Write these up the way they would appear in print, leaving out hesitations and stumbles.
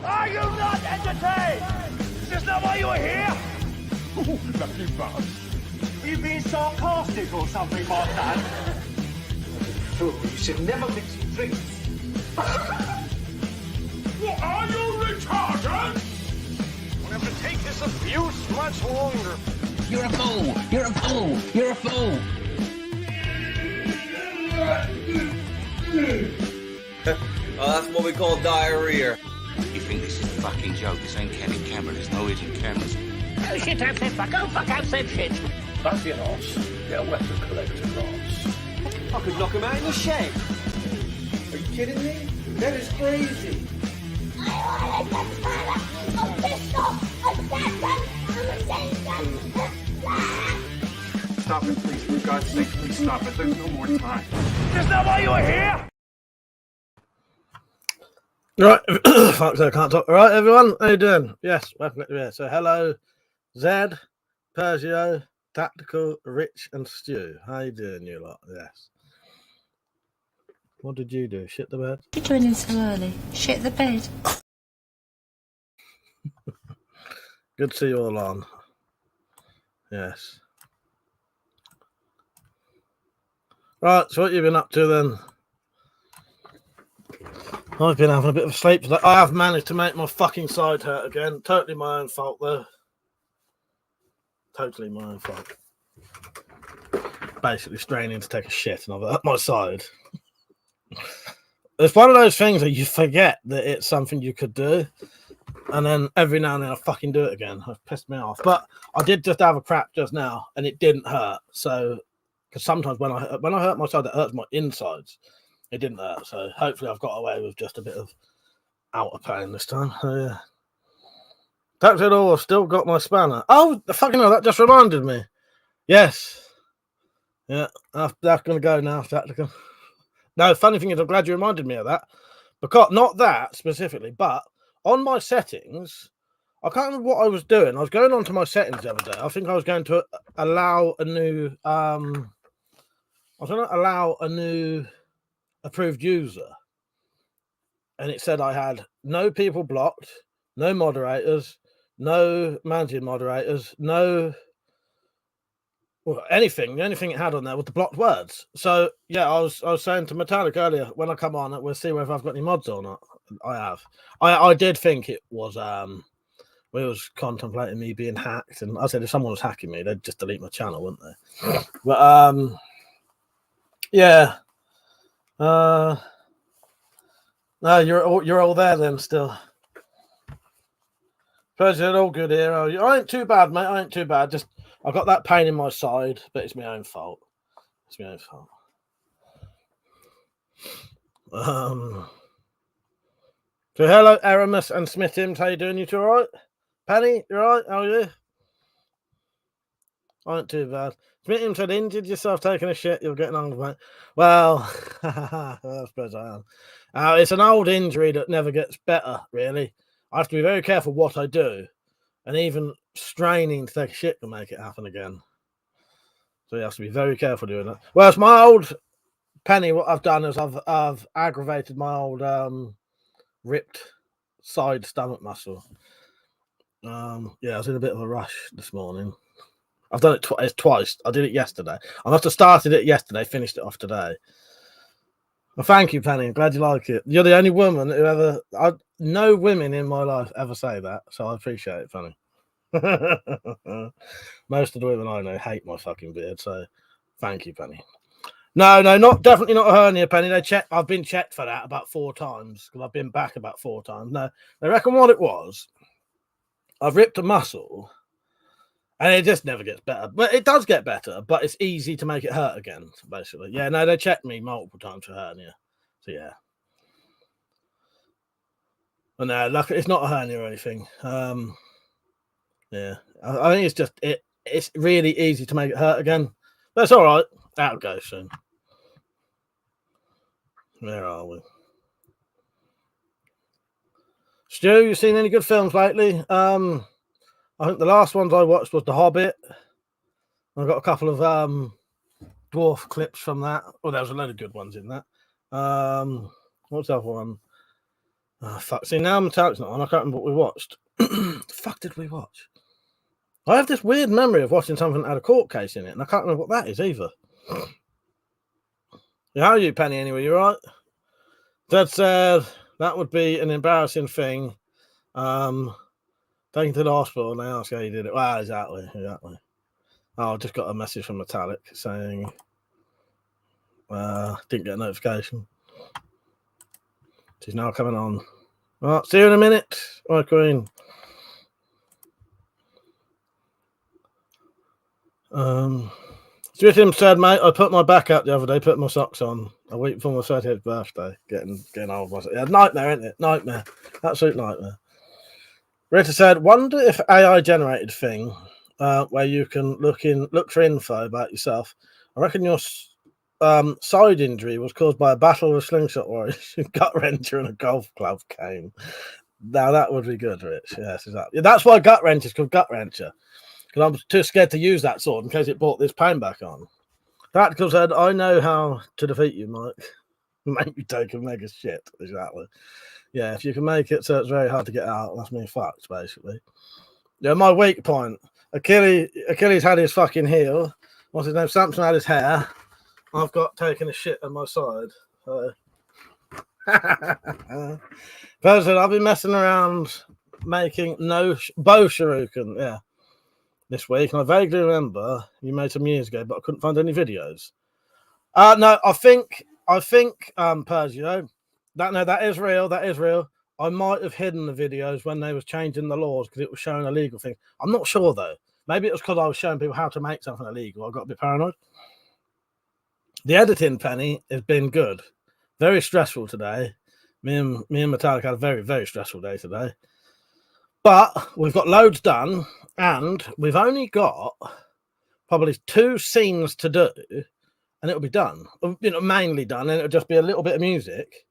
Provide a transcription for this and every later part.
Are you not entertained? Is this not why you were here? Ooh, lucky bug. Are you being sarcastic or something like that? Fool, you should never mix your drinks. What are you, retarded? We'll have to take this abuse much longer. You're a fool! You're a fool! You're a fool! Oh, that's what we call diarrhea. You think this is a fucking joke? This ain't Kevin Cameron. There's no hidden cameras. Oh shit, I've said fuck. Oh fuck, I've said shit. That's your arse. Get a weapon collector arse. I could knock him out in the shed. Are you kidding me? That is crazy. Stop it, please. For God's sake, please stop it. There's no more time. Is this not why you were here? Right, fuck, so I can't talk. All right, everyone, how you doing? Yes, welcome to here. So, hello, Zed, Pergio, Tactical, Rich, and Stu. How you doing, you lot? Yes. What did you do? Shit the bed? What are you doing so early? Shit the bed. Good to see you all on. Yes. Right, so what you been up to then? I've been having a bit of a sleep today. I have managed to make my fucking side hurt again. Totally my own fault, though. Totally my own fault. Basically straining to take a shit and I've hurt my side. It's one of those things that you forget that it's something you could do. And then every now and then I fucking do it again. It's pissed me off. But I did just have a crap just now and it didn't hurt. So, because sometimes when I hurt my side, it hurts my insides. It didn't hurt, so hopefully I've got away with just a bit of outer pain this time. So, yeah. That's it all. I've still got my spanner. Oh, the fucking hell, that just reminded me. Yes. Yeah, that's going to go now, Tactical. No, funny thing is, I'm glad you reminded me of that. Because, not that specifically, but on my settings, I can't remember what I was doing. I was going on to my settings the other day. I think I was going to allow a new... approved user, and it said I had no people blocked, no moderators, no managing moderators, no anything. The only thing it had on there was the blocked words. So yeah, I was saying to Metallic earlier when I come on, we'll see whether I've got any mods or not. I have. I did think it was we was contemplating me being hacked, and I said if someone was hacking me, they'd just delete my channel, wouldn't they? But yeah. No, you're all there then still. President, all good here. I ain't too bad, mate. I ain't too bad. Just I got that pain in my side, but it's my own fault. It's my own fault. So hello, Aramis and Smith Timms. How you doing? You two all right? Penny, you all right? How are you? I ain't too bad. Smith Timms said, injured yourself taking a shit. You're getting on, mate. Well, I suppose I am. It's an old injury that never gets better, really. I have to be very careful what I do. And even straining to take a shit can make it happen again. So you have to be very careful doing that. Well, it's my old Penny. What I've done is I've aggravated my old ripped side stomach muscle. Yeah, I was in a bit of a rush this morning. I've done it twice. I did it yesterday. I must have started it yesterday, finished it off today. Well, thank you, Penny. I'm glad you like it. You're the only woman who ever... no women in my life ever say that, so I appreciate it, Penny. Most of the women I know hate my fucking beard, so thank you, Penny. No, definitely not a hernia, Penny. I've been checked for that about 4 times, because I've been back about 4 times. No, they reckon what it was. I've ripped a muscle... and it just never gets better. But it does get better, but it's easy to make it hurt again, basically. Yeah, no, they checked me multiple times for hernia. So, yeah. But no, it's not a hernia or anything. Yeah. I think it's just, it's really easy to make it hurt again. But it's all right. That'll go soon. Where are we? Stu, you seen any good films lately? I think the last ones I watched was The Hobbit. I've got a couple of dwarf clips from that. Well, there was a load of good ones in that. What's the other one? Oh, fuck. See, now Metallic's not on. I can't remember what we watched. The fuck did we watch? I have this weird memory of watching something that had a court case in it, and I can't remember what that is either. Yeah, how are you, Penny, anyway? You right? That said, that would be an embarrassing thing. Taken to the hospital and they ask how you did it. Well, exactly. Oh, I just got a message from Metallic saying didn't get a notification. She's now coming on. All right, see you in a minute. All right, Queen. Jim said, mate, I put my back out the other day, put my socks on a week before my 30th birthday. Getting old myself. Yeah, nightmare, isn't it? Nightmare. Absolute nightmare. Rita said, wonder if AI generated thing where you can look for info about yourself. I reckon your side injury was caused by a battle with slingshot warriors, gut wrencher and a golf club cane. Now that would be good, Rich. Yes, exactly. That's why gut wrencher is called gut wrencher. Because I'm too scared to use that sword in case it brought this pain back on. Tactical said, I know how to defeat you, Mike. Make me take a mega shit. Exactly. Yeah, if you can make it so it's very hard to get out, that's me fucked, basically. Yeah, my weak point. Achilles had his fucking heel. What's his name? Samson had his hair. I've got taken a shit on my side. Person, I've been messing around making bow shuriken, yeah, this week. And I vaguely remember you made some years ago, but I couldn't find any videos. No, I think, Persio, that is real. That is real. I might have hidden the videos when they was changing the laws because it was showing illegal things. I'm not sure though. Maybe it was because I was showing people how to make something illegal. I got a bit paranoid. The editing, Penny, has been good. Very stressful today. Me and Metallic had a very, very stressful day today. But we've got loads done, and we've only got probably 2 scenes to do, and it'll be done. Mainly done, and it'll just be a little bit of music.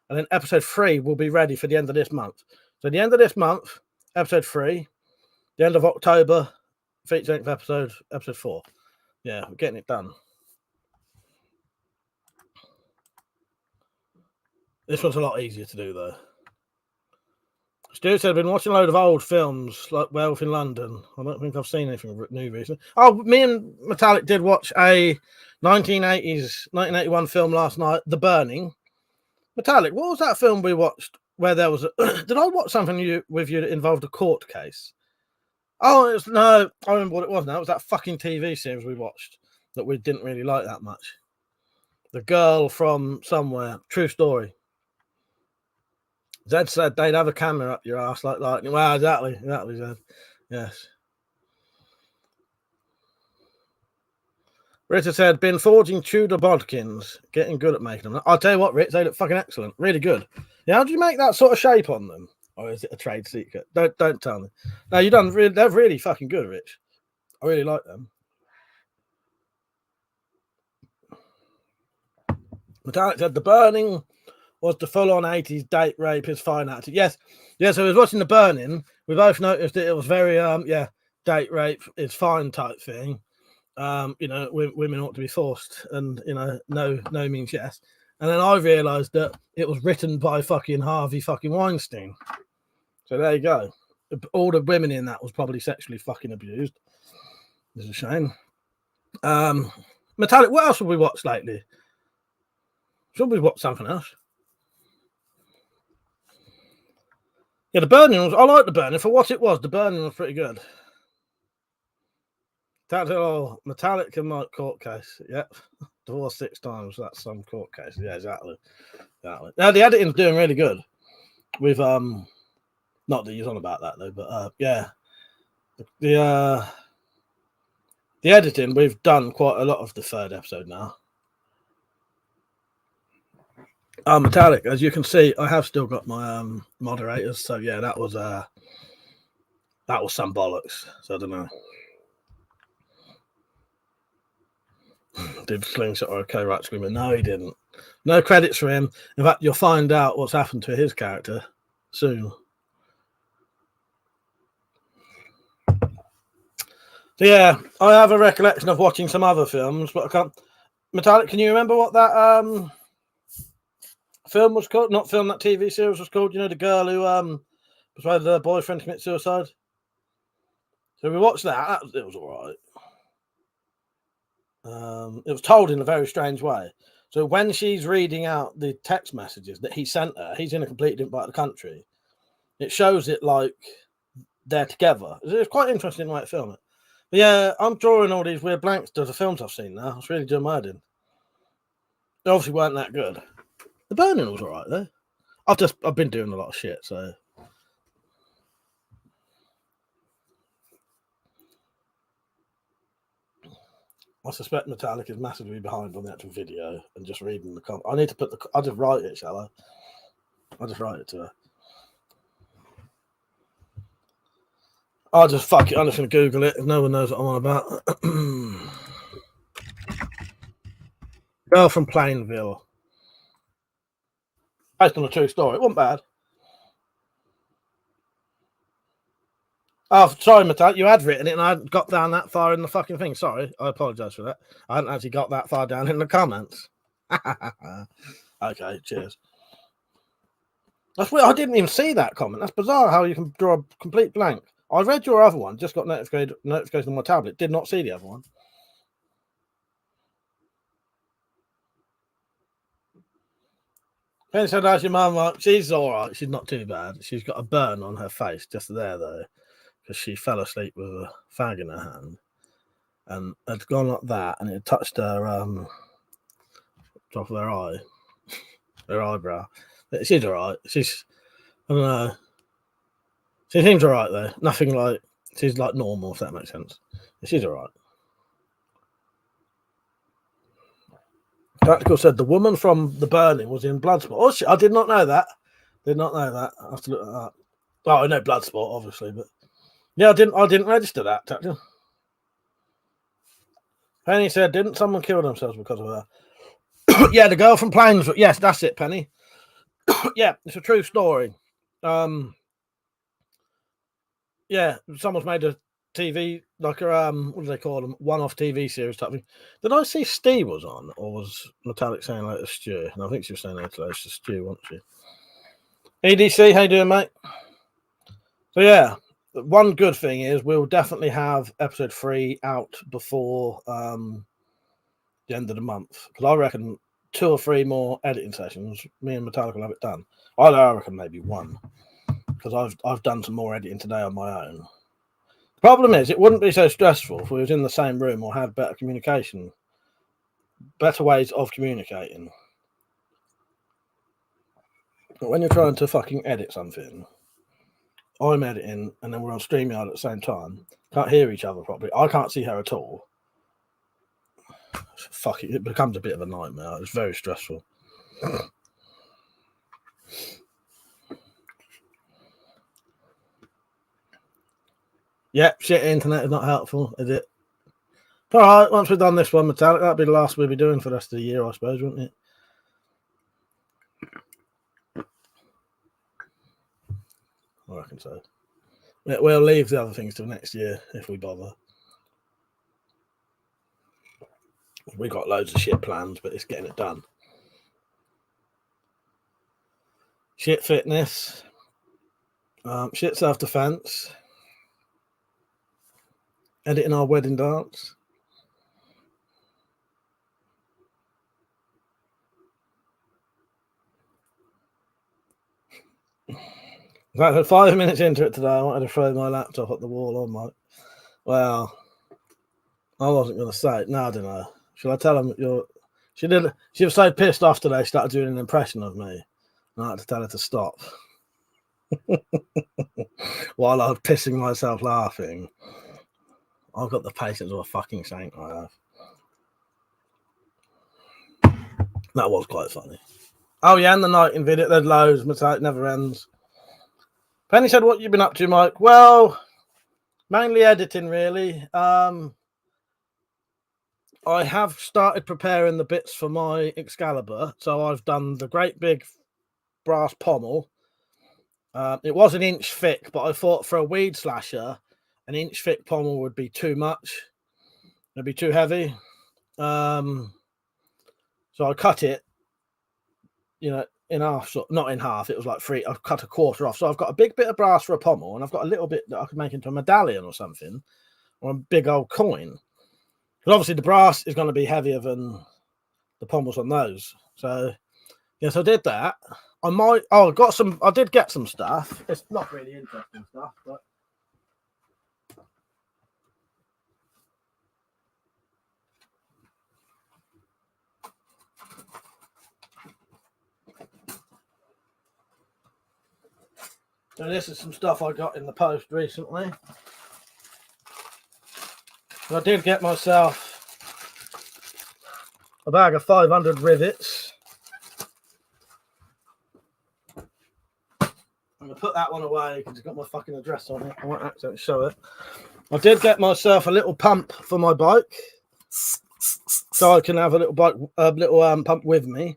And then episode 3 will be ready for the end of this month. So the end of this month, episode 3. The end of October, feature-length episode 4. Yeah, we're getting it done. This one's a lot easier to do, though. Stu said, I've been watching a load of old films, like Werewolf in London. I don't think I've seen anything new recently. Oh, me and Metallic did watch a 1981 film last night, The Burning. Metallic, what was that film we watched where there was a... Did I watch something with you that involved a court case? Oh, no, I remember what it was now. It was that fucking TV series we watched that we didn't really like that much. The Girl from Somewhere. True story. Zed said they'd have a camera up your ass like lightning. Well, exactly, Zed. Yes. Rita said, been forging Tudor bodkins, getting good at making them. I'll tell you what, Rich, they look fucking excellent. Really good. Yeah, how do you make that sort of shape on them? Or is it a trade secret? Don't tell me. No, you done really. They're really fucking good, Rich. I really like them. Metallic said, The Burning was the full-on 80s date rape is fine acting. Yes. So I was watching The Burning. We both noticed that it was very, date rape is fine type thing. Women ought to be forced, and no means yes. And then I realised that it was written by fucking Harvey fucking Weinstein. So there you go. All the women in that was probably sexually fucking abused. It's a shame. Metallic, what else have we watched lately? Should we watch something else? Yeah, The Burning was... I like The Burning. For what it was, The Burning was pretty good. Metallic and Mike court case. Yep. Divorced 6 times. That's some court case. Yeah, exactly. Now, the editing's doing really good. We've... Not that you're on about that, though, but, yeah. The editing, we've done quite a lot of the 3rd episode now. Metallic, as you can see, I have still got my moderators, so yeah, that was some bollocks. So I don't know. Did Slingshot or okay, right screaming? No, he didn't. No credits for him. In fact, you'll find out what's happened to his character soon. So yeah, I have a recollection of watching some other films, but I can't. Metallic, can you remember what that film was called? Not film, that TV series was called. You know, the girl who persuaded her boyfriend to commit suicide. So we watched that. It was all right. It was told in a very strange way. So when she's reading out the text messages that he sent her, he's in a completely different part of the country. It shows it like they're together. It's quite interesting way to film it. But yeah, I'm drawing all these weird blanks to the films I've seen now. It's really doing my head in. They obviously weren't that good. The Burning was all right though. I've been doing a lot of shit, so. I suspect Metallic is massively behind on the actual video and just reading the comment. I need to put I'll just write it, shall I? I'll just write it to her. I'll just fuck it. I'm just going to Google it if no one knows what I'm on about. Girl from Plainville. Based on a true story. It wasn't bad. Oh, sorry, Metallic. You had written it and I hadn't got down that far in the fucking thing. Sorry. I apologise for that. I hadn't actually got that far down in the comments. Okay, cheers. That's weird. I didn't even see that comment. That's bizarre how you can draw a complete blank. I read your other one, just got notification on my tablet. Did not see the other one. Penny said, "How's your mum?" She's all right. She's not too bad. She's got a burn on her face just there, though, because she fell asleep with a fag in her hand. And had gone like that, and it touched her top of her eye, her eyebrow. But she's all right. I don't know. She seems all right, though. Nothing like... She's like normal, if that makes sense. She's all right. Tactical said the woman from The Burning was in Bloodsport. Oh, shit, I did not know that. Did not know that. I have to look at that. Oh, I know Bloodsport, obviously, but... Yeah, I didn't register that, Tactical. Penny said, didn't someone kill themselves because of her? Yeah, the girl from Plains. Yes, that's it, Penny. Yeah, it's a true story. Yeah, someone's made a TV, like a, what do they call them? One-off TV series type thing. Did I see Steve was on, or was Metallic saying like to Stu? And I think she was saying like to Stu, wasn't she? EDC, how you doing, mate? So yeah, one good thing is we'll definitely have episode 3 out before the end of the month, because I reckon 2 or 3 more editing sessions, me and Metallic will have it done. I reckon maybe 1, because I've done some more editing today on my own. The problem is it wouldn't be so stressful if we was in the same room or had better communication, better ways of communicating. But when you're trying to fucking edit something, I'm editing and then we're on StreamYard at the same time, can't hear each other properly, I can't see her at all. Fuck it becomes a bit of a nightmare. It's very stressful. Yep, shit, internet is not helpful, is it? All right, once we've done this one, Metallic, that'll be the last we'll be doing for the rest of the year, I suppose, wouldn't it? I reckon so. We'll leave the other things till next year if we bother. We got loads of shit planned, but it's getting it done. Shit fitness, shit self-defense, editing our wedding dance. In fact, 5 minutes into it today, I wanted to throw my laptop at the wall on my... Well, I wasn't going to say it. No, I don't know. Shall I tell them She was so pissed off today, she started doing an impression of me. And I had to tell her to stop. While I was pissing myself laughing. I've got the patience of a fucking saint, I have. That was quite funny. Oh yeah, and the night in video, there's loads, but it never ends. Penny said, what you been up to, Mike? Well, mainly editing, really. I have started preparing the bits for my Excalibur. So I've done the great big brass pommel. It was 1 inch thick, but I thought for a weed slasher, 1 inch thick pommel would be too much. It'd be too heavy. So I cut it, in half, so not in half. It was like three. I've cut a quarter off, so I've got a big bit of brass for a pommel, and I've got a little bit that I could make into a medallion or something, or a big old coin. But obviously, the brass is going to be heavier than the pommels on those. So yes, I did that. I might. Oh, I got some. I did get some stuff. It's not really interesting stuff, but. So this is some stuff I got in the post recently. I did get myself a bag of 500 rivets. I'm going to put that one away because it's got my fucking address on it. I won't accidentally show it. I did get myself a little pump for my bike, so I can have a little bike, pump with me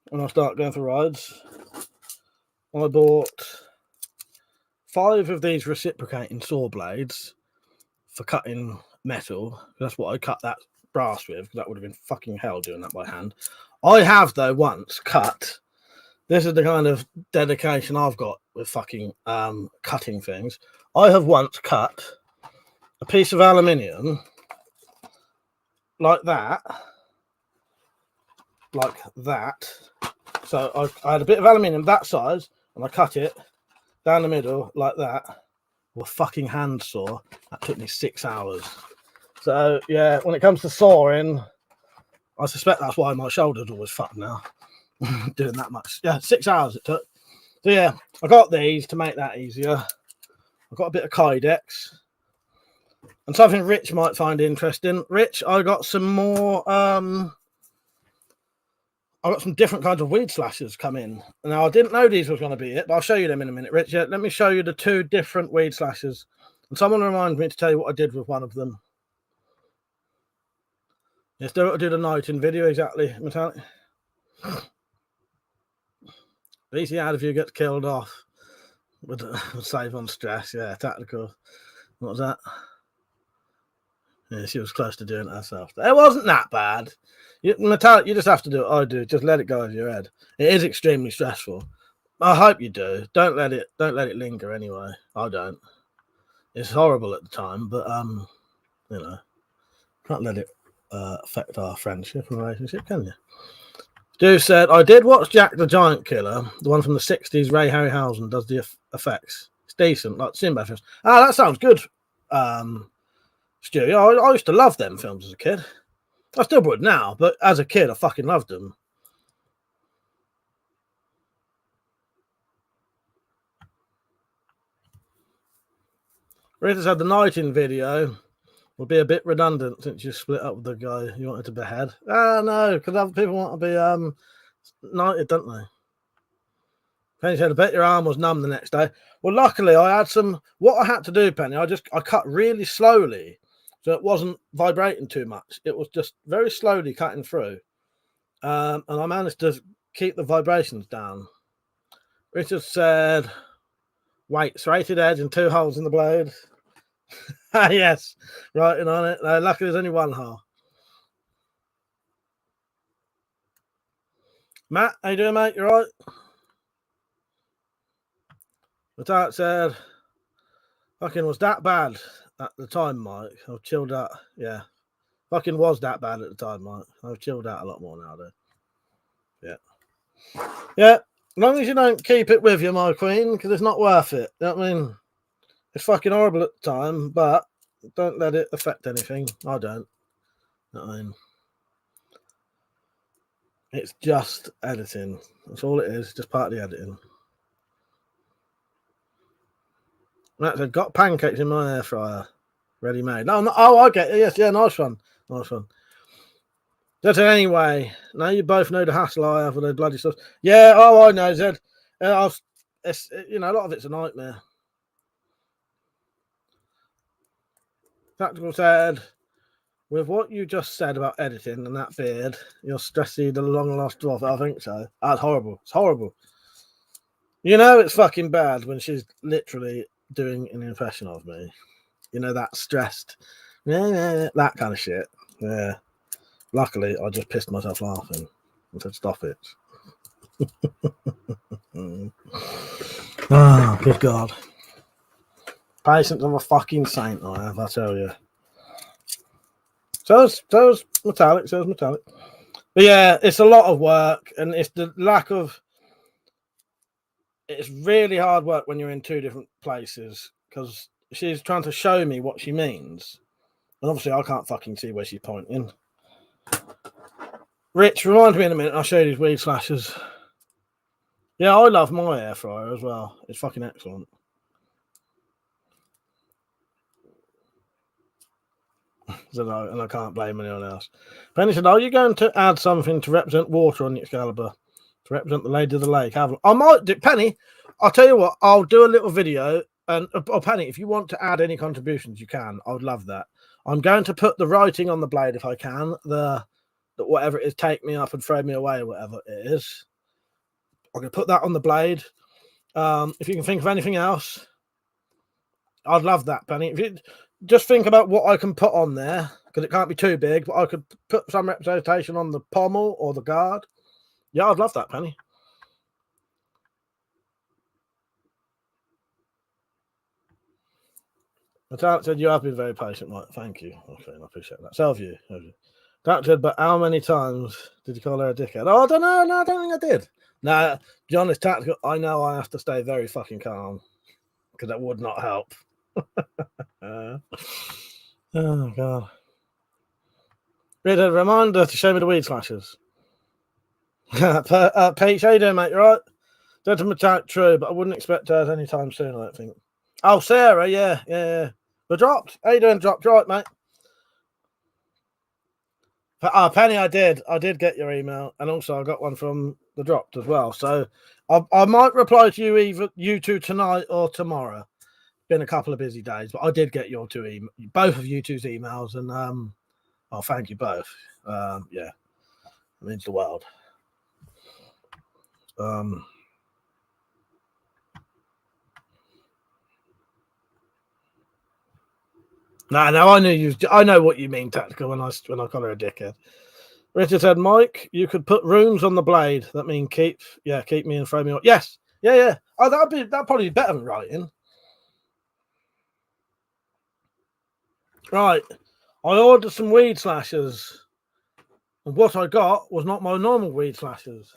when I start going for rides. I bought 5 of these reciprocating saw blades for cutting metal. That's what I cut that brass with, because that would have been fucking hell doing that by hand. I have, though, once cut. This is the kind of dedication I've got with fucking cutting things. I have once cut a piece of aluminium like that. So I had a bit of aluminium that size, and I cut it down the middle like that with a fucking hand saw. That took me 6 hours. So yeah, when it comes to sawing, I suspect that's why my shoulder's always fucked now. Doing that much. Yeah, 6 hours it took. So yeah, I got these to make that easier. I've got a bit of Kydex. And something Rich might find interesting. Rich, I got some more I got some different kinds of weed slashers come in. Now, I didn't know these was going to be it, but I'll show you them in a minute, Rich. Yeah, let me show you the 2 different weed slashers. And someone reminded me to tell you what I did with one of them. Yeah, still got to do the night in video, exactly, Metallic. Easy out if you get killed off. Would save on stress, yeah, tactical. What was that? Yeah, she was close to doing it herself. It wasn't that bad. Metallic, you just have to do what I do. Just let it go over your head. It is extremely stressful. I hope you do. Don't let it linger anyway. I don't. It's horrible at the time, but you know, can't let it affect our friendship and relationship, can you? Stu said, I did watch Jack the Giant Killer, the one from the 60s. Ray Harryhausen does the effects. It's decent, like Sinbad films. Ah, that sounds good. Stu, yeah, I used to love them films as a kid. I still would now, but as a kid, I fucking loved them. Rita said the night in video will be a bit redundant since you split up with the guy you wanted to behead. Ah, no, because other people want to be knighted, don't they? Penny said, I bet your arm was numb the next day. Well, luckily, I had some. What I had to do, Penny, I cut really slowly, so it wasn't vibrating too much. It was just very slowly cutting through, and I managed to keep the vibrations down. Richard said, "Wait, serrated edge and 2 holes in the blade." Yes, writing on it. No, luckily, there's only 1 hole. Matt, how you doing, mate? You right? The Tart said, fucking was that bad at the time, Mike. I've chilled out. Yeah. Fucking was that bad at the time, Mike. I've chilled out a lot more now, though. Yeah. Yeah. As long as you don't keep it with you, my queen, because it's not worth it. You know what I mean? It's fucking horrible at the time, but don't let it affect anything. I don't. You know what I mean? It's just editing. That's all it is. Just part of the editing. Matt said, got pancakes in my air fryer. Ready made. No, oh, I get it. Yes, yeah, nice one. Nice one. But anyway, now you both know the hassle I have with the bloody stuff. Yeah, oh, I know, Zed. It's, you know, a lot of it's a nightmare. Tactical said, with what you just said about editing and that beard, you'll stress the long lost dwarf. I think so. That's horrible. It's horrible. You know, it's fucking bad when she's literally doing an impression of me. You know, that stressed, that kind of shit. Yeah. Luckily, I just pissed myself laughing and said, stop it. Oh, good God. Patience of a fucking saint, I have, I tell you. So it's metallic, But yeah, it's a lot of work, and it's the lack of... It's really hard work when you're in two different places, because she's trying to show me what she means. And obviously I can't fucking see where she's pointing. Rich, remind me in a minute, I'll show you these weed slashers. Yeah, I love my air fryer as well. It's fucking excellent. So no, and I can't blame anyone else. Penny said, are you going to add something to represent water on the Excalibur? To represent the Lady of the Lake? I might do. Penny, I'll tell you what, I'll do a little video. And Penny, if you want to add any contributions, you can. I would love that. I'm going to put the writing on the blade if I can. The whatever it is, take me up and throw me away, or whatever it is. I'm going to put that on the blade. If you can think of anything else, I'd love that, Penny. If you just think about what I can put on there, because it can't be too big, but I could put some representation on the pommel or the guard. Yeah, I'd love that, Penny. Matt said, you have been very patient, Mike. Thank you. Okay, I appreciate that. So have you. That said, but how many times did you call her a dickhead? Oh, I don't know. No, I don't think I did. No, to be honest, tactical, I know I have to stay very fucking calm, because that would not help. Oh, God. Read a reminder to show me the weed slashes. Peach, how you doing, mate? You all right? Gentleman chat, true, but I wouldn't expect hers anytime soon, I don't think. Oh, Sarah, yeah. But dropped. How you doing, dropped? You all right, mate? Penny, I did get your email, and also I got one from the dropped as well. So I might reply to you you two tonight or tomorrow. Been a couple of busy days, but I did get your both of you two's emails, and I'll thank you both. Yeah, it means the world. No, I knew you. I know what you mean, tactical. When I call her a dickhead. Richard said, Mike, you could put runes on the blade. That mean keep me and throw me. Yes, yeah. Oh, that'd probably be better than writing. Right, I ordered some weed slashers, and what I got was not my normal weed slashers.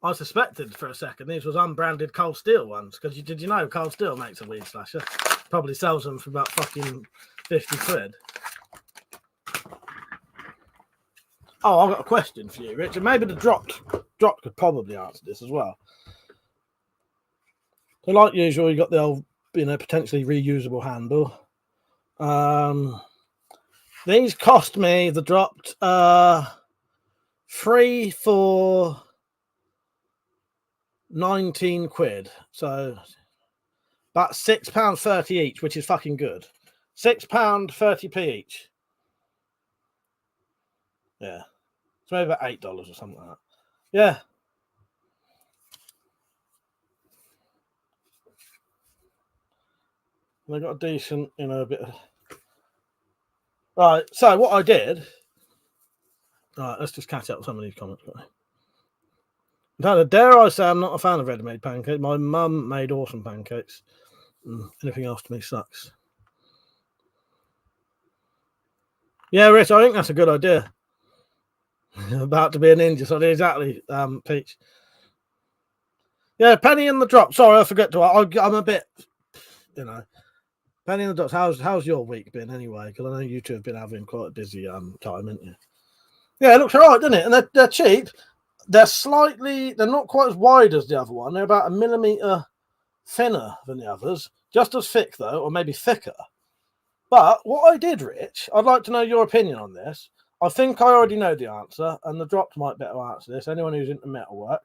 I suspected for a second these was unbranded Cold Steel ones, because did you know Cold Steel makes a weed slasher? Probably sells them for about fucking 50 quid. Oh, I've got a question for you, Richard. Maybe the dropped could probably answer this as well. So, like usual, you got the old, potentially reusable handle. These cost me the dropped 3 for 19 quid. So about £6.30 each, which is fucking good. £6.30p each. Yeah. It's maybe about $8 or something like that. Yeah. And they got a decent, a bit of... Right, so what I did... Right, let's just catch up with some of these comments. Dare I say I'm not a fan of ready-made pancakes. My mum made awesome pancakes. Anything else to me sucks. Yeah, Rich, I think that's a good idea. About to be a ninja, so exactly, Peach. Yeah, Penny in the drop. Sorry, I forgot to. I'm a bit, Penny in the drops. How's your week been anyway? Because I know you two have been having quite a busy time, haven't you? Yeah, it looks alright, doesn't it? And they're cheap. They're not quite as wide as the other one. They're about 1 millimeter thinner than the others. Just as thick though, or maybe thicker. But what I did, Rich, I'd like to know your opinion on this. I think I already know the answer, and the drops might better answer this. Anyone who's into metalwork.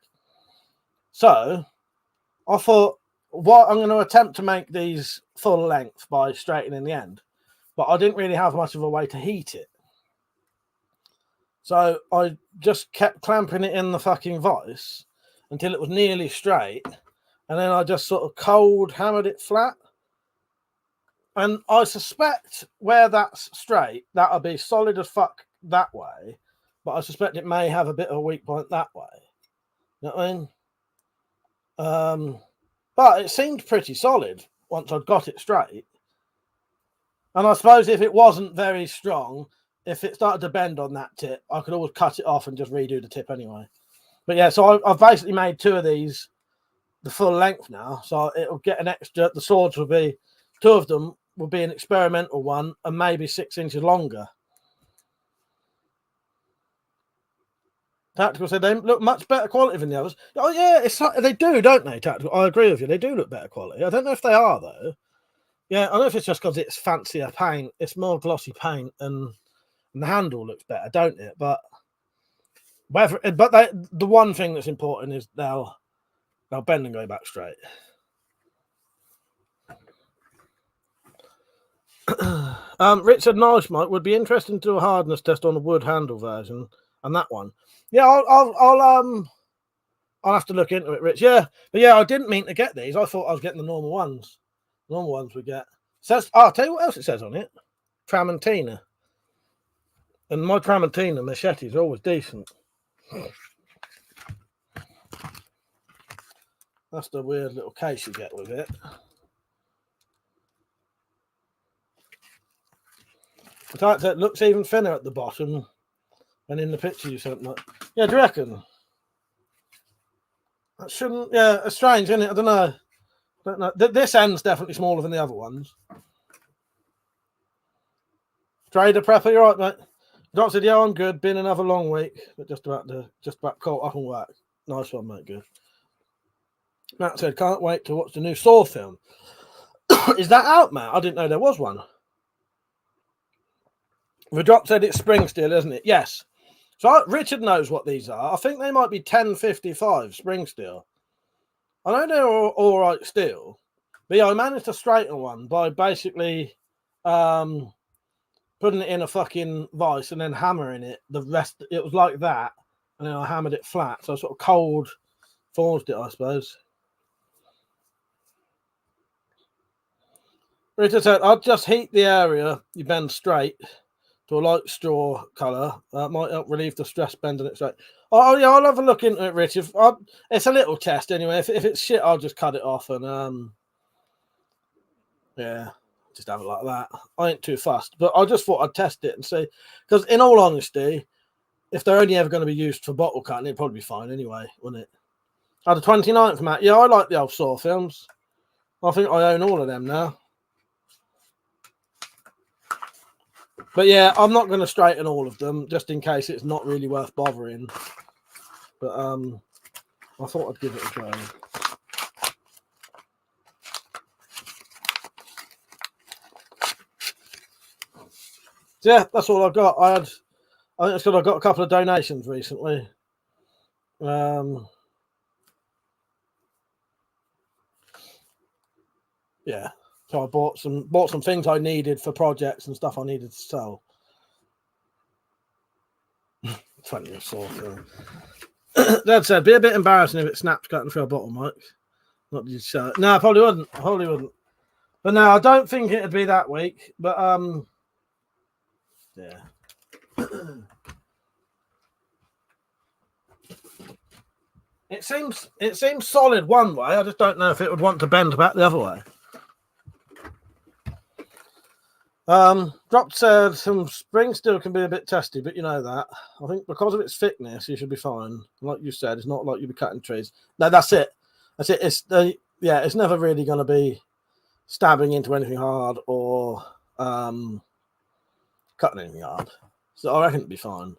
So, I thought, I'm going to attempt to make these full length by straightening the end. But I didn't really have much of a way to heat it. So, I just kept clamping it in the fucking vise until it was nearly straight. and then I just sort of cold hammered it flat. And I suspect where that's straight, that'll be solid as fuck that way, but I suspect it may have a bit of a weak point that way. You know what I mean? But it seemed pretty solid once I'd got it straight. And I suppose if it wasn't very strong, if it started to bend on that tip, I could always cut it off and just redo the tip anyway. But yeah, so I've basically made 2 of these the full length now. So it'll get an extra, the swords will be, 2 of them will be an experimental one and maybe 6 inches longer. Tactical said they look much better quality than the others. Oh yeah, they do, don't they, Tactical? I agree with you. They do look better quality. I don't know if they are though. Yeah, I don't know if it's just because it's fancier paint. It's more glossy paint, and the handle looks better, don't it? But the one thing that's important is they'll bend and go back straight. Richard Nice Mike would be interesting to do a hardness test on the wood handle version and that one. Yeah, I'll have to look into it, Rich. Yeah, but yeah, I didn't mean to get these. I thought I was getting the normal ones. Normal ones we get. It says, I'll tell you what else it says on it. Tramontina. And my Tramontina machetes are always decent. That's the weird little case you get with it. In fact, it looks even thinner at the bottom than in the picture you sent me. Yeah, do you reckon? That shouldn't... Yeah, it's strange, isn't it? I don't know. This end's definitely smaller than the other ones. Trader Prepper, you're right, mate. Doc said, yeah, I'm good. Been another long week, but just about caught up on work. Nice one, mate. Good. Matt said, can't wait to watch the new Saw film. Is that out, Matt? I didn't know there was one. The Drop said it's spring steel, isn't it? Yes. So Richard knows what these are. I think they might be 1055 spring steel. I know they're all right steel, but yeah, I managed to straighten one by basically putting it in a fucking vice and then hammering it. The rest, it was like that, and then I hammered it flat. So I sort of cold forged it, I suppose. Richard said, I'd just heat the area you bend straight to a light straw colour. That might help relieve the stress bending it straight. Oh, yeah, I'll have a look into it, Richard. It's a little test anyway. If it's shit, I'll just cut it off and, yeah, just have it like that. I ain't too fussed, but I just thought I'd test it and see. Because in all honesty, if they're only ever going to be used for bottle cutting, it'd probably be fine anyway, wouldn't it? Oh, the 29th, Matt. Yeah, I like the old Saw films. I think I own all of them now. But yeah, I'm not going to straighten all of them just in case it's not really worth bothering. But I thought I'd give it a go. So yeah, that's all I've got. I think it's good. I got a couple of donations recently. Yeah. So I bought some things I needed for projects and stuff I needed to sell. 20 of Saw film. Dad said, be a bit embarrassing if it snaps cutting through a bottle, Mike. Not just show it. No, I probably wouldn't. But no, I don't think it'd be that weak. But yeah. It seems solid one way. I just don't know if it would want to bend back the other way. Drop said some spring steel can be a bit testy, but you know that. I think because of its thickness, you should be fine. Like you said, it's not like you'll be cutting trees. No, that's it. That's it. It's never really going to be stabbing into anything hard or cutting anything hard. So I reckon it'd be fine.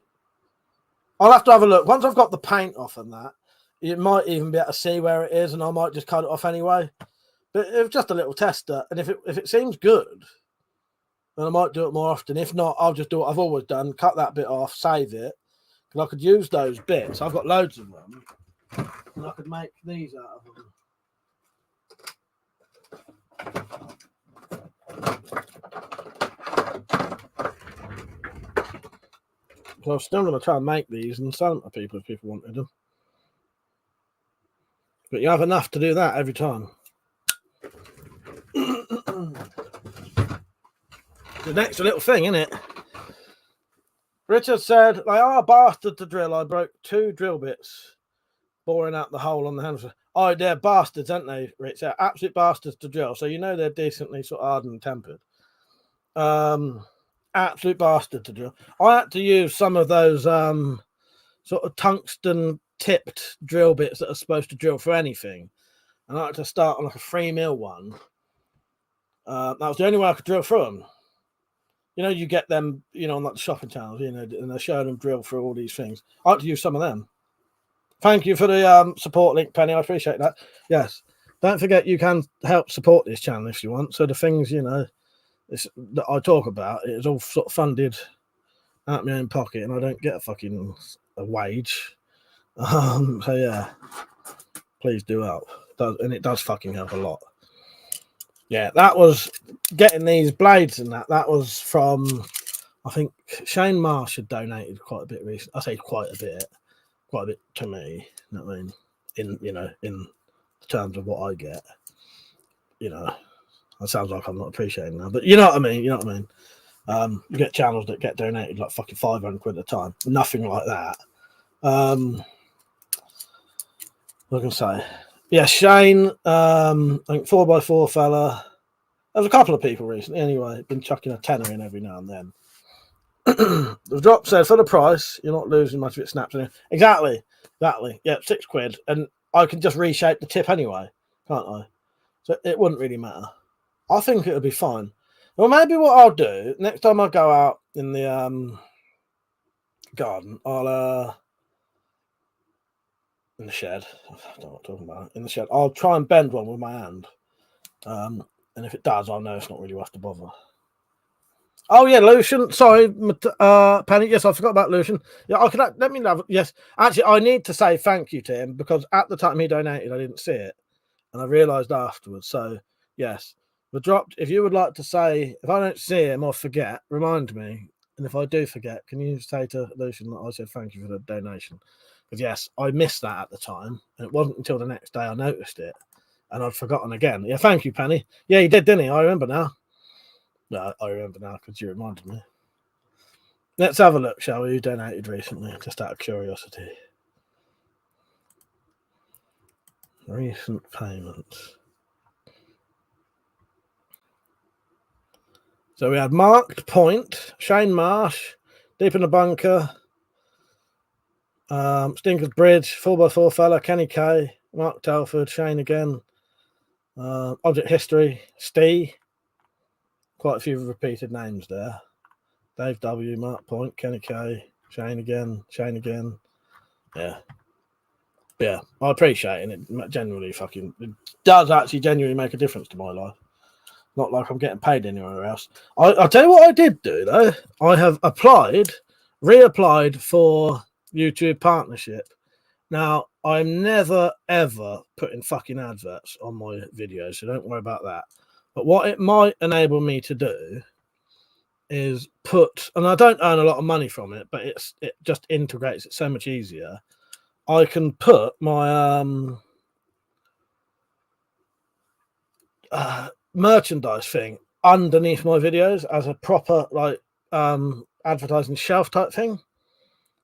I'll have to have a look. Once I've got the paint off and that, you might even be able to see where it is, and I might just cut it off anyway. But it's just a little tester, and if it seems good, then I might do it more often. If not, I'll just do what I've always done, cut that bit off, save it, because I could use those bits. I've got loads of them, and I could make these out of them. So I'm still going to try and make these and sell them to people if people wanted them. But you have enough to do that every time. The next little thing, isn't it? Richard said, they are a bastard to drill. I broke 2 drill bits, boring out the hole on the handle. Oh, they're bastards, aren't they, Rich? They're absolute bastards to drill. So you know they're decently sort of hardened and tempered. Absolute bastard to drill. I had to use some of those sort of tungsten tipped drill bits that are supposed to drill for anything. And I had to start on like a 3mm one. That was the only way I could drill through them. You know, you get them, you know, on like the shopping channels, you know, and they're showing them drill through all these things. I like to use some of them. Thank you for the support link, Penny. I appreciate that. Yes. Don't forget you can help support this channel if you want. So the things, you know, that I talk about, it's all sort of funded out of my own pocket, and I don't get a wage. So yeah, please do help. And it does fucking help a lot. Yeah, that was getting these blades and that was from, I think Shane Marsh had donated quite a bit recently. I say quite a bit to me. You know what I mean? In terms of what I get. You know, that sounds like I'm not appreciating that, but you know what I mean. You know what I mean? You get channels that get donated like fucking 500 quid at a time. Nothing like that. What can I say? Yeah, Shane, I think 4x4 fella. There's a couple of people recently, anyway, been chucking a tenner in every now and then. The drop said, for the price, you're not losing much if it snaps in. Exactly. Yeah, 6 quid. And I can just reshape the tip anyway, can't I? So it wouldn't really matter. I think it would be fine. Well, maybe what I'll do, next time I go out in the garden, I'll in the shed. I don't know what I'm talking about. In the shed. I'll try and bend one with my hand. And if it does, I'll know it's not really worth the bother. Oh, yeah, Lucian. Sorry, Penny. Yes, I forgot about Lucian. Yeah, I could let me know. Yes. Actually, I need to say thank you to him because at the time he donated, I didn't see it. And I realised afterwards. So, yes. The drop, if you would like to say, if I don't see him or forget, remind me. And if I do forget, can you say to Lucian that I said thank you for the donation? Because, yes, I missed that at the time. And it wasn't until the next day I noticed it. And I'd forgotten again. Yeah, thank you, Penny. Yeah, he did, didn't he? I remember now. No, I remember now because you reminded me. Let's have a look, shall we? Who donated recently, just out of curiosity. Recent payments. So we had Marked Point, Shane Marsh, Deep in the Bunker, Stinker's Bridge, 4x4 fella, Kenny K, Mark Telford, Shane again, Object History, Steve. Quite a few repeated names there. Dave W, Mark Point, Kenny K, Shane again. Yeah. Yeah, I appreciate it. It genuinely it does actually genuinely make a difference to my life. Not like I'm getting paid anywhere else. I'll tell you what I did do, though. I have reapplied for YouTube partnership. Now, I'm never, ever putting fucking adverts on my videos, so don't worry about that. But what it might enable me to do is put, and I don't earn a lot of money from it, but it just integrates it so much easier. I can put my merchandise thing underneath my videos as a proper advertising shelf type thing.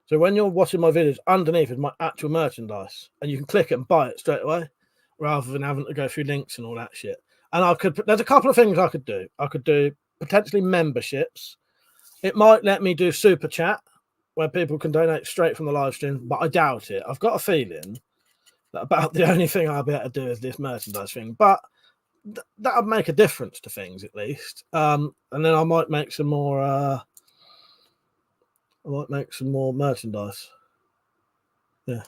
So when you're watching my videos, underneath is my actual merchandise, and you can click it and buy it straight away, rather than having to go through links and all that shit. And there's a couple of things I could do. I could do potentially memberships. It might let me do super chat, where people can donate straight from the live stream, but I doubt it. I've got a feeling that about the only thing I'll be able to do is this merchandise thing, but that would make a difference to things at least. And then I might make some more. Merchandise. Yeah.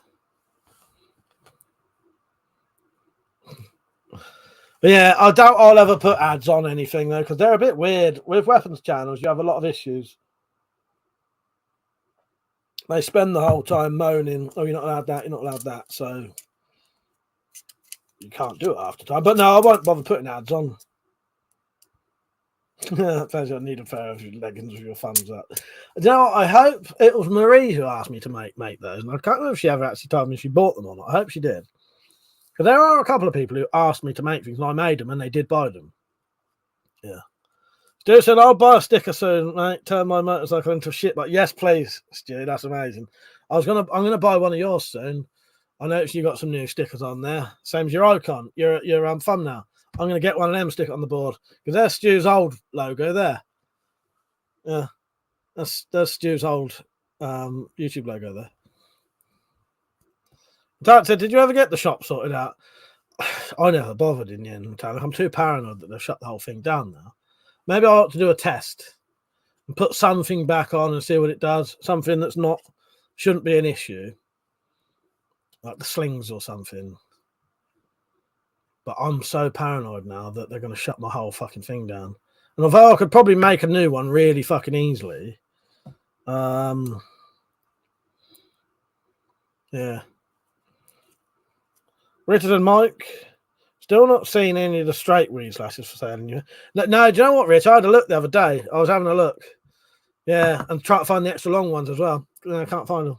But yeah, I doubt I'll ever put ads on anything though, because they're a bit weird. With weapons channels, you have a lot of issues. They spend the whole time moaning, oh, you're not allowed that, you're not allowed that. So you can't do it half the time. But no, I won't bother putting ads on. Depends, I need a pair of leggings with your thumbs up. You know, I hope it was Marie who asked me to make those, and I can't remember if she ever actually told me she bought them or not. I hope she did. Because there are a couple of people who asked me to make things, and I made them, and they did buy them. Yeah. Stu said, "I'll buy a sticker soon, mate. Turn my motorcycle into shit." But yes, please, Stu. That's amazing. I'm gonna buy one of yours soon. I noticed you got some new stickers on there. Same as your icon, your thumbnail. I'm gonna get one of them, stick it on the board because there's Stu's old logo there. Yeah, that's Stu's old YouTube logo there. Dad said, "Did you ever get the shop sorted out?" I never bothered in the end. I'm too paranoid that they've shut the whole thing down now. Maybe I ought to do a test and put something back on and see what it does. Something that's shouldn't be an issue, like the slings or something. But I'm so paranoid now that they're going to shut my whole fucking thing down. And although I could probably make a new one really fucking easily, yeah. Richard and Mike, still not seen any of the straight weed slashes for sale. No, do you know what, Rich? I had a look the other day. I was having a look. Yeah, and try to find the extra long ones as well. I can't find them.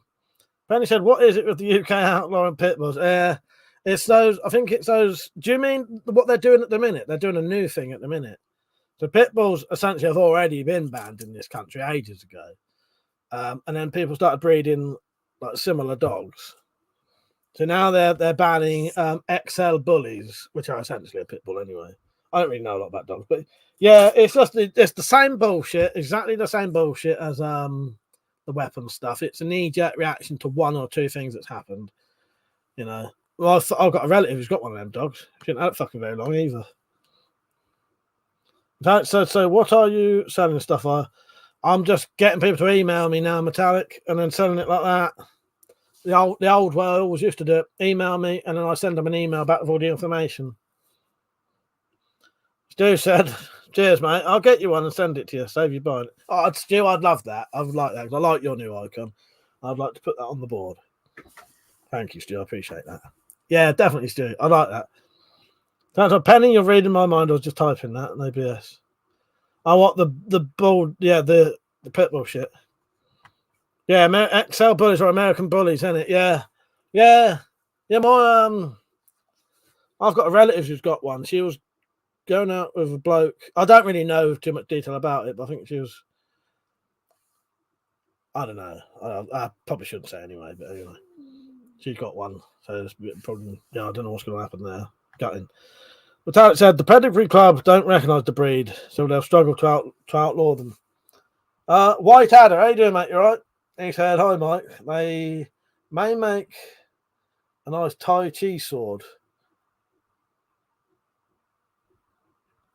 Penny said, "What is it with the UK outlaw and pit bulls?" It's those. I think it's those. Do you mean what they're doing at the minute? They're doing a new thing at the minute. So pit bulls essentially have already been banned in this country ages ago, and then people started breeding like similar dogs. So now they're banning XL bullies, which are essentially a pit bull anyway. I don't really know a lot about dogs, but yeah, it's the same bullshit, exactly the same bullshit as the weapon stuff. It's a knee-jerk reaction to one or two things that's happened. You know, well, I've got a relative who's got one of them dogs. She didn't have it fucking very long either. So what are you selling stuff for? I'm just getting people to email me now, Metallic, and then selling it like that. The old way I always used to do it. Email me, and then I send them an email back with all the information. Stu said, "Cheers, mate. I'll get you one and send it to you. Save you buying it." Oh, Stu, I'd love that. I would like that because I like your new icon. I'd like to put that on the board. Thank you, Stu. I appreciate that. Yeah, definitely, Stu. I like that. Thanks for Penny. You're reading my mind. I was just typing that. No BS. I want the bull. Yeah, the pit bull shit. Yeah, XL bullies are American bullies, isn't it? Yeah. My I've got a relative who's got one. She was going out with a bloke. I don't really know too much detail about it, but I think she was. I don't know. I probably shouldn't say anyway, but anyway, she's got one, so it's probably. Yeah, I don't know what's going to happen there. Gutting. But Tarek said the pedigree club don't recognise the breed, so they'll struggle to outlaw them. White Adder, how you doing, mate? You all right? He said, "Hi, Mike. They may make a nice Tai Chi sword."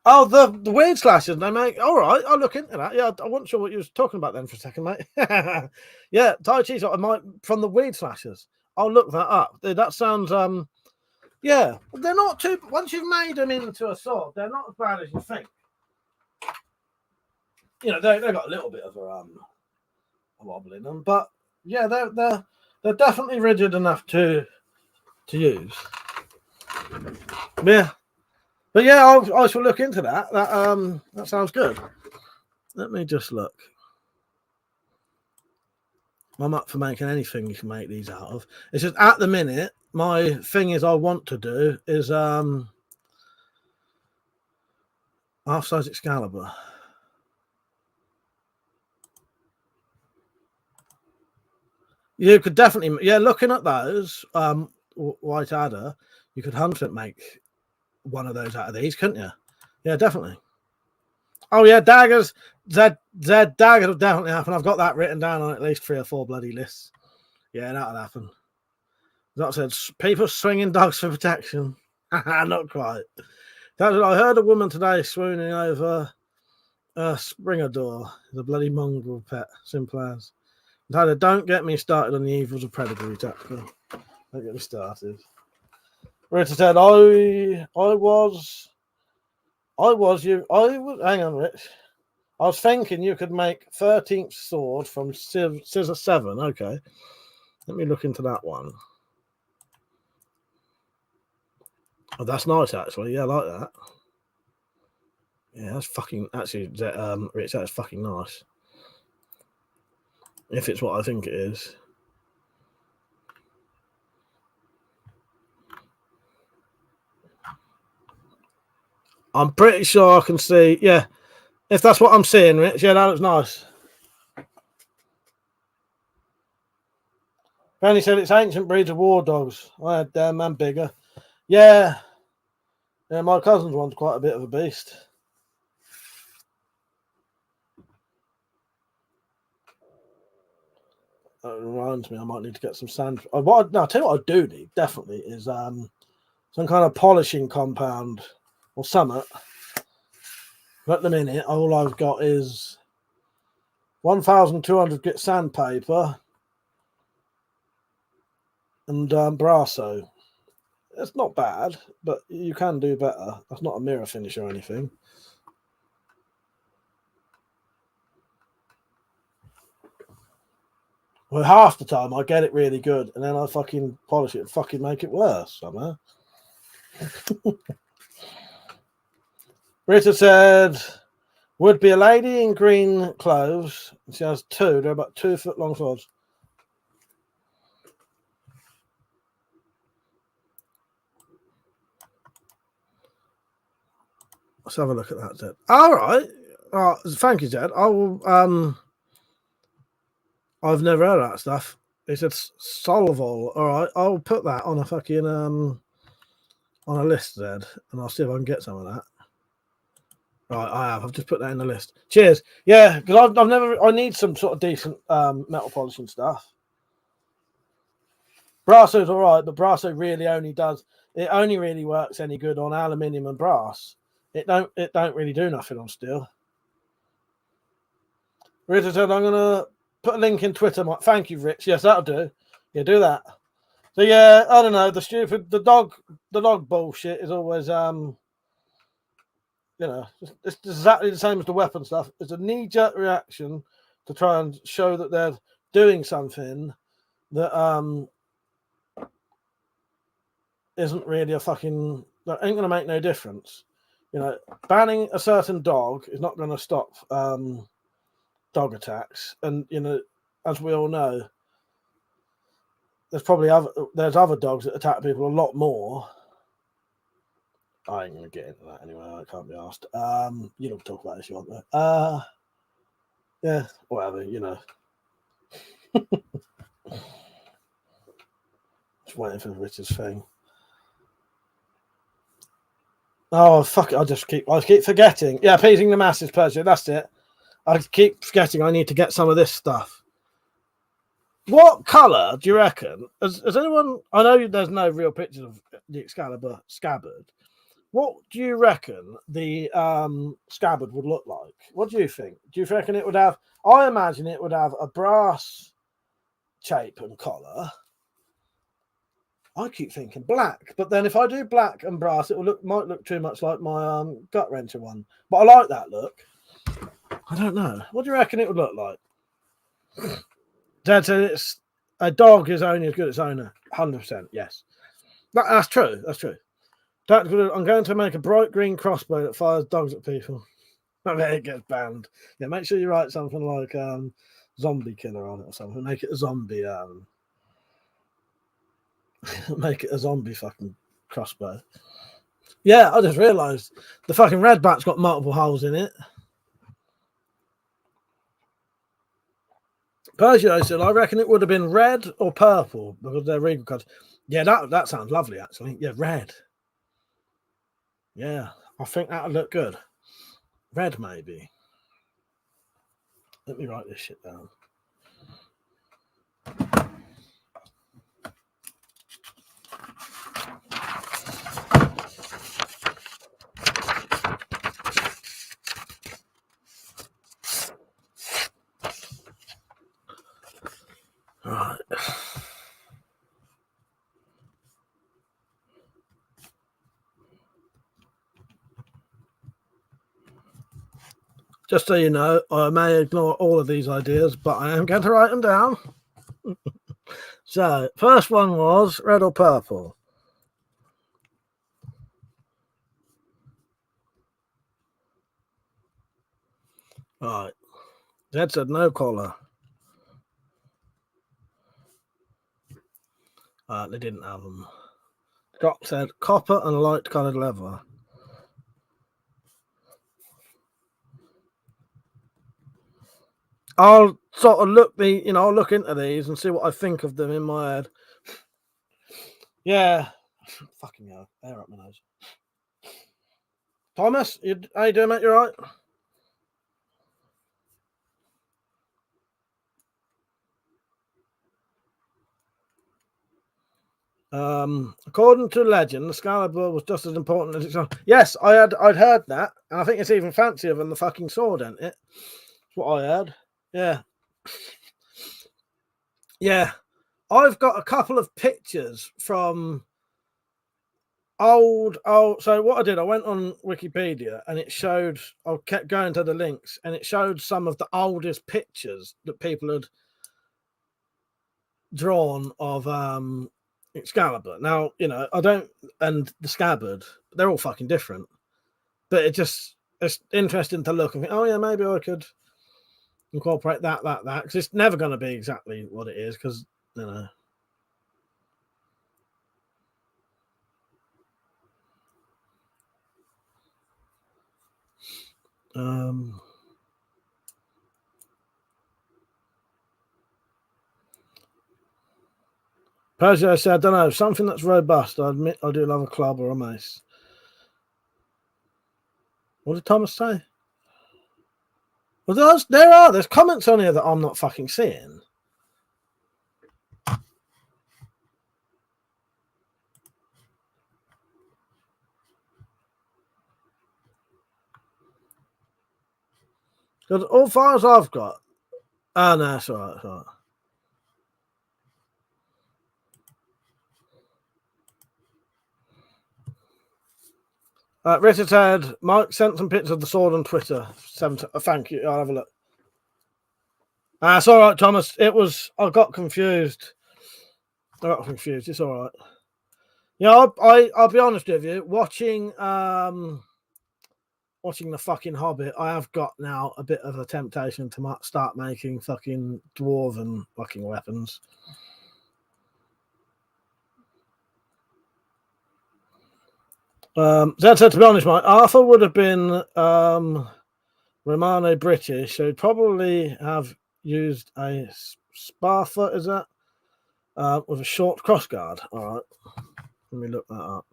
Oh, the weird slashes they make. All right, I'll look into that. Yeah, I wasn't sure what you was talking about then for a second, mate. Yeah, Tai Chi sword from the weird slashes. I'll look that up. That sounds yeah. They're not too. Once you've made them into a sword, they're not as bad as you think. You know, they've got a little bit of a wobble in them, but yeah, they're definitely rigid enough to use. Yeah, but yeah, I shall look into that. That sounds good. Let me just look. I'm up for making anything you can make these out of. It's just at the minute, my thing is I want to do is half-size Excalibur. You could definitely, yeah, looking at those, White Adder, you could 100% make one of those out of these, couldn't you? Yeah, definitely. Oh, yeah, daggers. Zed daggers will definitely happen. I've got that written down on at least 3 or 4 bloody lists. Yeah, that'll happen. That said, people swinging dogs for protection. Not quite. I heard a woman today swooning over a Springer door, the bloody mongrel pet. Simple as. Tyler, don't get me started on the evils of predatory tactical. Don't get me started. Richard said, I was. Hang on, Rich. I was thinking you could make 13th sword from Scissor 7. Okay. Let me look into that one. Oh, that's nice, actually. Yeah, I like that. Yeah, that's fucking. Actually, Rich, that's fucking nice. If it's what I think it is. I'm pretty sure I can see. Yeah, if that's what I'm seeing, Rich. Yeah, that looks nice. Fanny said it's ancient breeds of war dogs. I had them and bigger. Yeah. Yeah, my cousin's one's quite a bit of a beast. That reminds me, I might need to get some sand. I'll tell you what I do need, definitely, is some kind of polishing compound or something. But at the minute, all I've got is 1,200 grit sandpaper and Brasso. It's not bad, but you can do better. That's not a mirror finish or anything. Well, half the time I get it really good, and then I fucking polish it and fucking make it worse somehow. Rita said, would be a lady in green clothes. She has two. They're about 2 foot long swords. Let's have a look at that, Zed. All right. Thank you, Zed. I will. I've never heard of that stuff. He said Solvol. All right, I'll put that on a fucking on a list, Zed, and I'll see if I can get some of that. Right, I have. I've just put that in the list. Cheers. Yeah, because I've never. I need some sort of decent metal polishing stuff. Brasso's all right, but Brasso really only does. It only really works any good on aluminium and brass. It don't really do nothing on steel. Rita said, I'm gonna put a link in Twitter. Thank you, Rich. Yes, that'll do. Yeah, do that. So yeah, I don't know. The dog bullshit is always it's exactly the same as the weapon stuff. It's a knee-jerk reaction to try and show that they're doing something that isn't really a fucking, that ain't gonna make no difference. Banning a certain dog is not gonna stop dog attacks, and as we all know, there's other dogs that attack people a lot more. I ain't gonna get into that anyway. I can't be asked. You don't talk about it if you want to. Yeah, whatever. Just waiting for Richard's thing. Oh fuck it! I keep forgetting. Yeah, appeasing the masses, Persia. That's it. I keep forgetting. I need to get some of this stuff. What colour do you reckon? Has anyone? I know there's no real pictures of the Excalibur scabbard. What do you reckon the scabbard would look like? What do you think? Do you reckon it would have? I imagine it would have a brass shape and collar. I keep thinking black, but then if I do black and brass, might look too much like my gut wrencher one. But I like that look. I don't know. What do you reckon it would look like? Dad said it's a dog is only as good as its owner. 100%. Yes, that's true. That's true. I'm going to make a bright green crossbow that fires dogs at people. I bet it gets banned. Yeah, make sure you write something like zombie killer on it or something. Make it a zombie. Make it a zombie fucking crossbow. Yeah, I just realised the fucking red bat's got multiple holes in it. Persia said, I reckon it would have been red or purple because they're regal colours. Yeah, that sounds lovely actually. Yeah, red. Yeah, I think that would look good. Red, maybe. Let me write this shit down. Right. Just so you know, I may ignore all of these ideas, but I am going to write them down. So, first one was red or purple. Right. Zed said no collar. They didn't have them. Scott said copper and light coloured leather. I'll sort of look I'll look into these and see what I think of them in my head. Yeah. Fucking hell. Air up my nose. Thomas, how you doing, mate? You right? According to legend, the Excalibur was just as important as its own. Yes, I'd heard that, and I think it's even fancier than the fucking sword, ain't it? That's what I heard. Yeah. Yeah. I've got a couple of pictures from old. So what I did, I went on Wikipedia and it showed, I kept going to the links and it showed some of the oldest pictures that people had drawn of Excalibur. Now, and the scabbard, they're all fucking different. But it's interesting to look and think, oh yeah, maybe I could incorporate that, because it's never going to be exactly what it is, because, Persia said, I don't know, something that's robust. I admit I do love a club or a mace. What did Thomas say? Well, there's comments on here that I'm not fucking seeing. Because all far as I've got, oh no, it's all right, it's all right. Richard said, Mike sent some pictures of the sword on Twitter. Thank you. I'll have a look. It's all right, Thomas. I got confused. It's all right. Yeah, I'll be honest with you. Watching the fucking Hobbit, I have got now a bit of a temptation to start making fucking dwarven fucking weapons. Zed said, to be honest, Mike, Arthur would have been Romano British, so he'd probably have used a Sparfoot, is that? With a short crossguard. All right. Let me look that up.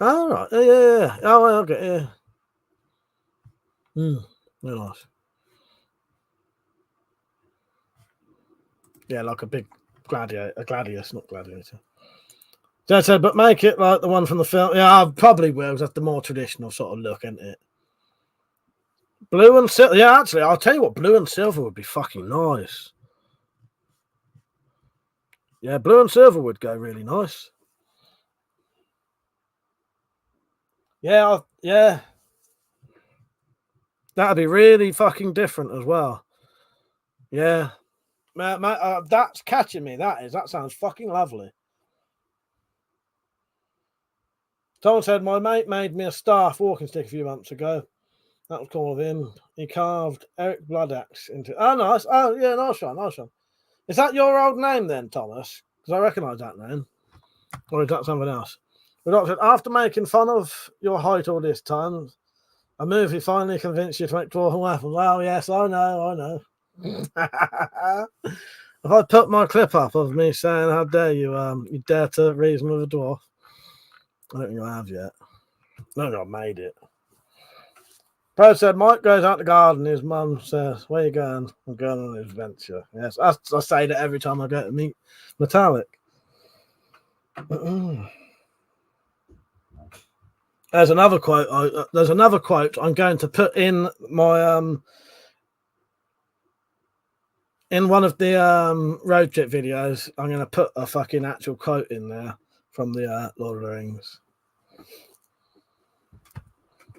All right. Yeah. Oh, okay. Yeah. Very nice. Yeah, like a big gladius, not gladiator. So I said, but make it like the one from the film. Yeah, I probably will, because that's the more traditional sort of look, isn't it? Blue and silver. Yeah, actually, I'll tell you what, blue and silver would be fucking nice. Yeah, blue and silver would go really nice. Yeah. That'd be really fucking different as well. Yeah. That's catching me. That sounds fucking lovely. Someone said, my mate made me a staff walking stick a few months ago. That was cool of him. He carved Eric Bloodaxe into... Oh, nice. Oh, yeah, nice one. Is that your old name then, Thomas? Because I recognise that name. Or is that something else? The doctor said, after making fun of your height all this time, a movie finally convinced you to make dwarven weapons. Well, yes, I know. If I put my clip up of me saying, how dare you, you dare to reason with a dwarf? I don't think I have yet. No, I made it. Pro said, Mike goes out the garden. His mum says, where are you going? I'm going on an adventure. Yes, I say that every time I go to meet Metallic. There's another quote. I'm going to put in my in one of the road trip videos. I'm going to put a fucking actual quote in there from the Lord of the Rings.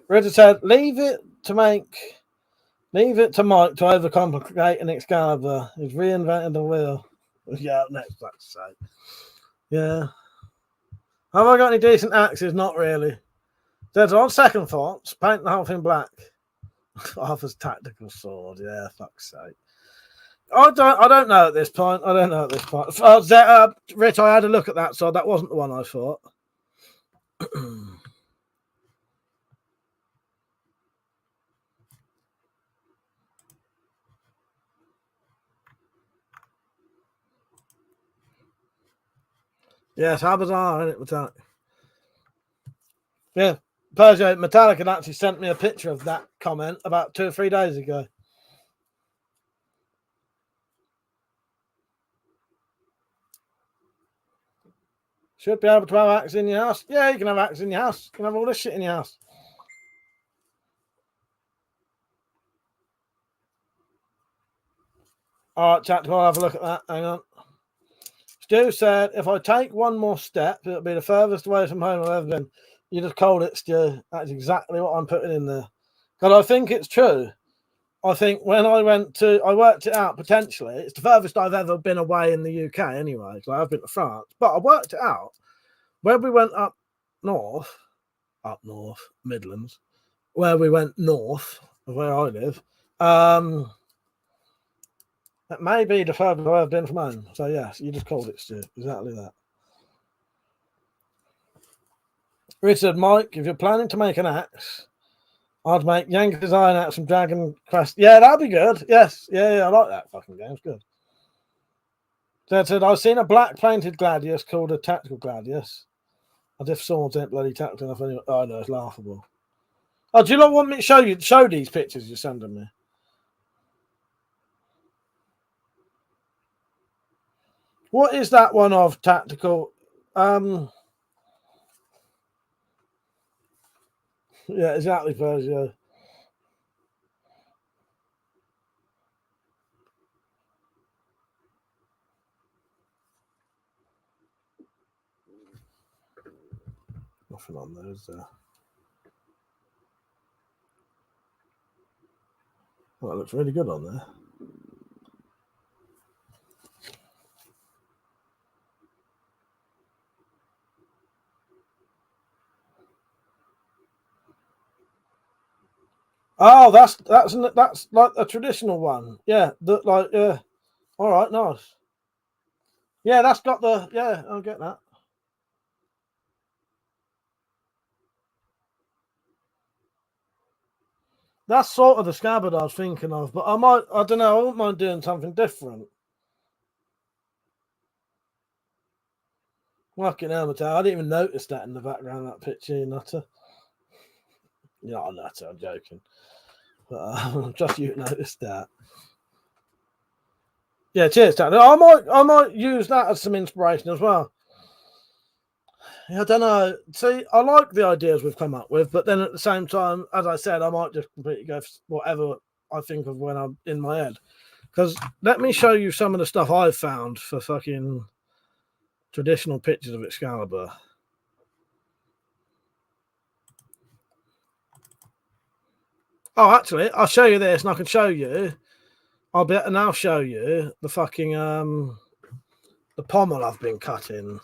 Richard said, leave it to Mike to overcomplicate an Excalibur. He's reinvented the wheel. Yeah, next that to say. Yeah. Have I got any decent axes? Not really. Said, on second thoughts, paint the whole thing black. Arthur's tactical sword. Yeah, fuck's sake. I don't know at this point. Rich, I had a look at that sword. That wasn't the one I thought. Yes, how bizarre, isn't it, Metallic? Yeah, Peugeot Metallic had actually sent me a picture of that comment about 2 or 3 days ago. Should be able to have axe in your house. Yeah, you can have axe in your house. You can have all this shit in your house. All right, chat, I'll have a look at that. Hang on. Stu said, if I take one more step, it'll be the furthest away from home I've ever been. You just called it, Stu. That's exactly what I'm putting in there. Because I think it's true. I think when I worked it out potentially. It's the furthest I've ever been away in the UK anyway. Because I've been to France. But I worked it out. When we went up north, Midlands, where we went north of where I live, that may be the furthest I've been from home. So, yes, you just called it, Stu. Exactly that. Richard, Mike, if you're planning to make an axe, I'd make Yankees Iron Axe from Dragon Quest. Yeah, that'd be good. Yes. Yeah, I like that fucking game. It's good. So said, I've seen a black painted Gladius called a tactical Gladius. As if swords ain't bloody tactical enough anyway. Oh, no, it's laughable. Oh, do you not want me to show these pictures you're sending me? What is that one of tactical? Yeah, exactly, Persia. Nothing on there, is there? Oh, it looks really good on there. Oh, that's like a traditional one. Yeah, yeah. All right, nice. Yeah, that's got the I'll get that. That's sort of the scabbard I was thinking of, but I don't know, I wouldn't mind doing something different. Fucking hell, Mattel, I didn't even notice that in the background of that picture, you nutter. You're not a nutter, I'm joking. But just you noticed that. Yeah, cheers, Dad. I might use that as some inspiration as well. I don't know. See, I like the ideas we've come up with, but then at the same time, as I said, I might just completely go for whatever I think of when I'm in my head. Because let me show you some of the stuff I've found for fucking traditional pictures of Excalibur. Oh, actually, I'll show you this, and I can show you. I'll better now show you the fucking the pommel I've been cutting.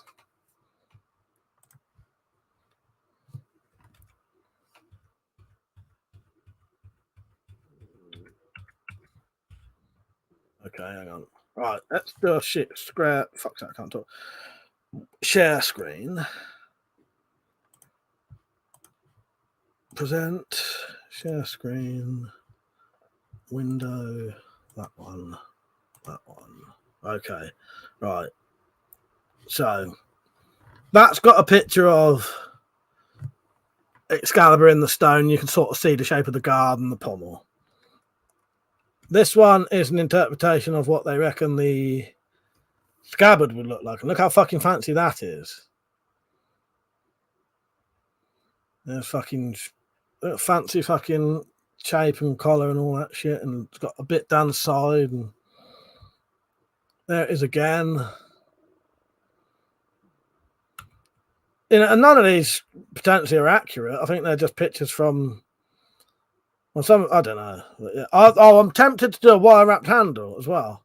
Okay, hang on. Right, let's do a square. Fuck that, I can't talk. Share screen. Present. Share screen. Window. That one. That one. Okay. Right. So that's got a picture of Excalibur in the stone. You can sort of see the shape of the guard and the pommel. This one is an interpretation of what they reckon the scabbard would look like. And look how fucking fancy that is. There's fucking fancy fucking shape and collar and all that shit. And it's got a bit down the side. And there it is again. And none of these potentially are accurate. I think they're just pictures from... Well, some, I don't know. Yeah. I'm tempted to do a wire wrapped handle as well.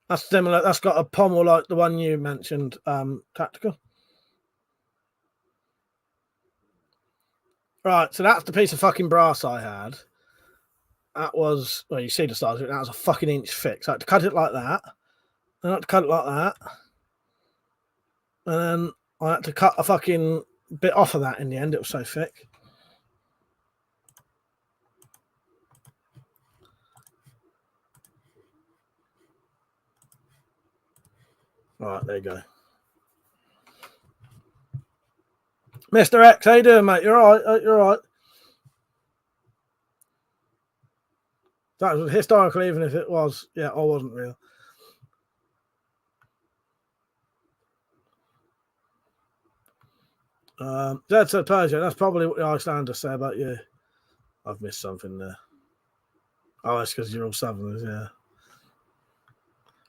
That's similar. That's got a pommel like the one you mentioned, tactical. Right, so that's the piece of fucking brass I had. That was, well, you see the size of it. That was a fucking inch thick. So I had to cut it like that. I had to cut it like that. And then I had to cut a fucking bit off of that in the end. It was so thick. All right, there you go. Mr. X, how you doing, mate? You're all right. You're all right. That was historical, even if it was. Yeah, I wasn't real. That's a pleasure. That's probably what the Icelanders say about you. I've missed something there. Oh, that's because you're all Southerners, yeah.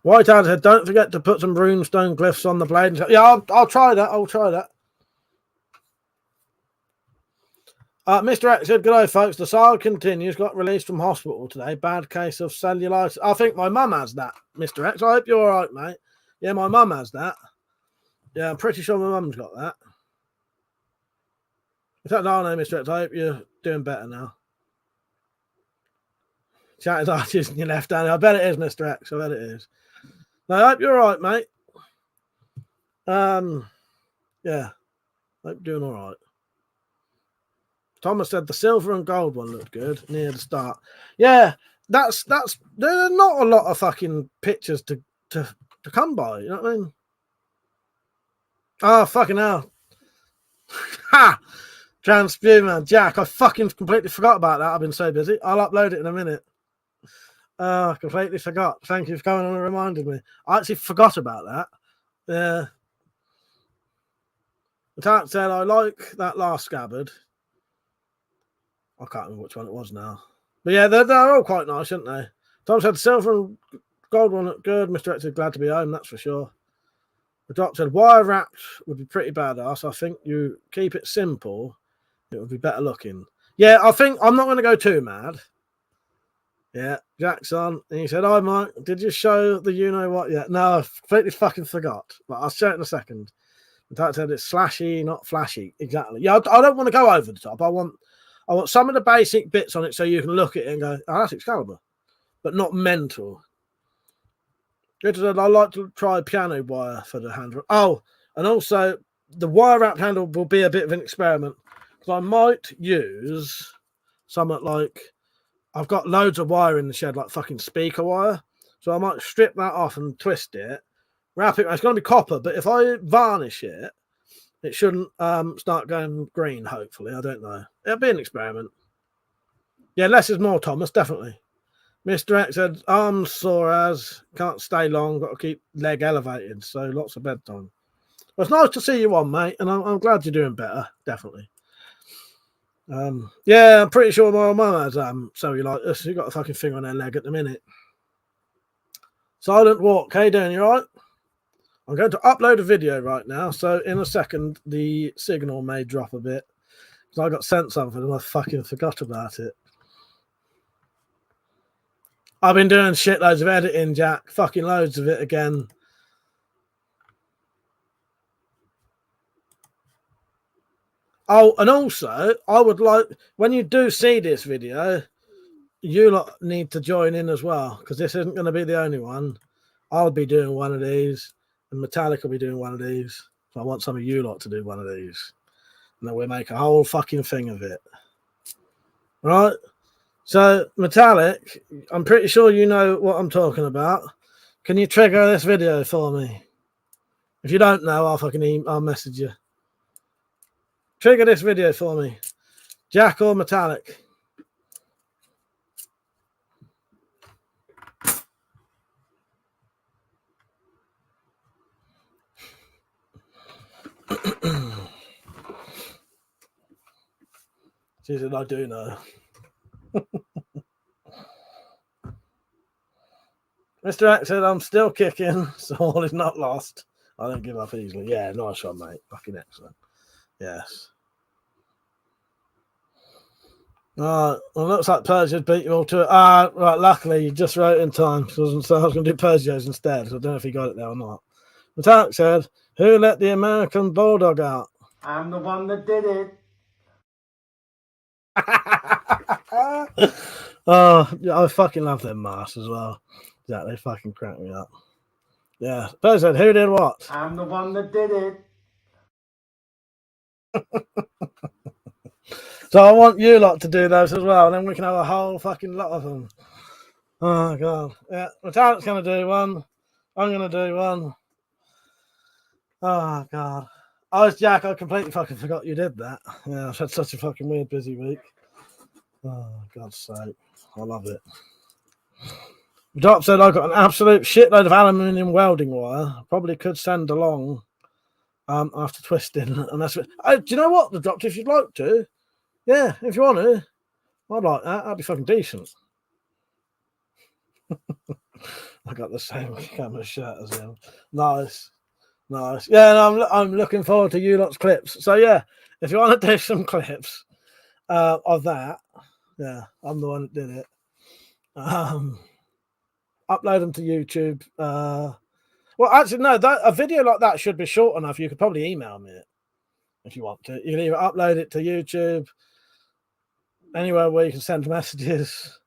Whiteout said, don't forget to put some runestone glyphs on the blade. Yeah, I'll try that. I'll try that. Mr. X said, good day, folks. The saga continues. Got released from hospital today. Bad case of cellulitis. I think my mum has that, Mr. X. I hope you're all right, mate. Yeah, my mum has that. Yeah, I'm pretty sure my mum's got that. In fact, no, Mr. X. I hope you're doing better now. Chat is artist in your left hand. I bet it is, Mr. X. I bet it is. No, I hope you're all right, mate. Yeah. Hope you're doing all right. Thomas said the silver and gold one looked good near the start. Yeah, that's there's not a lot of fucking pictures to come by, you know what I mean? Oh, fucking hell. Ha! Transpumer, Jack, I fucking completely forgot about that. I've been so busy. I'll upload it in a minute. Oh, completely forgot. Thank you for coming on and reminding me. I actually forgot about that. Yeah. The Tat said, I like that last scabbard. I can't remember which one it was now. But yeah, they're all quite nice, aren't they? Tom said, silver and gold one look good. Mr. X is glad to be home, that's for sure. The doc said, wire wrapped would be pretty badass. I think you keep it simple. It would be better looking. Yeah, I think I'm not going to go too mad. Yeah, Jack's on. And he said, hi, Mike. Did you show the you-know-what yet? No, I completely fucking forgot. But I'll show it in a second. The doc said, it's slashy, not flashy. Exactly. Yeah, I don't want to go over the top. I want some of the basic bits on it so you can look at it and go, oh, that's Excalibur. But not mental. I'd like to try piano wire for the handle. Oh, and also the wire wrap handle will be a bit of an experiment. Because I might use something like, I've got loads of wire in the shed, like fucking speaker wire. So I might strip that off and twist it. Wrap it. It's going to be copper, but if I varnish it, it shouldn't start going green, hopefully. I don't know. It'll be an experiment. Yeah, less is more, Thomas, definitely. Mr. X said, arms sore as, can't stay long, got to keep leg elevated, so lots of bedtime. Well, it's nice to see you on, mate, and I'm glad you're doing better, definitely. Yeah, I'm pretty sure my mum has cellulitis. She's got a fucking thing on her leg at the minute. Silent Walk, how you doing? You all right? I'm going to upload a video right now, so in a second the signal may drop a bit because I got sent something and I fucking forgot about it. I've been doing shitloads of editing, Jack. Fucking loads of it again. Oh, and also, I would like, when you do see this video, you lot need to join in as well because this isn't going to be the only one. I'll be doing one of these. And Metallic will be doing one of these. So I want some of you lot to do one of these. And then we'll make a whole fucking thing of it. Right? So, Metallic, I'm pretty sure you know what I'm talking about. Can you trigger this video for me? If you don't know, I'll message you. Trigger this video for me. Jack or Metallic? She said, I do know. Mr. X said, I'm still kicking, so all is not lost. I don't give up easily. Yeah, nice one, mate. Fucking excellent. Yes. Well, looks like Persia's beat you all to it. Right, luckily you just wrote in time. So I was going to do Persio's instead. So I don't know if he got it there or not. Metallic said, who let the American Bulldog out? I'm the one that did it. Oh, yeah, I fucking love them masks as well. Yeah, they fucking crack me up. Yeah. Persia said, who did what? I'm the one that did it. So I want you lot to do those as well, and then we can have a whole fucking lot of them. Oh, God. Yeah, Metallic's going to do one. I'm going to do one. Oh God. Oh, it's Jack. I completely fucking forgot you did that. Yeah, I've had such a fucking weird, busy week. Oh, God's sake. I love it. Doc said I got an absolute shitload of aluminium welding wire. Probably could send along after twisting. And that's it. Do you know what, the Doctor, if you'd like to? Yeah, if you want to. I'd like that. That'd be fucking decent. I got the same kind of shirt as him. Nice. Nice. Yeah, and I'm looking forward to you lot's clips. So yeah, if you want to do some clips of that, yeah, I'm the one that did it. Upload them to YouTube. Well, actually, no, a video like that should be short enough. You could probably email me it if you want to. You can either upload it to YouTube, anywhere where you can send messages.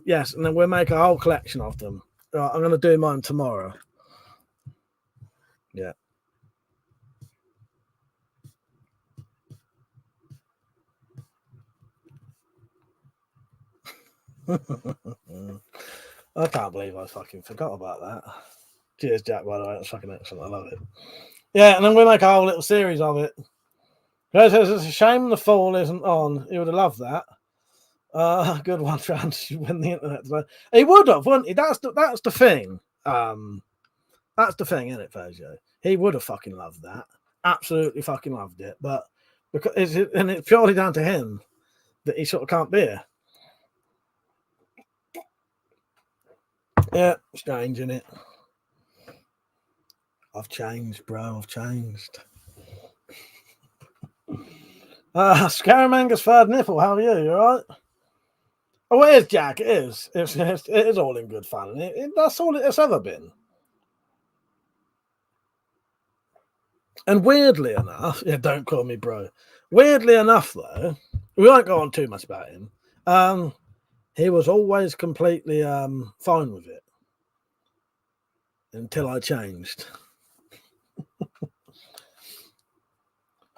Yes, and then we'll make a whole collection of them. I'm going to do mine tomorrow. Yeah. I can't believe I fucking forgot about that. Cheers, Jack, by the way. That's fucking excellent. I love it. Yeah, and then we'll make a whole little series of it. It's a shame the fall isn't on. He would have loved that. Good one, Trans. You win the internet today. He would have, wouldn't he? That's the thing. That's the thing, isn't it, Fazio? He would have fucking loved that. Absolutely fucking loved it. But because it's purely down to him that he sort of can't be here. Yeah, strange, isn't it? I've changed, bro. I've changed. Scaramanga's third nipple. How are you? You alright? Oh, it is, Jack. It is. It is all in good fun. That's all it's ever been. And weirdly enough, yeah, don't call me bro. Weirdly enough, though, we won't go on too much about him. He was always completely fine with it until I changed.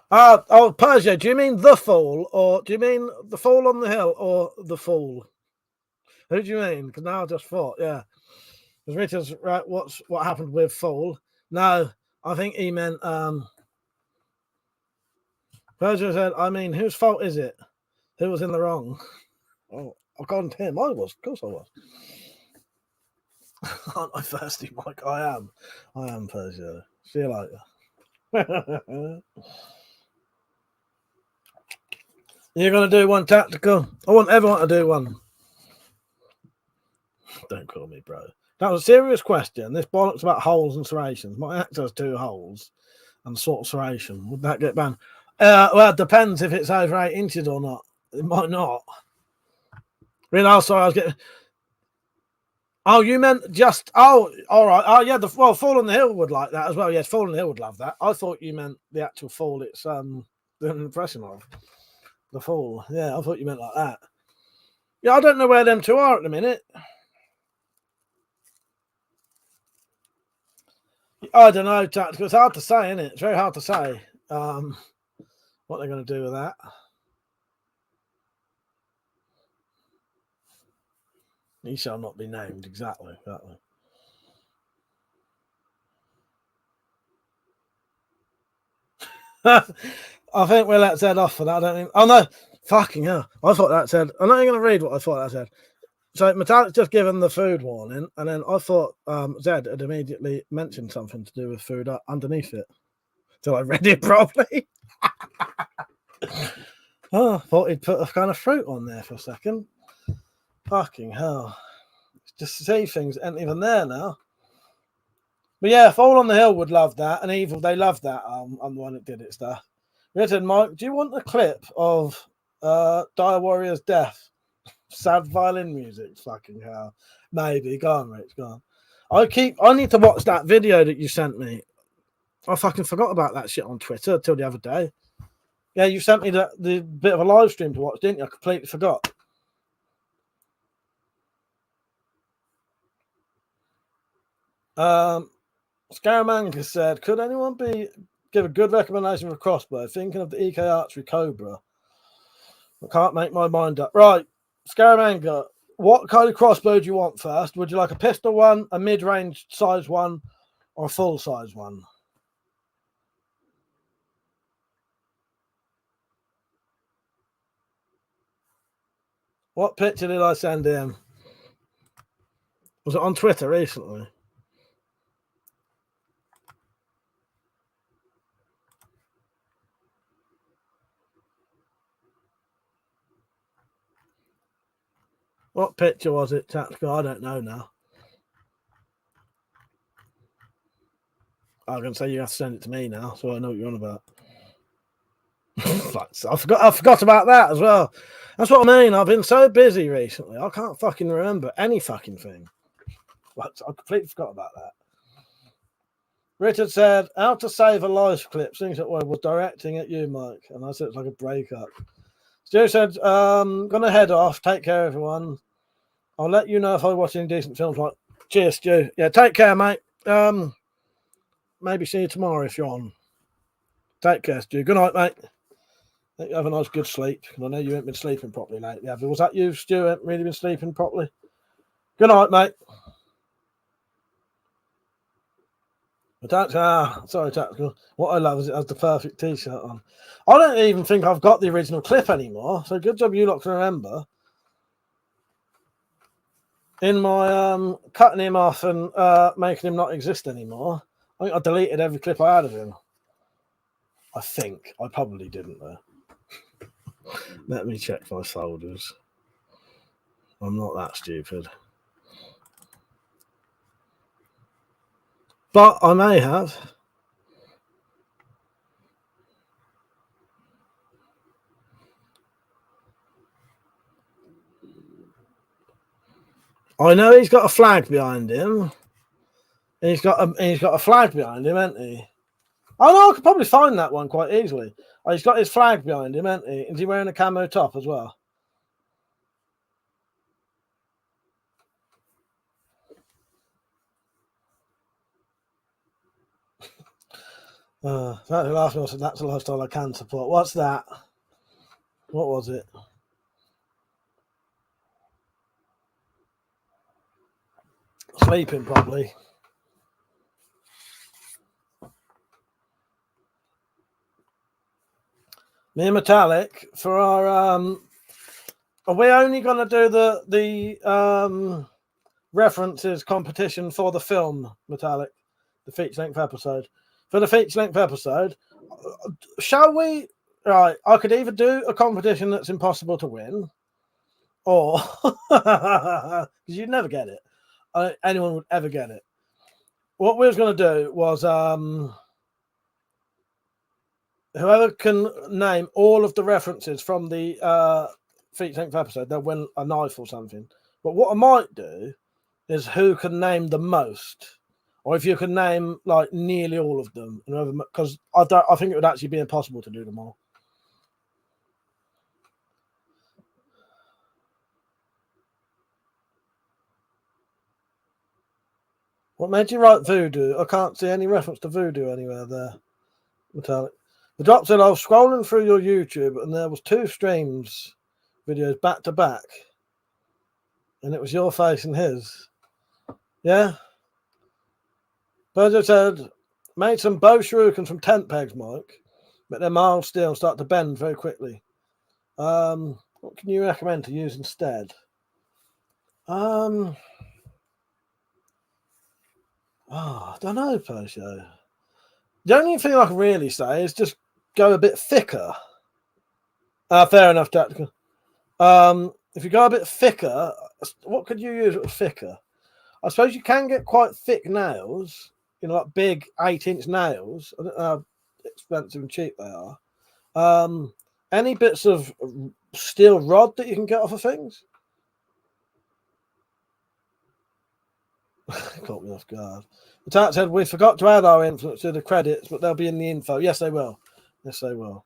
Persia, do you mean the fall, or do you mean the fall on the hill, or the fall? Who do you mean? Because now I just thought, yeah. Because Richard's right. What happened with fall? No, I think he meant. Persia said, I mean, whose fault is it? Who was in the wrong? Oh, according to him, I was. Of course I was. Aren't I thirsty, Mike? I am, Persia. See you later. You're going to do one tactical? I want everyone to do one. Don't call me bro. That was a serious question. This bollocks about holes and serrations. My axe has 2 holes and sort of serration. Would that get banned? Well, it depends if it's over 8 inches or not. It might not. Really, oh, sorry, I was getting... Oh, you meant just... Oh, all right. Oh, yeah, Fall on the Hill would like that as well. Yes, Fall on the Hill would love that. I thought you meant the actual fall it's the impression of. The fall. Yeah, I thought you meant like that. Yeah, I don't know where them two are at the minute. I don't know, tactical. It's hard to say, isn't it? It's very hard to say what they're going to do with that. He shall not be named. Exactly. I think we'll let Zed off for that. I don't think. Oh no, fucking hell! I thought that said. I'm not even going to read what I thought that said. So Metallic's just given the food warning, and then I thought Zed had immediately mentioned something to do with food underneath it. So I read it properly. Oh, I thought he'd put a kind of fruit on there for a second. Fucking hell! Just to see things ain't even there now. But yeah, Fall on the Hill would love that, and Evil they love that. I'm the one that did it stuff. Richard, Mike, do you want a clip of Dire Warrior's death? Sad violin music. Fucking hell. Maybe. Go on, Rich. Go on. I need to watch that video that you sent me. I fucking forgot about that shit on Twitter till the other day. Yeah, you sent me the bit of a live stream to watch, didn't you? I completely forgot. Scaramanga said, could anyone give a good recommendation for a crossbow? Thinking of the EK Archery Cobra. I can't make my mind up. Right, Scaramanga, what kind of crossbow do you want first? Would you like a pistol one, a mid-range size one, or a full size one? What picture did I send him? Was it on Twitter recently? What picture was it, Tactical? I don't know now. I was going to say you have to send it to me now, so I know what you're on about. I forgot about that as well. That's what I mean. I've been so busy recently. I can't fucking remember any fucking thing. I completely forgot about that. Richard said, how to save a live clip. Things that was directing at you, Mike. And I said it's like a breakup. Stu said, gonna head off. Take care, everyone. I'll let you know if I watch any decent films. Like, cheers, Stu. Yeah, take care, mate. Maybe see you tomorrow if you're on. Take care, Stu. Good night, mate. Have a nice, good sleep. I know you haven't been sleeping properly lately. Was that you, Stu? Haven't really been sleeping properly? Good night, mate. Sorry, Tactical. What I love is it has the perfect t-shirt on. I don't even think I've got the original clip anymore. So good job you lot can remember. In my cutting him off and making him not exist anymore, I think I deleted every clip I had of him. I think. I probably didn't, though. Let me check my folders. I'm not that stupid. But I may have. I know he's got a flag behind him. He's got a flag behind him, hasn't he? Oh no, I could probably find that one quite easily. Oh, he's got his flag behind him, hasn't he? Is he wearing a camo top as well? That's the last one. That's a lifestyle I can support. What's that? What was it? Sleeping, probably. Me and Metallic for our are we only going to do the references competition for the film, Metallic, the feature-length episode? For the feature-length episode, shall we? Right, I could either do a competition that's impossible to win, or because you'd never get it. Anyone would ever get it. What we was going to do was whoever can name all of the references from the feature-length episode, they'll win a knife or something. But what I might do is who can name the most, or if you can name like nearly all of them, because I think it would actually be impossible to do them all. What made you write voodoo? I can't see any reference to voodoo anywhere there. Metallic. The drop said I was scrolling through your YouTube and there was 2 streams videos back to back, and it was your face and his. Yeah. Berger said, made some bow shurikens from tent pegs, Mike, but they're mild steel and start to bend very quickly. What can you recommend to use instead? I don't know, Percio. The only thing I can really say is just go a bit thicker. Fair enough, Tactical. If you go a bit thicker, what could you use that was thicker? I suppose you can get quite thick nails, like big 8-inch nails. I don't know how expensive and cheap they are. Any bits of steel rod that you can get off of things? Caught me off guard. The Tat said, we forgot to add our influence to the credits, but they'll be in the info. Yes, they will. Yes, they will.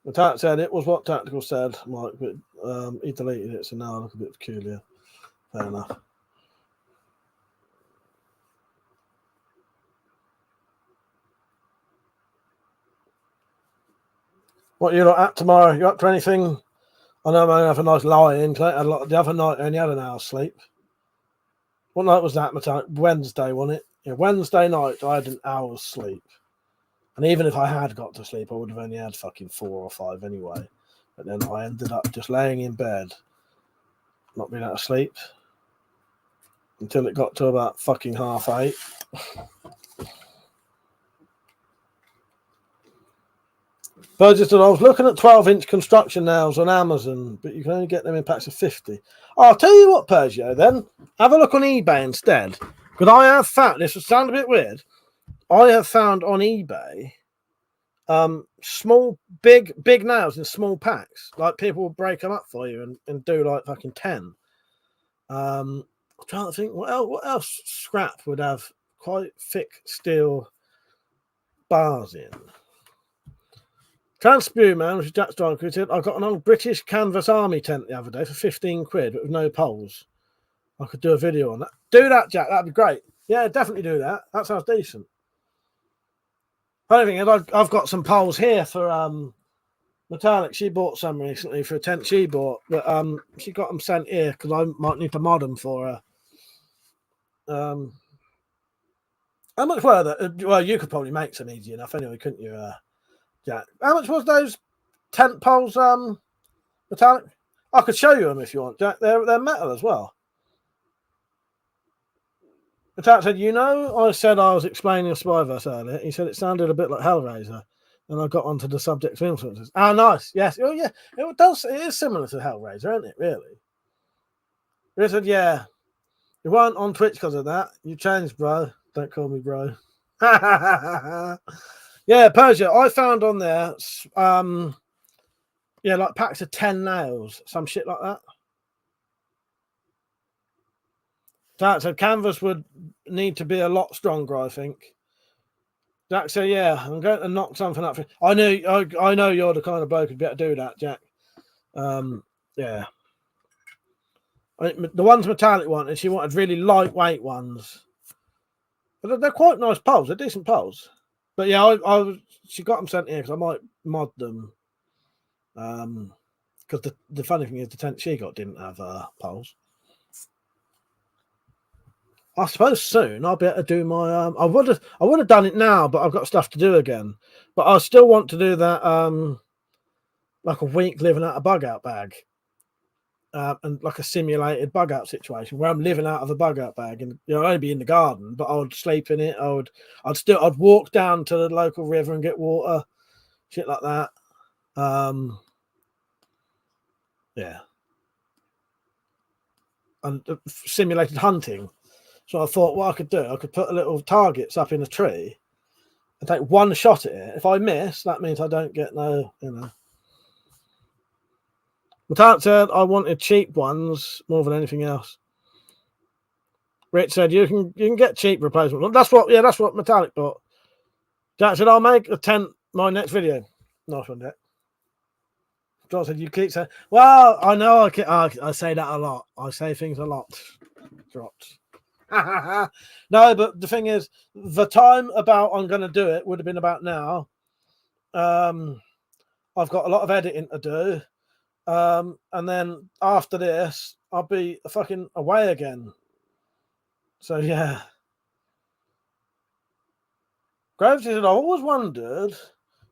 The Tat said it was what Tactical said, Mike, but he deleted it, so now I look a bit peculiar. Fair enough. What are you at tomorrow? You up to anything? I know I'm going to have a nice lie-in. The other night I only had an hour's sleep. What night was that, Metallic? Wednesday, wasn't it? Yeah, Wednesday night I had an hour's sleep. And even if I had got to sleep, I would have only had fucking 4 or 5 anyway. But then I ended up just laying in bed, not being able to sleep until it got to about fucking 8:30. Burgess said, I was looking at 12-inch construction nails on Amazon, but you can only get them in packs of 50. I'll tell you what, Pergio, then. Have a look on eBay instead. Because I have found, this will sound a bit weird, I have found on eBay small, big nails in small packs. Like, people will break them up for you and do like fucking 10. I'm trying to think, what else scrap would have quite thick steel bars in? Transpew Man, which is Jack's Drive Critic. I got an old British canvas army tent the other day for 15 quid, but with no poles. I could do a video on that. Do that, Jack. That'd be great. Yeah, definitely do that. That sounds decent. Funny thing is, I've got some poles here for Metallic. She bought some recently for a tent she bought, but she got them sent here because I might need to mod them for her. How much were they? Well, you could probably make some easy enough anyway, couldn't you, Jack? How much was those tent poles, Metallic? I could show you them if you want, Jack. They're metal as well. Metallic said, I said I was explaining a Spyverse earlier. He said it sounded a bit like Hellraiser. And I got onto the subject of influences. Oh, nice. Yes. Oh, yeah. It does. It is similar to Hellraiser, isn't it? Really? He said, yeah. You weren't on Twitch because of that. You changed, bro. Don't call me bro. Yeah, Persia. I found on there, like packs of 10 nails, some shit like that. So canvas would need to be a lot stronger, I think. Jack said, yeah, I'm going to knock something up. I know you're the kind of bloke who'd be able to do that, Jack. Yeah. The ones Metallic wanted, she wanted really lightweight ones. But they're quite nice poles. They're decent poles. But yeah, she got them sent here because I might mod them. Because the funny thing is, the tent she got didn't have poles. I suppose soon I'll be able to do my. I would have done it now, but I've got stuff to do again. But I still want to do that. Like a week living out a bug out bag, and like a simulated bug out situation where I'm living out of a bug out bag, and I'd only be in the garden, but I would sleep in it. I'd walk down to the local river and get water, shit like that. Yeah, and simulated hunting. So I thought, what I could do, I could put a little targets up in a tree and take one shot at it. If I miss, that means I don't get no. Metallic said I wanted cheap ones more than anything else. Rich said you can get cheap replacements. That's what Metallic bought. Jack said I'll make a tent my next video. Nice one, Jack. John said you keep saying, well, I know I say that a lot. I say things a lot. Dropped. No, but the thing is, the time about I'm going to do it would have been about now. I've got a lot of editing to do. And then after this, I'll be fucking away again. So, yeah. Graves said, I always wondered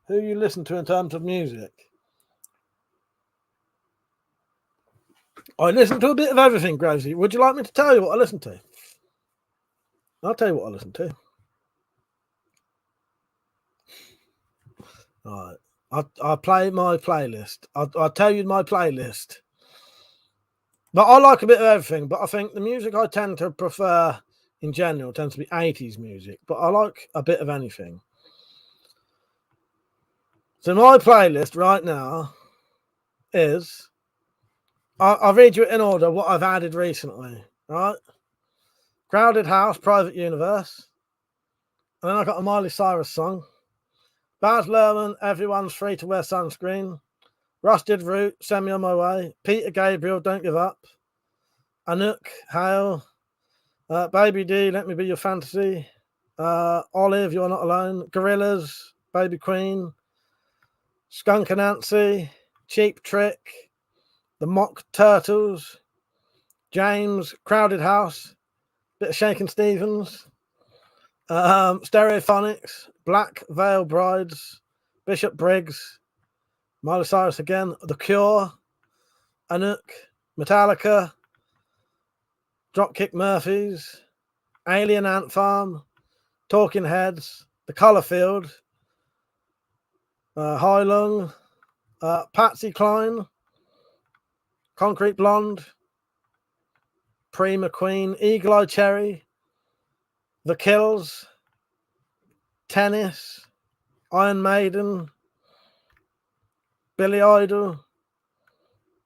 who you listen to in terms of music. I listen to a bit of everything, Gravesy. Would you like me to tell you what I listen to? I'll tell you what I listen to. All right. I'll play my playlist. I'll tell you my playlist. But I like a bit of everything. But I think the music I tend to prefer in general tends to be 80s music. But I like a bit of anything. So my playlist right now is... I'll read you in order what I've added recently. Right? Crowded House, Private Universe. And then I got a Miley Cyrus song. Baz Luhrmann, Everyone's Free to Wear Sunscreen. Rusted Root, Send Me On My Way. Peter Gabriel, Don't Give Up. Anouk, Hail. Baby D, Let Me Be Your Fantasy. Olive, You're Not Alone. Gorillaz, Baby Queen. Skunk Anansie. Cheap Trick. The Mock Turtles. James, Crowded House. Bit of Shakin' Stevens. Stereophonics. Black Veil Brides, Bishop Briggs, Miley Cyrus again, The Cure, Anuk, Metallica, Dropkick Murphys, Alien Ant Farm, Talking Heads, The Colourfield, High Lung, Patsy Cline, Concrete Blonde, Prima Queen, Eagle Eye Cherry, The Kills, Tennis, Iron Maiden, Billy Idol,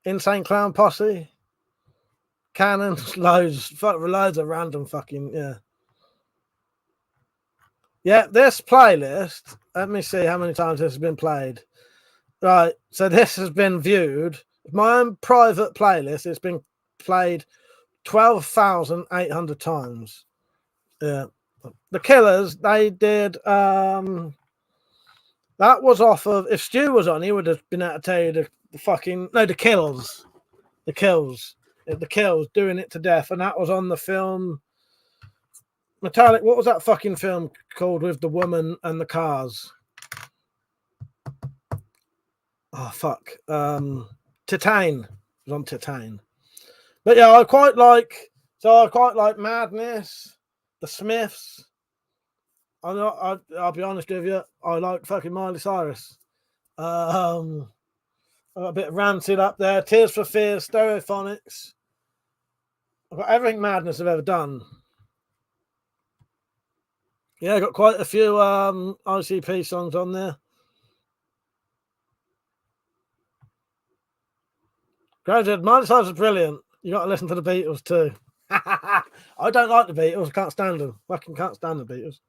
Insane Clown Posse, Cannon, loads of random fucking, yeah. Yeah, this playlist, let me see how many times this has been played. Right, so this has been viewed, my own private playlist, it's been played 12,800 times. Yeah. The Killers, they did, that was off of, if Stu was on, he would have been able to tell you the fucking, no, The Kills, doing it to death, and that was on the film Metallic. What was that fucking film called with the woman and the cars? Oh fuck, Titane. It was on Titane. But yeah, I quite like Madness, the Smiths. I'll be honest with you, I like fucking Miley Cyrus. I got a bit Rancid up there, Tears for Fears, Stereophonics. I've got everything Madness I've ever done. Yeah, I got quite a few ICP songs on there. Granted, Miley Cyrus is brilliant. You got to listen to the Beatles too. I don't like the Beatles. I can't stand them. Fucking can't stand the Beatles.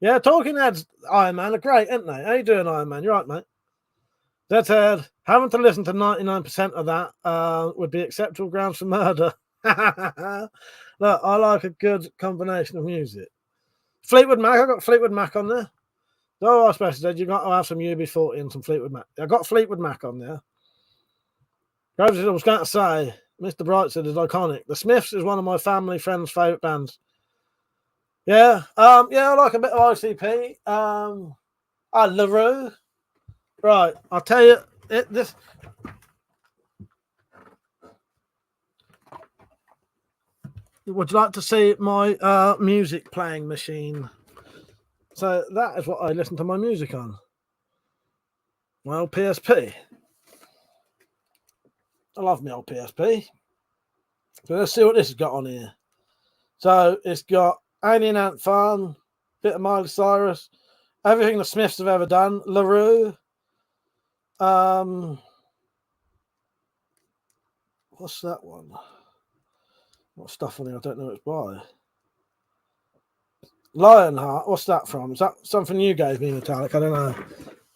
Yeah, Talking Heads, Iron Man are great, aren't they? How you doing, Iron Man? You're right, mate. That said, having to listen to 99% of that would be acceptable grounds for murder. Look, I like a good combination of music. Fleetwood Mac, I got Fleetwood Mac on there. Oh, I especially said you got to have some UB40 and some Fleetwood Mac. I got Fleetwood Mac on there. I was going to say, Mr. Brightside is iconic. The Smiths is one of my family friends' favourite bands. Yeah, I like a bit of ICP. LaRue. Right, I'll tell you, this. Would you like to see my music playing machine? So that is what I listen to my music on. My old PSP. I love my old PSP. So let's see what this has got on here. So it's got Alien Ant Farm, bit of Miley Cyrus, everything the Smiths have ever done, LaRue. What's that one? What stuff on here? I don't know what it's by. Lionheart. What's that from? Is that something you gave me, Metallic? I don't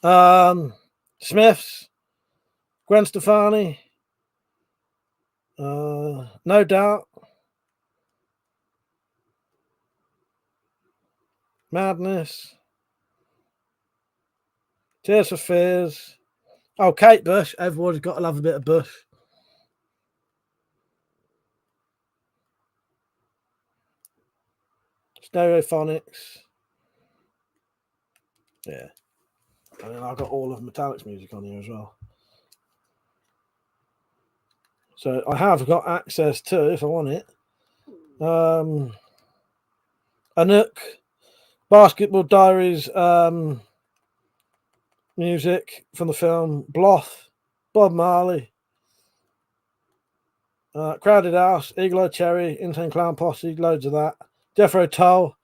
know. Smiths. Gwen Stefani. No Doubt. Madness. Tears for Fears. Oh, Kate Bush. Everybody's got to love a bit of Bush. Stereophonics. Yeah. And then I've got all of Metallic's music on here as well. So I have got access to, if I want it, Anuk, Basketball Diaries music from the film, Bloth, Bob Marley, Crowded House, Eagle Eye Cherry, Insane Clown Posse, loads of that. Jethro Tull,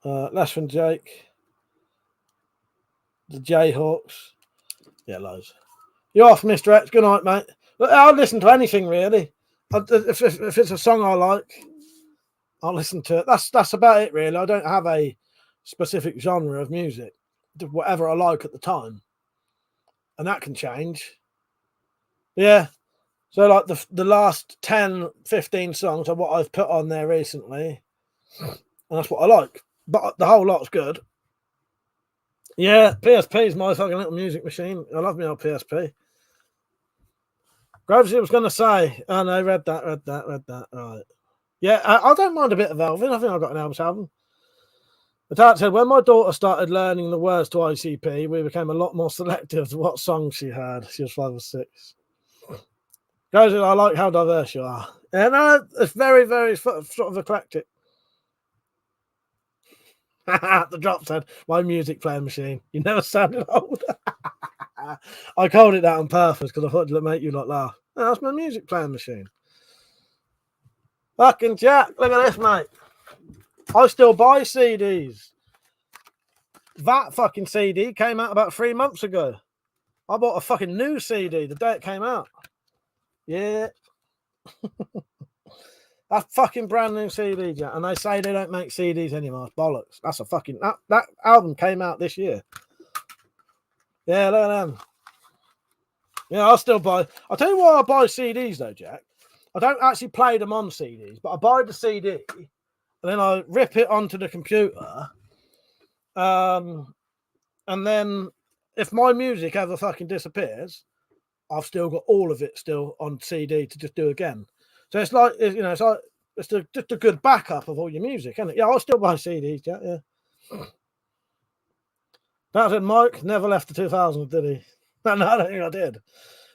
Less Than Jake, the Jayhawks. Yeah, loads. You're off, Mr. X. Good night, mate. I'll listen to anything, really. If it's a song I like, I'll listen to it. That's about it, really. I don't have a specific genre of music. Whatever I like at the time. And that can change. Yeah. So, like, the last 10, 15 songs are what I've put on there recently. And that's what I like. But the whole lot's good. Yeah, PSP is my fucking little music machine. I love my old PSP. Gravesy was going to say, oh no, read that. Right. Yeah, I don't mind a bit of Elvis. I think I've got an Elvis album. The dad said, when my daughter started learning the words to ICP, we became a lot more selective to what songs she heard. She was 5 or 6. Goes, I like how diverse you are. And it's very, very sort of eclectic. The drop said, my music playing machine. You never sounded old. I called it that on purpose because I thought it'd make you lot laugh. No, that's my music playing machine. Fucking Jack, look at this, mate. I still buy CDs. That fucking CD came out about 3 months ago. I bought a fucking new CD the day it came out. Yeah. That's fucking brand new CD, Jack. And they say they don't make CDs anymore. It's bollocks. That's a fucking... That album came out this year. Yeah, look at them. Yeah, I'll still buy... I'll tell you why I buy CDs, though, Jack. I don't actually play them on CDs, but I buy the CD and then I rip it onto the computer. And then if my music ever fucking disappears, I've still got all of it still on CD to just do again. So it's like, you know, it's just a good backup of all your music, isn't it? Yeah, I'll still buy CDs, Jack, yeah. That said, Mike never left the 2000s, did he? No, I don't think I did.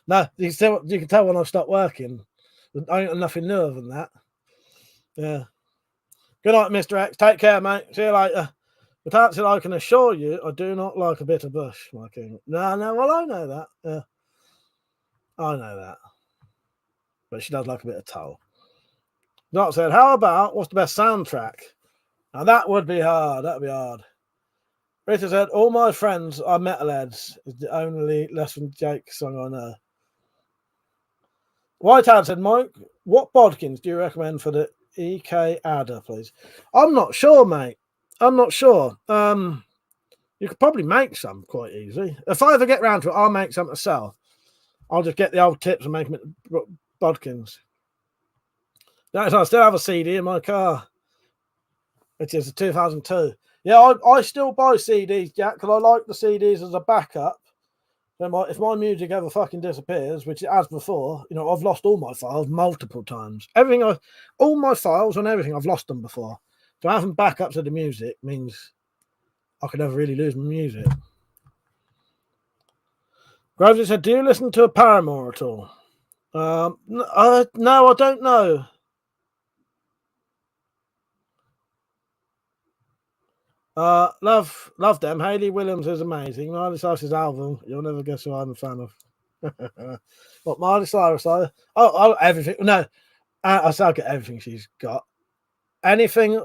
No, you can tell when I stopped working. I ain't nothing newer than that. Yeah. Good night, Mr. X. Take care, mate. See you later. But that's it. I can assure you, I do not like a bit of bush, my king. No, well, I know that. Yeah. I know that. But she does like a bit of toll. Doc said, how about what's the best soundtrack? Now, that would be hard. That would be hard. Rita said, all my friends are metalheads. Is the only Less Than Jake song I know. Whitehead said, Mike, what bodkins do you recommend for the EK adder, please? I'm not sure, mate. I'm not sure. You could probably make some quite easily. If I ever get round to it, I'll make some myself. I'll just get the old tips and make them into bodkins. I still have a CD in my car, which is a 2002. Yeah, I still buy CDs, Jack, because I like the CDs as a backup. If my music ever fucking disappears, which it has before, you know, I've lost all my files multiple times. All my files and everything, I've lost them before. So having backups of the music means I could never really lose my music. Gravesy said, do you listen to a Paramore at all? No, I don't know. Love them. Hayley Williams is amazing. Miley Cyrus's album, you'll never guess who I'm a fan of. What, Miley Cyrus? Everything. No, I suck at everything she's got. Anything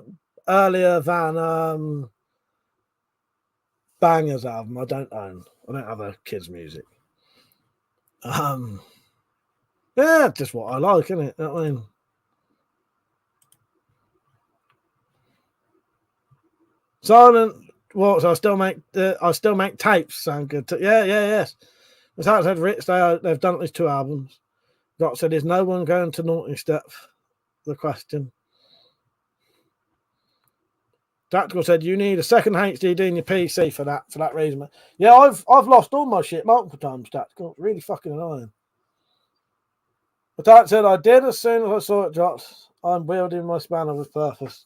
earlier than Banger's album, I don't own. I don't have her kids' music. Yeah, just what I like, isn't it? You know what I mean? Silent Walks. I still make tapes. Sound good. Yes. As I said, Rich, they've done at least 2 albums. Doc said, "Is no one going to Naughty Step?" The question. Tactical said, "You need a second HDD in your PC for that reason." Yeah, I've lost all my shit multiple times. Tactical, it's really fucking annoying. But that said, I did as soon as I saw it dropped. I'm wielding my spanner with purpose.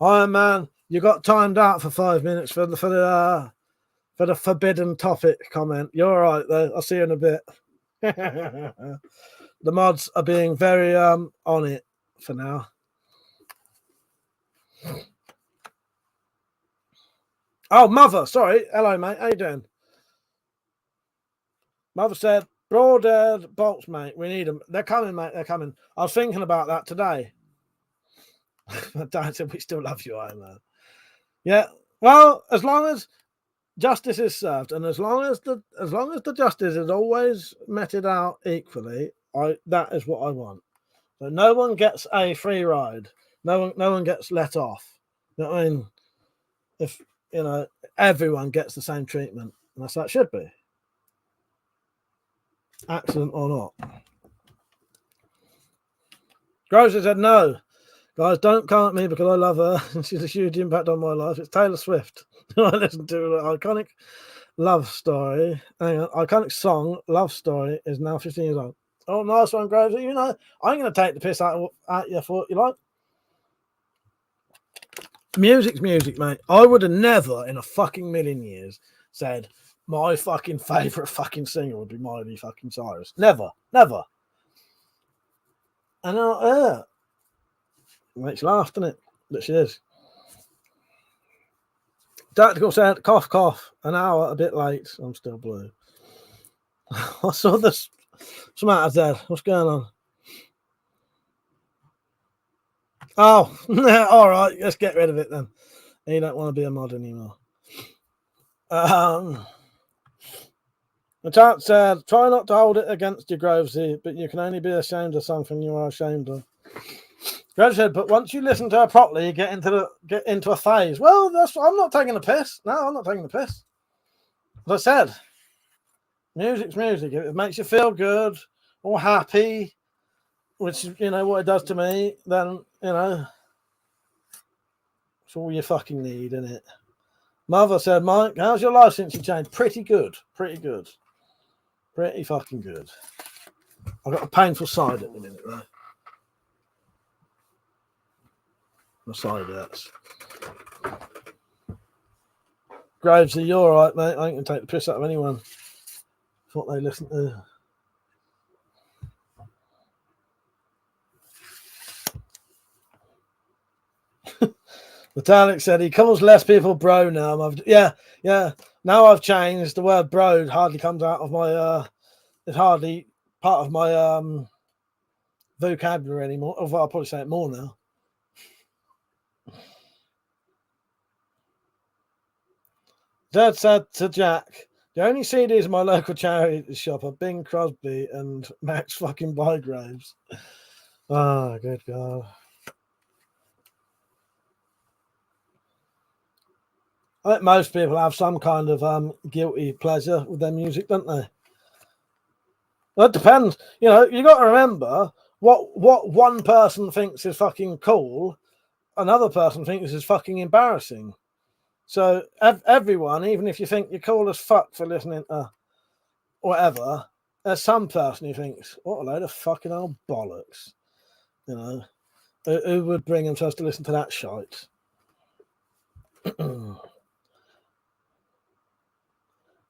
Iron Man, you got timed out for 5 minutes for the forbidden topic comment. You're all right though. I'll see you in a bit. The mods are being very on it for now. Oh, Mother, sorry. Hello, mate. How you doing? Mother said, broad bolts, mate. We need them. They're coming, mate. They're coming. I was thinking about that today. My dad said, we still love you, Iron Man. Yeah. Well, as long as justice is served, and as long as the justice is always meted out equally, that is what I want. So no one gets a free ride. No one gets let off. You know what I mean? If you know, everyone gets the same treatment, and that's how it should be. Accident or not. Grocer said no. Guys, don't come at me because I love her and she's a huge impact on my life. It's Taylor Swift. I listen to an iconic love story. Hang on, iconic song, Love Story, is now 15 years old. Oh, nice one, Grover. You know, I'm going to take the piss out you for what you like. Music's music, mate. I would have never in a fucking million years said my fucking favourite fucking singer would be Miley fucking Cyrus. Never. Never. And yeah. It makes you laugh, doesn't it? That she is. Tactical said, cough, cough. An hour, a bit late. I'm still blue. I saw this. What's the matter, Dad? What's going on? Oh, all right. Let's get rid of it then. You don't want to be a mod anymore. The chat said, try not to hold it against you, Grovesy, but you can only be ashamed of something you are ashamed of. Groves said, but once you listen to her properly, you get into a phase. Well, I'm not taking the piss. No, I'm not taking the piss. As I said, music's music. If it makes you feel good or happy, which you know what it does to me, then you know it's all you fucking need, isn't it? Mother said, Mike, how's your life since you changed? Pretty good. Pretty good. Pretty fucking good. I've got a painful side at the minute, though. My side hurts. Gravesy, you're alright, mate. I ain't going to take the piss out of anyone. It's what they listen to. Metallic said he calls less people bro now. Yeah. Now I've changed. The word bro hardly comes out of my it's hardly part of my vocabulary anymore. Although I'll probably say it more now. Dad said to Jack, the only CDs in my local charity shop are Bing Crosby and Max fucking Bygraves. Oh, good God. I think most people have some kind of guilty pleasure with their music, don't they? Well, it depends. You know, you got to remember what one person thinks is fucking cool, another person thinks is fucking embarrassing. So everyone, even if you think you're cool as fuck for listening to whatever, there's some person who thinks, what a load of fucking old bollocks. You know, who would bring themselves to listen to that shite?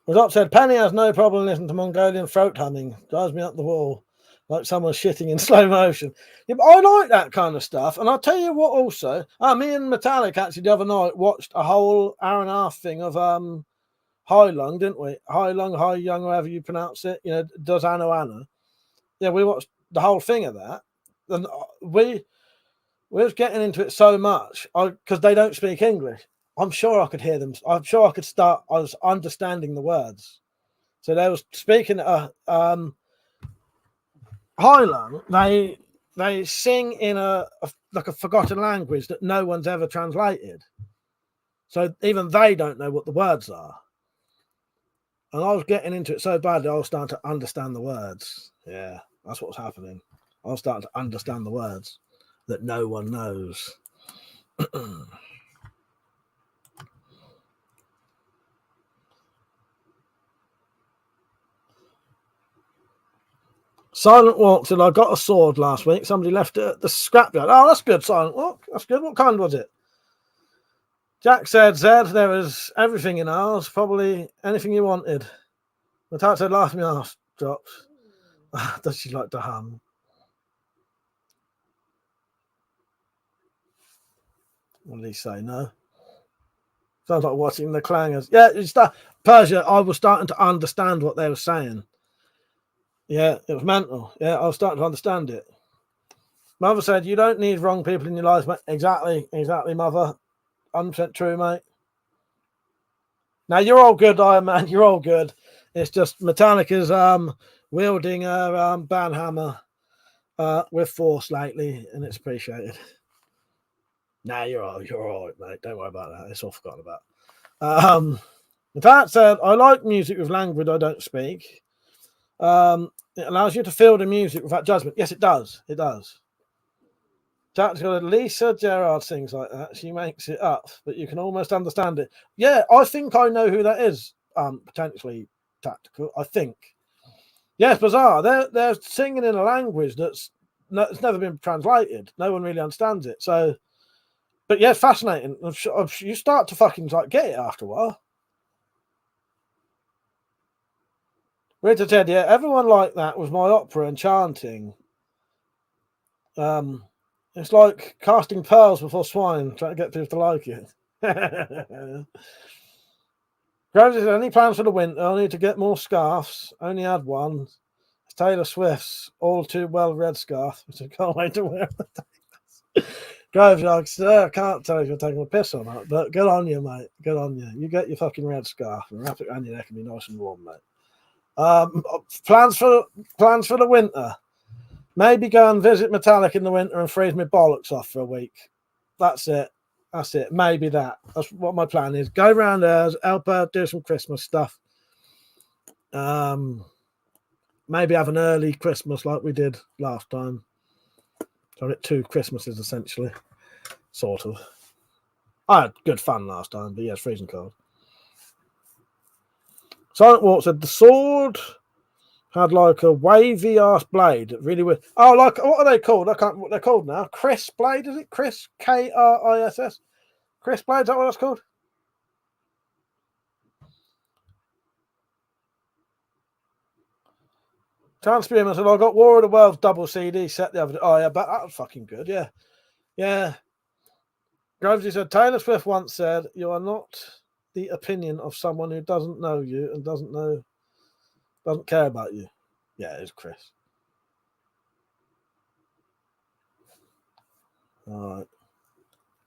Rodop said, Penny has no problem listening to Mongolian throat humming. Drives me up the wall like someone shitting in slow motion. Yeah, but I like that kind of stuff. And I'll tell you what also, me and Metallic actually the other night watched a whole hour and a half thing of High Lung, didn't we? High Lung, High Young, however you pronounce it. You know, does Anna Anna. Yeah, we watched the whole thing of that. And we was getting into it so much because they don't speak English. I'm sure I could hear them. I'm sure I could start. I was understanding the words. So they was speaking Highland. They sing in a forgotten language that no one's ever translated. So even they don't know what the words are. And I was getting into it so badly, I was starting to understand the words. Yeah, that's what's happening. I was starting to understand the words that no one knows. Silent Walk said, I got a sword last week. Somebody left it at the scrapyard. Oh, that's good, Silent Walk. That's good. What kind was it? Jack said, Zed, there was everything in ours. Probably anything you wanted. The type said, laugh me off. Drops. Does she like to hum? What did he say? No. Sounds like watching the clangers. Yeah, Persia, I was starting to understand what they were saying. Yeah, it was mental. Yeah, I was starting to understand it. Mother said, you don't need wrong people in your life, mate. Exactly, Mother. 100% true, mate. Now, you're all good, Iron Man. You're all good. It's just Metallica's wielding her banhammer with force lately, and it's appreciated. Nah, you're all right, mate. Don't worry about that. It's all forgotten about. That said, I like music with language I don't speak. It allows you to feel the music without judgment. Yes, it does. It does. Lisa Gerrard sings like that. She makes it up, but you can almost understand it. Yeah, I think I know who that is. Potentially Tactical. I think. Yes, bizarre. They're singing in a language that's never been translated. No one really understands it. So But yeah, it's fascinating. You start to fucking like get it after a while. Rita Ted, yeah, everyone like that was my opera and chanting. It's like casting pearls before swine, trying to get people to like it. Graves said, any plans for the winter? I need to get more scarves. Only had one. It's Taylor Swift's all too well red scarf, which I can't wait to wear. Graves, like, sir, I can't tell if you're taking a piss or not, but good on you, mate. Good on you. You get your fucking red scarf and wrap it around your neck and be nice and warm, mate. Plans for the winter. Maybe go and visit Metallic in the winter and freeze my bollocks off for a week. That's it. Maybe that. That's what my plan is. Go around there, help out, do some Christmas stuff. Maybe have an early Christmas like we did last time. So I get 2 Christmases essentially. Sort of. I had good fun last time, but yeah, it's freezing cold. Silent Walk said the sword had like a wavy ass blade. Really weird. Oh, like what are they called? I can't what they're called now. Chris blade, is it? Chris Kriss? Chris blade, is that what that's called? Transpearman said I got War of the Worlds double CD set the other day. Oh yeah, but that was fucking good, yeah. Yeah. Gravesy said Taylor Swift once said, you are not the opinion of someone who doesn't know you and doesn't care about you. Yeah, it's Chris. All right.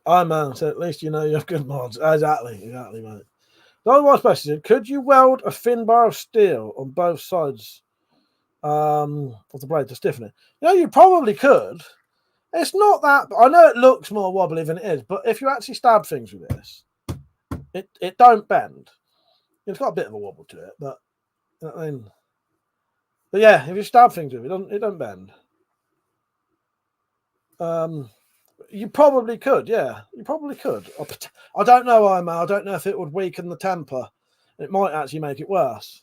Iron Man said, at least you know you have good mods. Exactly, mate. The other one special said, could you weld a thin bar of steel on both sides of the blade to stiffen it? Yeah, you probably could. It's not that. I know it looks more wobbly than it is, but if you actually stab things with this, it don't bend. It's got a bit of a wobble to it, but I mean, but yeah, if you stab things with it, it don't bend. You probably could, yeah. You probably could. I don't know, I don't know if it would weaken the temper. It might actually make it worse.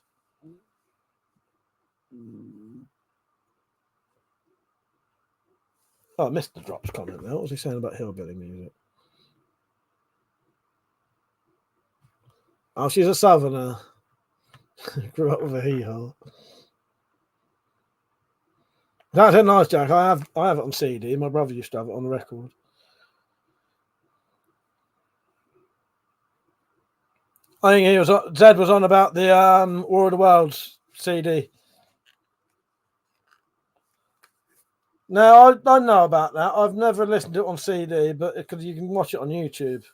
Oh, I missed the drops comment there. What was he saying about hillbilly music? Oh, she's a southerner. Grew up with a hee-haw. That's a nice, Jack. I have it on CD. My brother used to have it on the record. I think Zed was on about the War of the Worlds CD. No, I know about that. I've never listened to it on CD, but because you can watch it on YouTube.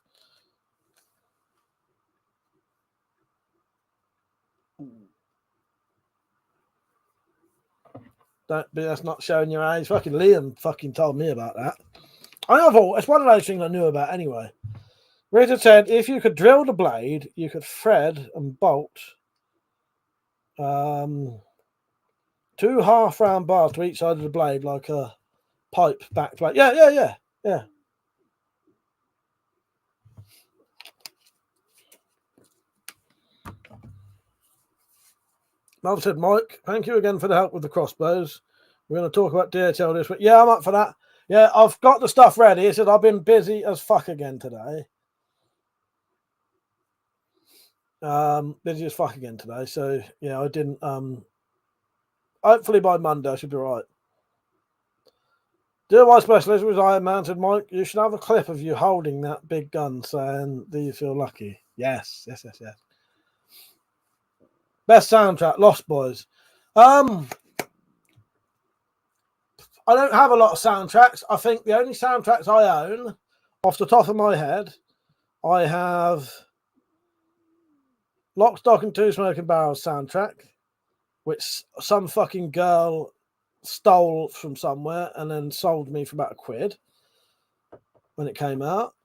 That's not showing your age. Fucking Liam fucking told me about that. It's one of those things I knew about anyway. Rita said if you could drill the blade, you could thread and bolt 2 half-round bars to each side of the blade like a pipe back plate. Yeah. Mel said, Mike, thank you again for the help with the crossbows. We're going to talk about DHL this week. Yeah, I'm up for that. Yeah, I've got the stuff ready. He said, I've been busy as fuck again today. Busy as fuck again today. So, yeah, I didn't... hopefully by Monday I should be right. Dear Vice Specialist was Iron Man said, Mike, you should have a clip of you holding that big gun saying, do you feel lucky? Yes. Best soundtrack, Lost Boys. I don't have a lot of soundtracks. I think the only soundtracks I own, off the top of my head, I have Lock, Stock and Two Smoking Barrels soundtrack, which some fucking girl stole from somewhere and then sold me for about £1 when it came out.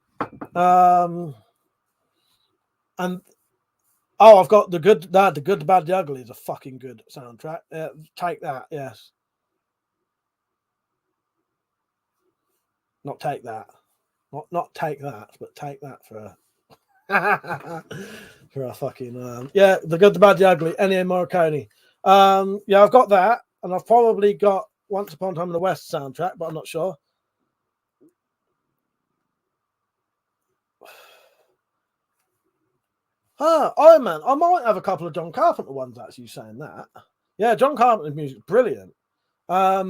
I've got The Good, the Bad, the Ugly is a fucking good soundtrack. Take That, yes. Not Take That. Not Take That, but Take That for a fucking The Good, the Bad, the Ugly, Ennio Morricone. I've got that, and I've probably got Once Upon a Time in the West soundtrack, but I'm not sure. Iron Man. I might have a couple of John Carpenter ones, actually, saying that. Yeah, John Carpenter's music, brilliant. I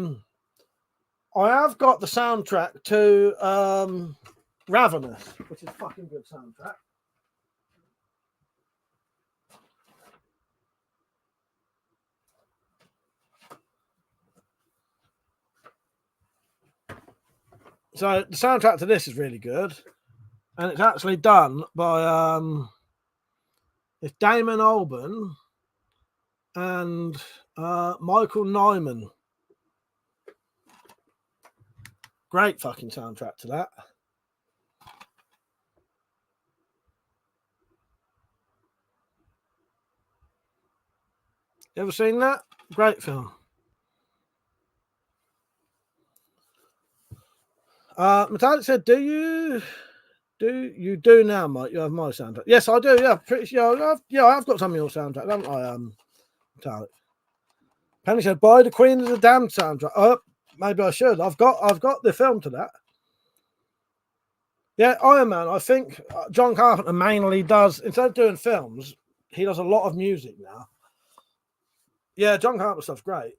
have got the soundtrack to Ravenous, which is a fucking good soundtrack. So the soundtrack to this is really good, and it's actually done by it's Damon Albarn and Michael Nyman. Great fucking soundtrack to that. You ever seen that? Great film. Metallic said, "Do you do now, Mike? You have my soundtrack." Yes, I do. Yeah, pretty sure. I've got some of your soundtrack, haven't I? Metallic. Penny said, "Buy the Queen of the Damned soundtrack." Maybe I should. I've got the film to that. Yeah, Iron Man. I think John Carpenter mainly does, instead of doing films, he does a lot of music now. Yeah, John Carpenter stuff's great.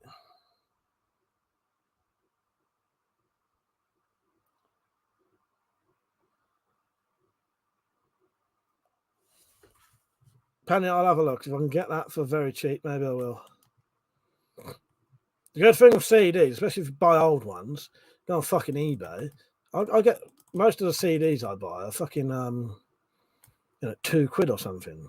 Penny, I'll have a look. If I can get that for very cheap, maybe I will. The good thing with CDs, especially if you buy old ones, go on fucking eBay. I get most of the CDs I buy are fucking £2 or something.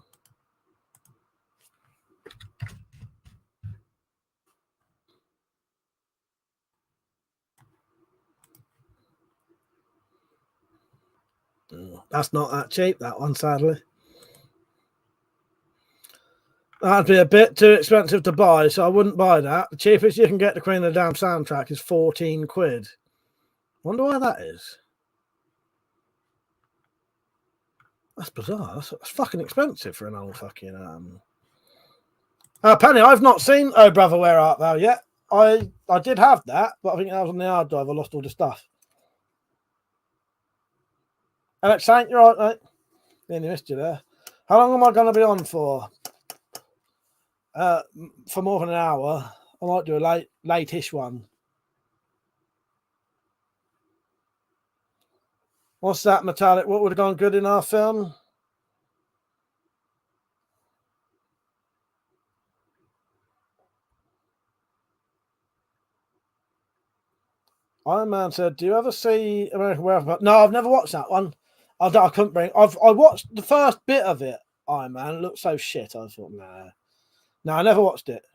That's not that cheap, that one, sadly. That'd be a bit too expensive to buy, so I wouldn't buy that. The cheapest you can get the Queen of the Damned soundtrack is £14. Wonder why that is. That's bizarre. That's fucking expensive for an old fucking Penny, I've not seen Oh Brother Where Art Thou yet. I did have that, but I think that was on the hard drive. I lost all the stuff. Alex Saint, you're right, mate. Nearly missed you there. How long am I going to be on for? For more than an hour. I might do a late-ish one. What's that, Metallic? What would have gone good in our film? Iron Man said, "Do you ever see American Werewolf?" No, I've never watched that one. I couldn't bring. I watched the first bit of it. Iron Man, it looked so shit. I thought, nah. No, I never watched it.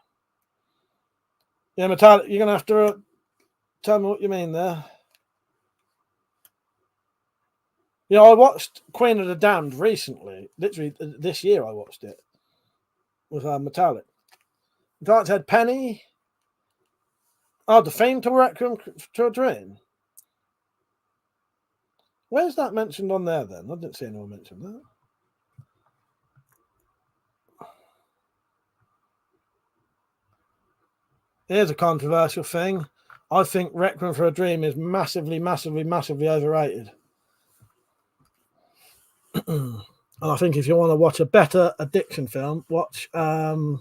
Yeah, Metallic, you're gonna have to tell me what you mean there. Yeah, I watched Queen of the Damned recently. Literally this year, I watched it with Metallic. Metallic said, "Penny." Oh, the theme to Requiem to a Dream. Where's that mentioned on there then? I didn't see anyone mention that. Here's a controversial thing. I think Requiem for a Dream is massively, massively, massively overrated. And I think if you want to watch a better addiction film, watch Trainspotting.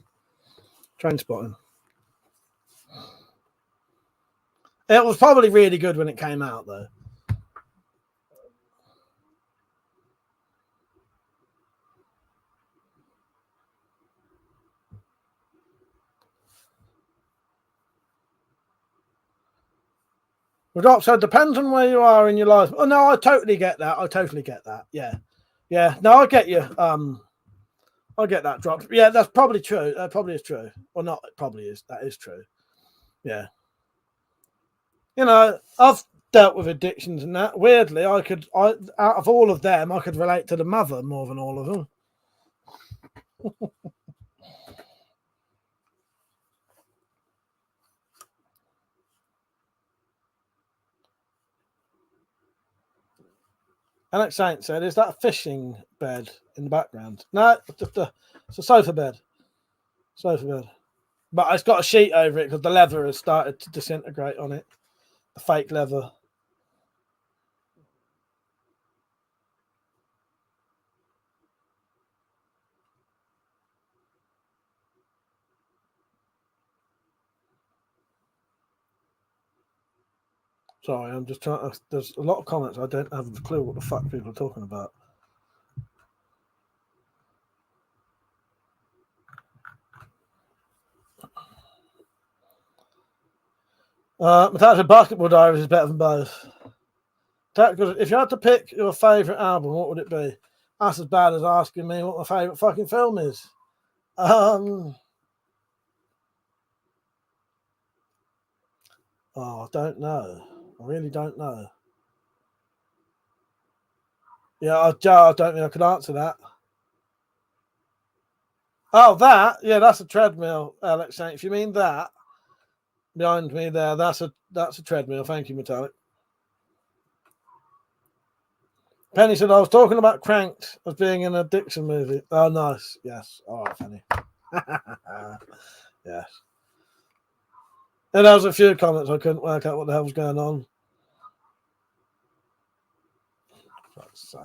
It was probably really good when it came out, though. So it depends on where you are in your life. Oh no, I totally get that. Yeah. No, I get you. I get that drop. Yeah, that's probably true. That probably is true. Or not, it probably is. That is true. Yeah. I've dealt with addictions and that. Weirdly, out of all of them, I could relate to the mother more than all of them. Alex Saint said, "Is that a fishing bed in the background?" No, it's a sofa bed. But it's got a sheet over it because the leather has started to disintegrate on it. The fake leather. Sorry, I'm just trying to... There's a lot of comments. I don't have a clue what the fuck people are talking about. Metallica Basketball Diaries is better than both. Because if you had to pick your favourite album, what would it be? That's as bad as asking me what my favourite fucking film is. Oh, I don't know. I really don't know. Yeah, I don't think I could answer that. Oh, that? Yeah, that's a treadmill, Alex. If you mean that, behind me there, that's a treadmill. Thank you, Metallic. Penny said, I was talking about Cranked as being an addiction movie. Oh, nice. Yes. All right, Penny. Yes. And there was a few comments. I couldn't work out what the hell was going on. Fuck's sake.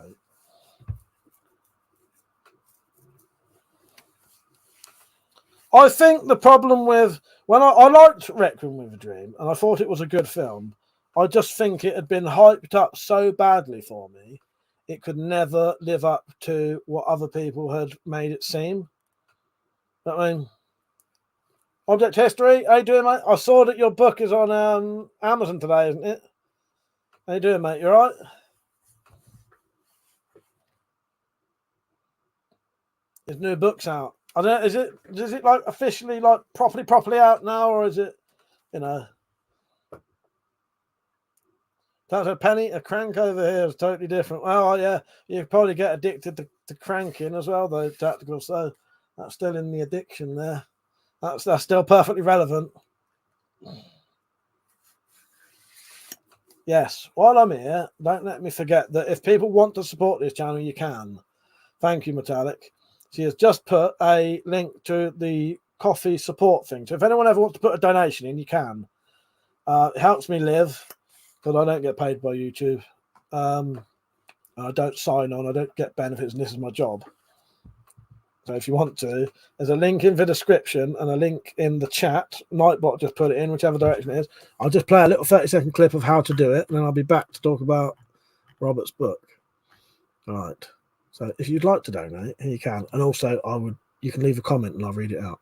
I think the problem with... When I liked Requiem with a Dream, and I thought it was a good film, I just think it had been hyped up so badly for me, it could never live up to what other people had made it seem. I mean, Object History, how you doing, mate? I saw that your book is on Amazon today, isn't it? How you doing, mate? You all right? His new book's out. I don't know, is it like officially like properly out now, or is it, you know? That's a Penny, a crank over here is totally different. Well, yeah, you probably get addicted to cranking as well, though, Tactical. So that's still in the addiction there. That's still perfectly relevant. Yes, while I'm here, don't let me forget that if people want to support this channel, you can. Thank you, Metallic. She has just put a link to the coffee support thing. So if anyone ever wants to put a donation in, you can. It helps me live because I don't get paid by YouTube. I don't sign on. I don't get benefits, and this is my job. So if you want to, there's a link in the description and a link in the chat. Nightbot just put it in, whichever direction it is. I'll just play a little 30-second clip of how to do it, and then I'll be back to talk about Robert's book. All right. So if you'd like to donate, here you can. And also, you can leave a comment and I'll read it out.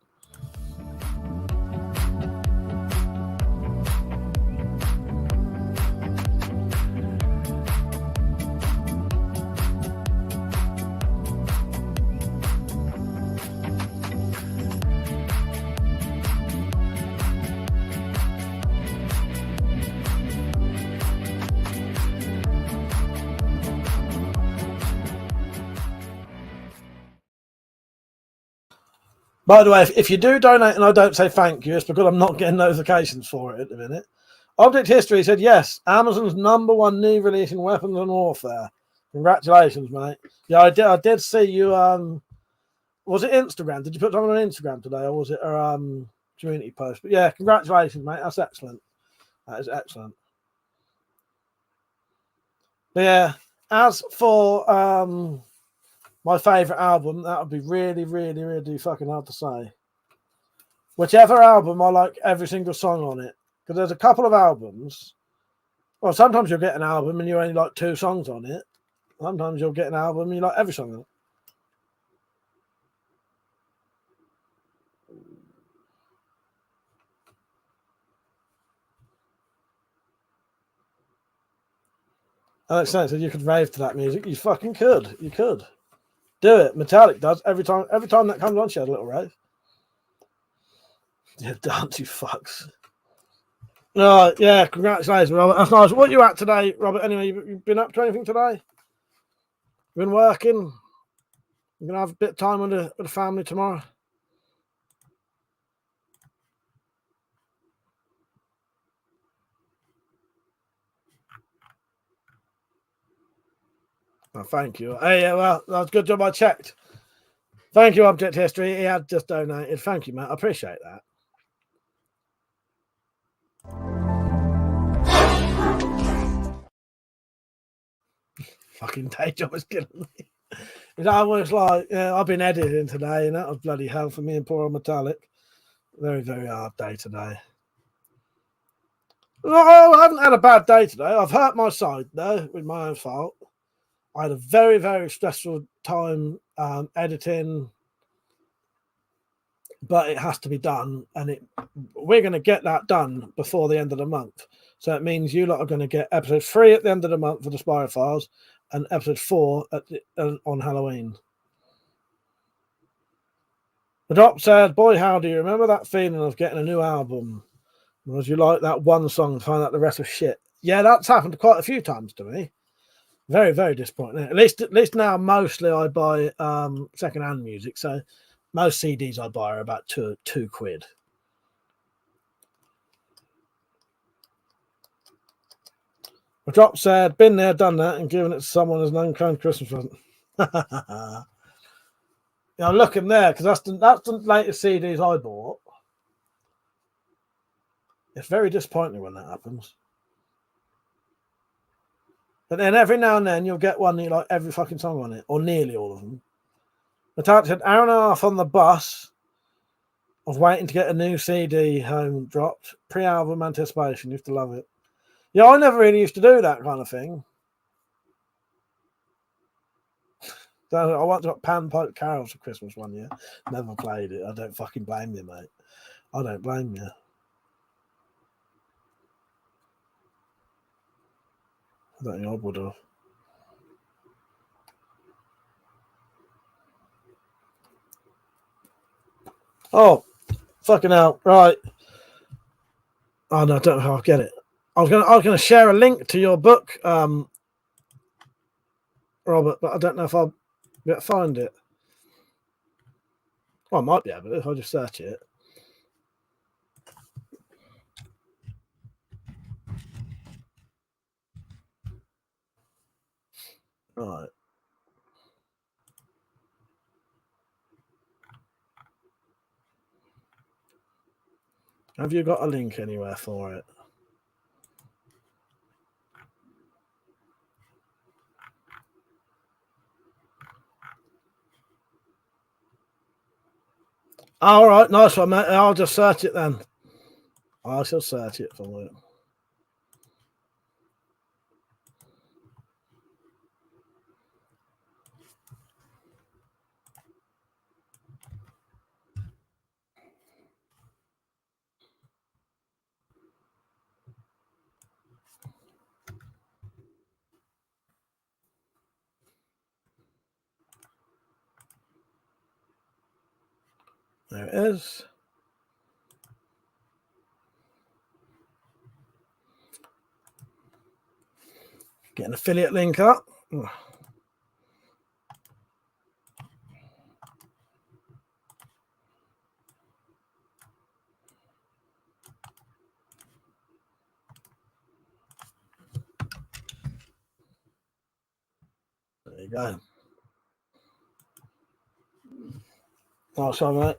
By the way, if you do donate and I don't say thank you, it's because I'm not getting notifications for it at the minute. Object History said, yes, Amazon's #1 new release in Weapons and Warfare. Congratulations, mate. Yeah, I did see you. Was it Instagram? Did you put something on Instagram today, or was it a community post? But yeah, congratulations, mate. That's excellent. That is excellent. But yeah, as for my favourite album, that would be really, really, really fucking hard to say. Whichever album, I like every single song on it. Because there's a couple of albums. Well, sometimes you'll get an album and you only like 2 songs on it. Sometimes you'll get an album and you like every song on it. Alex said you could rave to that music. You fucking could. You could. Do it. Metallic does. Every time that comes on, she has a little rave. Yeah, dance, you fucks. No, yeah, congratulations, Robert. That's nice. What are you at today, Robert? Anyway, you've been up to anything today? Been working? You're going to have a bit of time with the family tomorrow? Oh, thank you. Hey, yeah, well, that was a good job I checked. Thank you, Object History. He had just donated. Thank you, mate. I appreciate that. Fucking day job is killing me. It's almost like, I've been editing today, and that was bloody hell for me and poor old Metallic. Very, very hard day today. No, I haven't had a bad day today. I've hurt my side though, with my own fault. I had a very, very stressful time editing, but it has to be done, and we're going to get that done before the end of the month. So it means you lot are going to get episode 3 at the end of the month for the Spy Files, and episode 4 on Halloween. The Drop said, "Boy, how do you remember that feeling of getting a new album? Was you like that one song and find out the rest was shit?" Yeah, that's happened quite a few times to me. Very, very disappointing. At least now, mostly I buy secondhand music. So most CDs I buy are about two quid. The Drop said, "Been there, done that, and given it to someone as an unclaimed Christmas present." Yeah, I'm looking there because that's the latest CDs I bought. It's very disappointing when that happens. But then every now and then you'll get one that you like every fucking song on it, or nearly all of them. The Tart said, "Hour and a half on the bus of waiting to get a new CD home dropped. Pre-album anticipation. Used to love it." Yeah, I never really used to do that kind of thing. So I once got Panpipe Carols for Christmas one year. Never played it. I don't fucking blame you, mate. I don't blame you. I don't think I would have. Oh, fucking hell. Right. Oh, no, I don't know how I'll get it. I was gonna share a link to your book, Robert, but I don't know if I'll be able to find it. Well, I might be able to if I just search it. Right. Have you got a link anywhere for it? All right, nice one, mate. I'll just search it then. I shall search it for you. There it is. Get an affiliate link up. There you go. Nice one, mate.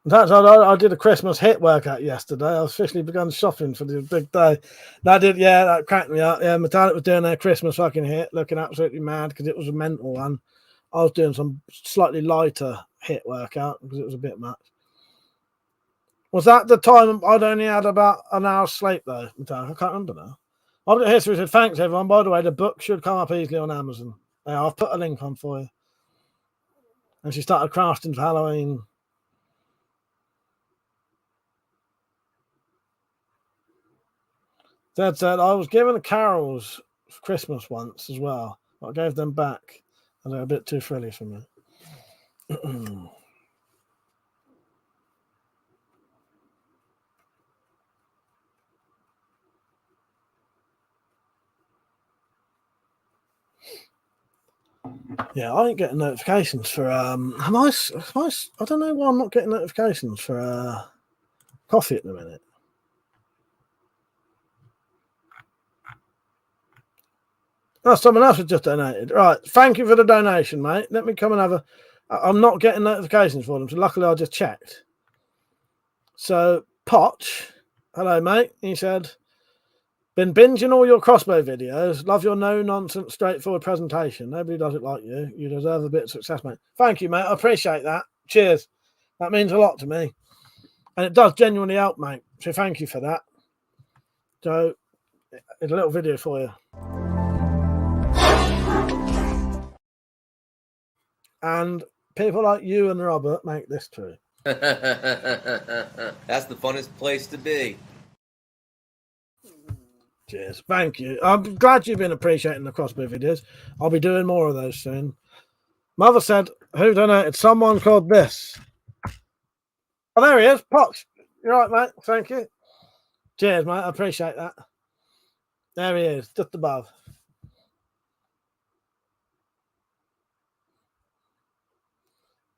That's I did a Christmas hit workout yesterday. I officially begun shopping for the big day. That did, yeah, that cracked me up. Yeah, Metallic was doing their Christmas fucking hit, looking absolutely mad because it was a mental one. I was doing some slightly lighter hit workout because it was a bit much. Was that the time I'd only had about an hour's sleep though, Metallic? I can't remember now. I've got history said, "Thanks everyone. By the way, the book should come up easily on Amazon." Yeah, I've put a link on for you. And she started crafting for Halloween. Dad said, "I was given the carols for Christmas once as well. I gave them back, and they're a bit too frilly for me." Yeah, I ain't getting notifications for I don't know why I'm not getting notifications for coffee at the minute. Oh, someone else has just donated. Right, thank you for the donation, mate. Let me come and have a. I'm not getting notifications for them, so luckily I just checked. So Potch, hello, mate. He said, "Been binging all your crossbow videos. Love your no-nonsense, straightforward presentation. Nobody does it like you. You deserve a bit of success, mate." Thank you, mate. I appreciate that. Cheers. That means a lot to me. And it does genuinely help, mate. So thank you for that. So, it's a little video for you. And people like you and Robert make this true. That's the funnest place to be. Cheers. Thank you. I'm glad you've been appreciating the crossbow videos. I'll be doing more of those soon. Mother said, who donated? Someone called this. Oh, there he is. Pox. You're right, mate. Thank you. Cheers, mate. I appreciate that. There he is, just above.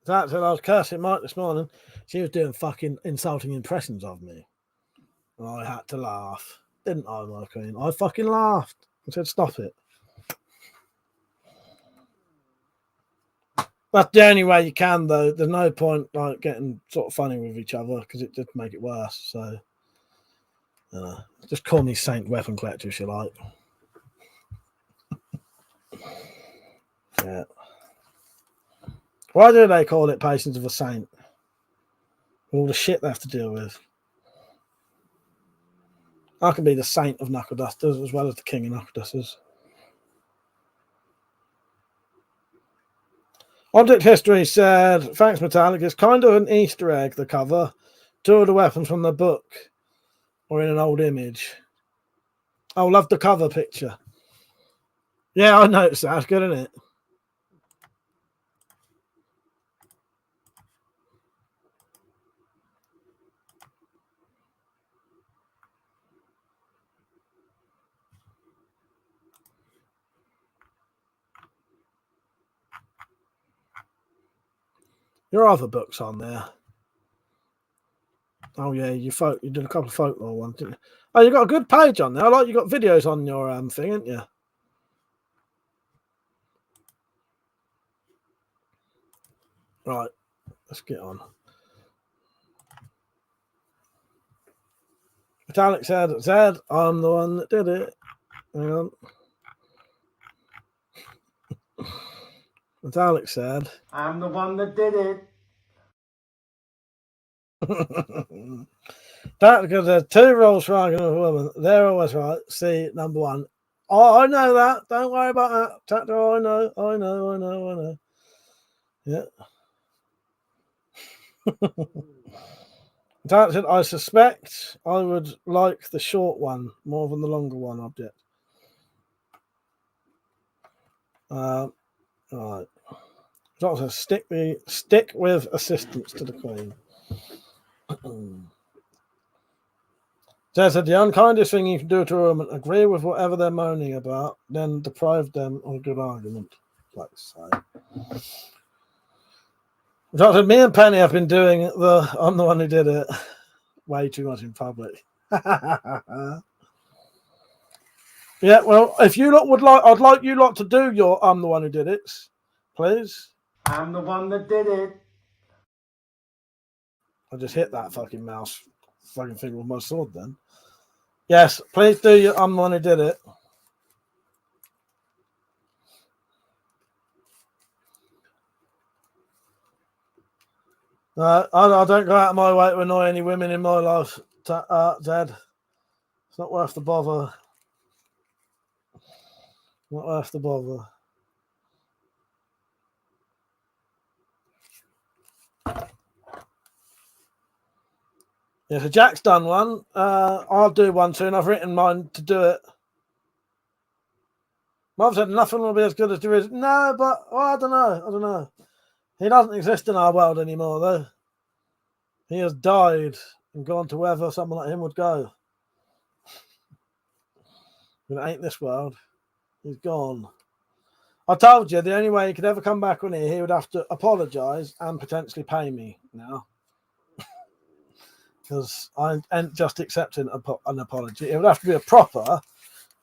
That's when I was cursing Mike this morning. She was doing fucking insulting impressions of me. And I had to laugh. Didn't I, my queen? I fucking laughed. I said, stop it. That's the only way you can, though. There's no point like getting sort of funny with each other because it just make it worse. So, just call me Saint Weapon Collector if you like. Yeah. Why do they call it Patience of a Saint? All the shit they have to deal with. I can be the Saint of Knuckle Dusters as well as the King of Knuckle Dusters. Object History said, thanks, Metallic. It's kind of an Easter egg, the cover. 2 of the weapons from the book or in an old image. Oh, love the cover picture. Yeah, I noticed that. It's good, isn't it? Your other books on there. Oh yeah, you did a couple of folklore ones, didn't you? Oh, you got a good page on there. I like you got videos on your thing, haven't you? Right, let's get on. Metallic said, Zed, I'm the one that did it. Hang on. Metallic said, I'm the one that did it. That's because there's 2 rules for arguing with a woman. They're always right. See, number 1. Oh, I know that. Don't worry about that. Tactor, I know. Yeah. Metallic said, I suspect I would like the short one more than the longer one object. Right. Doctor, stick with assistance to the Queen. Jay said the unkindest thing you can do to a woman, agree with whatever they're moaning about, then deprive them of a good argument. Like so. Doctor, me and Penny have been doing I'm the one who did it way too much in public. Yeah, well, if you lot would like, I'd like you lot to do your I'm the one who did it, please. I'm the one that did it. I just hit that fucking mouse fucking thing with my sword then. Yes, please do your I'm the one who did it. I don't go out of my way to annoy any women in my life, Zed. It's not worth the bother. Not worth the bother. Yeah, so Jack's done one. I'll do one soon. I've written mine to do it. Mum said nothing will be as good as there is. No, but I don't know. He doesn't exist in our world anymore, though. He has died and gone to wherever someone like him would go. But it ain't this world. He's gone. I told you the only way he could ever come back on here, he would have to apologise and potentially pay me now. Because I ain't just accepting an apology. It would have to be a proper,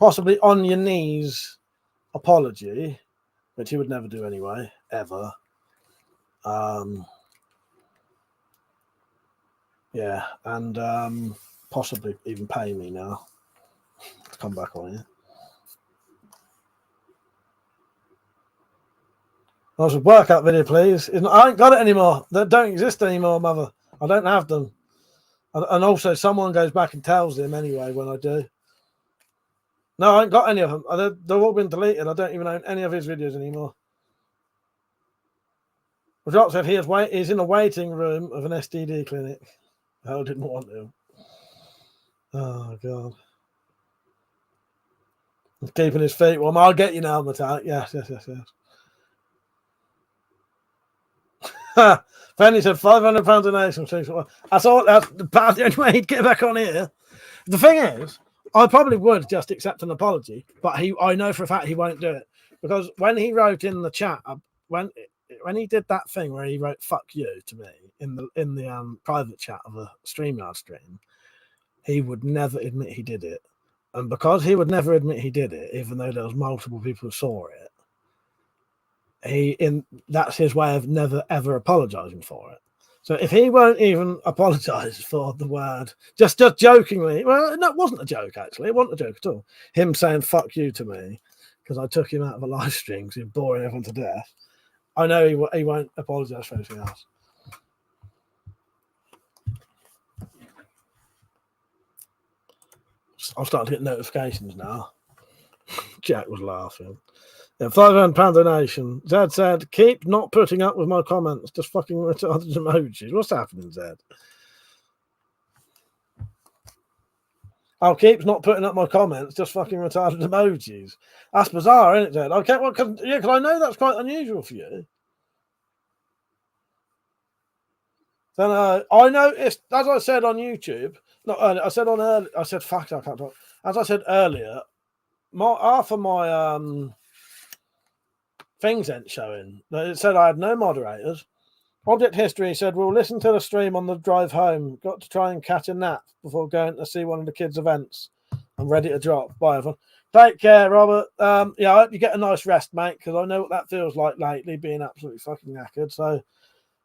possibly on your knees apology, which he would never do anyway, ever. Yeah, and possibly even pay me now to come back on here. I was a workout video, please. I ain't got it anymore. They don't exist anymore, mother. I don't have them. And also, someone goes back and tells him anyway when I do. No, I ain't got any of them. They've all been deleted. I don't even own any of his videos anymore. Rajat said he's in a waiting room of an STD clinic. I didn't want to. Oh, God. He's keeping his feet warm. I'll get you now, Metallic. Yes. Fanny said £500 donation. I thought that's the only way he'd get back on here. The thing is, I probably would just accept an apology, but I know for a fact he won't do it, because when he wrote in the chat, when he did that thing where he wrote "fuck you" to me in the private chat of a StreamYard stream, he would never admit he did it, and because he would never admit he did it, even though there was multiple people who saw it, that's his way of never ever apologizing for it. So if he won't even apologize for the word, just jokingly, well, no, it wasn't a joke actually. It wasn't a joke at all. Him saying "fuck you" to me because I took him out of a live stream because he was boring everyone to death. I know he won't apologize for anything else. I'm starting to get notifications now. Jack was laughing. Yeah, £500 donation. Zed said, keep not putting up with my comments. Just fucking retarded emojis. What's happening, Zed? Oh, keeps not putting up my comments. Just fucking retarded emojis. That's bizarre, isn't it, Zed? Okay, well, because I know that's quite unusual for you. Then I noticed, as I said on YouTube, not earlier, I said fuck, I can't talk. As I said earlier, half of my things ain't showing. It said I had no moderators. Object history said we'll listen to the stream on the drive home. Got to try and catch a nap before going to see one of the kids' events. I'm ready to drop. Bye, everyone. Take care, Robert. Yeah, I hope you get a nice rest, mate, because I know what that feels like lately, being absolutely fucking knackered. So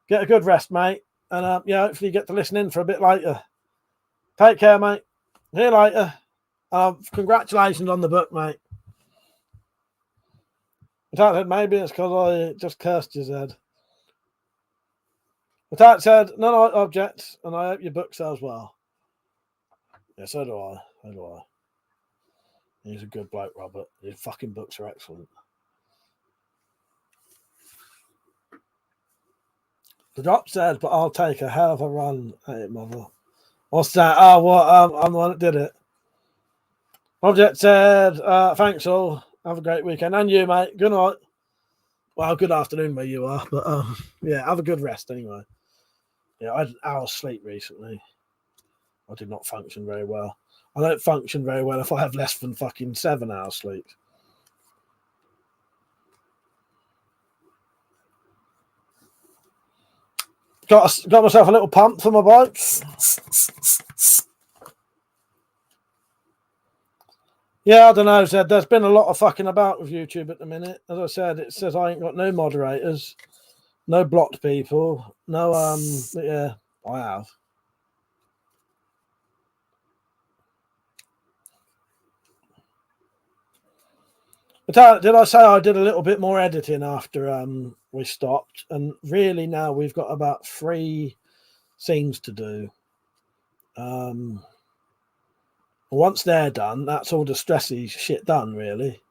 get a good rest, mate. And yeah, hopefully you get to listen in for a bit later. Take care, mate. See you later. Congratulations on the book, mate. But maybe it's because I just cursed you, Zed. But that said, no objects, and I hope your book sells well. Yeah, so do I. He's a good bloke, Robert. His fucking books are excellent. The drop said, but I'll take a hell of a run at it, mother. What's that? Oh, what? I'm the one that did it. Object said, thanks all. Have a great weekend. And you, mate. Good night. Well, good afternoon where you are. But yeah, have a good rest anyway. Yeah, I had an hour's sleep recently. I did not function very well. I don't function very well if I have less than fucking 7 hours sleep. Got myself a little pump for my bike. Yeah, I don't know, Zed. There's been a lot of fucking about with YouTube at the minute. As I said, it says I ain't got no moderators, no blocked people, no, yeah, I have. But did I say I did a little bit more editing after we stopped? And really now we've got about 3 scenes to do. Once they're done, that's all the stressy shit done, really.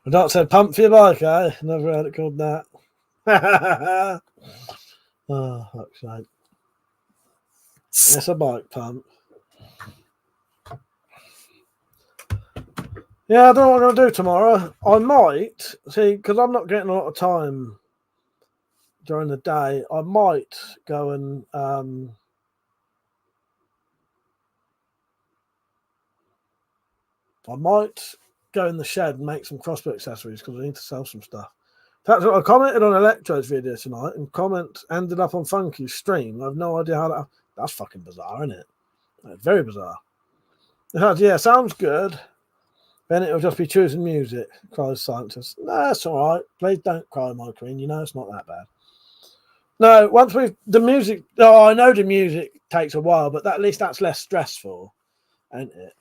The doctor said, pump for your bike, eh? Never heard it called that. Oh, fuck's sake. It's a bike pump. Yeah, I don't know what I'm going to do tomorrow. I might, see, because I'm not getting a lot of time during the day, I might go and I might go in the shed and make some crossbow accessories because I need to sell some stuff. That's what I commented on Electro's video tonight, and comment ended up on Funky's stream. I have no idea how that's fucking bizarre, isn't it? That's very bizarre. Yeah, sounds good. Then it'll just be choosing music, cries Scientist. No, that's all right. Please don't cry, my queen. You know it's not that bad. No, once the music. Oh, I know the music takes a while, but at least that's less stressful, ain't it?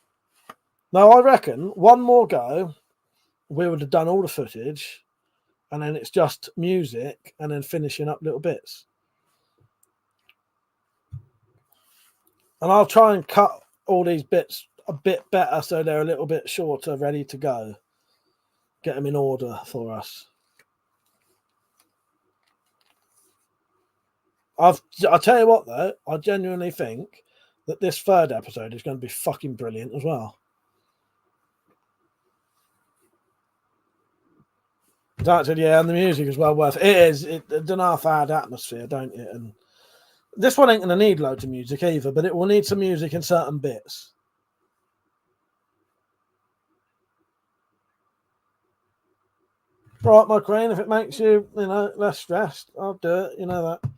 No, I reckon one more go, we would have done all the footage, and then it's just music, and then finishing up little bits. And I'll try and cut all these bits a bit better so they're a little bit shorter, ready to go. Get them in order for us. I'll tell you what, though, I genuinely think that this third episode is going to be fucking brilliant as well. Actually, yeah, and the music is well worth it. It is. It doesn't half add atmosphere, don't it? And this one ain't going to need loads of music either, but it will need some music in certain bits. Right, my queen, if it makes you, less stressed, I'll do it. You know that.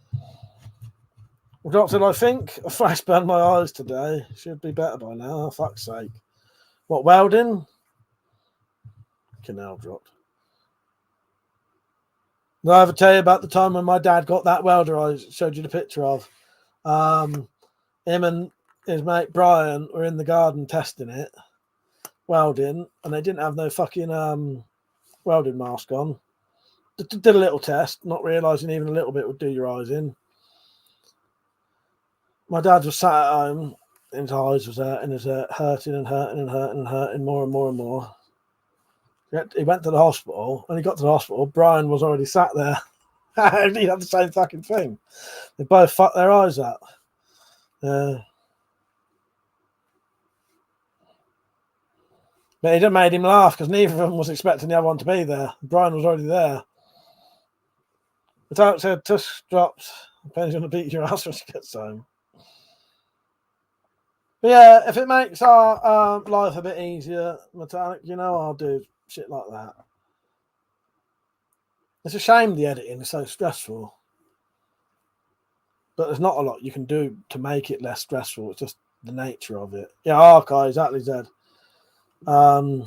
Well, Doctor, I think I flash burned my eyes today. Should be better by now. Oh, fuck's sake. What, welding? Canal dropped. Did I ever tell you about the time when my dad got that welder I showed you the picture of? Him and his mate Brian were in the garden testing it, welding, and they didn't have no fucking welding mask on. Did a little test, not realising even a little bit would do your eyes in. My dad was sat at home, his eyes was hurting more and more and more. He went to the hospital. When he got to the hospital, Brian was already sat there. He had the same fucking thing. They both fucked their eyes up. But it didn't made him laugh because neither of them was expecting the other one to be there. Brian was already there. The type said, "Tush dropped. Depends on the beat your ass when she gets home." But yeah, if it makes our life a bit easier, Metallic, I'll do shit like that. It's a shame the editing is so stressful. But there's not a lot you can do to make it less stressful. It's just the nature of it. Yeah, archive, exactly, Zed. Yeah,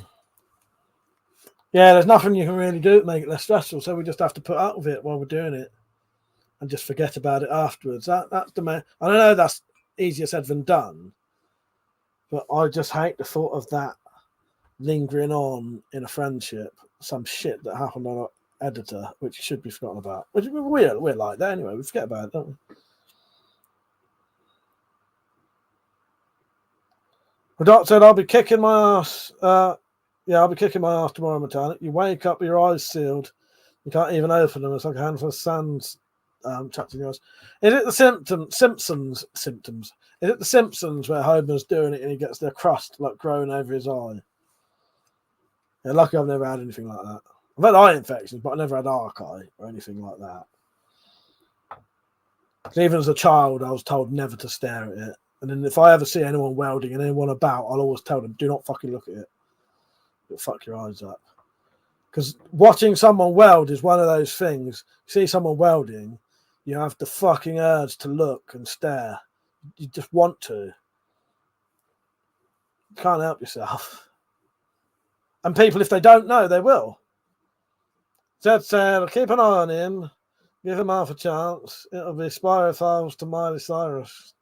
there's nothing you can really do to make it less stressful, so we just have to put up with it while we're doing it and just forget about it afterwards. That's the main. I know that's easier said than done, but I just hate the thought of that lingering on in a friendship, some shit that happened on an editor, which should be forgotten about. Which we're like that anyway. We forget about it, don't we? The doctor said, "I'll be kicking my ass." I'll be kicking my ass tomorrow, Metallic. You wake up with your eyes sealed. You can't even open them. It's like a handful of sand trapped in your eyes. Is it the Simpsons symptoms? Is it the Simpsons where Homer's doing it and he gets the crust like growing over his eye? Yeah, lucky I've never had anything like that. I've had eye infections, but I never had arc eye or anything like that. Even as a child, I was told never to stare at it. And then if I ever see anyone welding and anyone about, I'll always tell them, do not fucking look at it. It'll fuck your eyes up. Because watching someone weld is one of those things. You see someone welding, you have the fucking urge to look and stare. You just want to. You can't help yourself. And people, if they don't know, they will. Zed said, "I'll keep an eye on him. Give him half a chance. It'll be Spyrophiles to Miley Cyrus."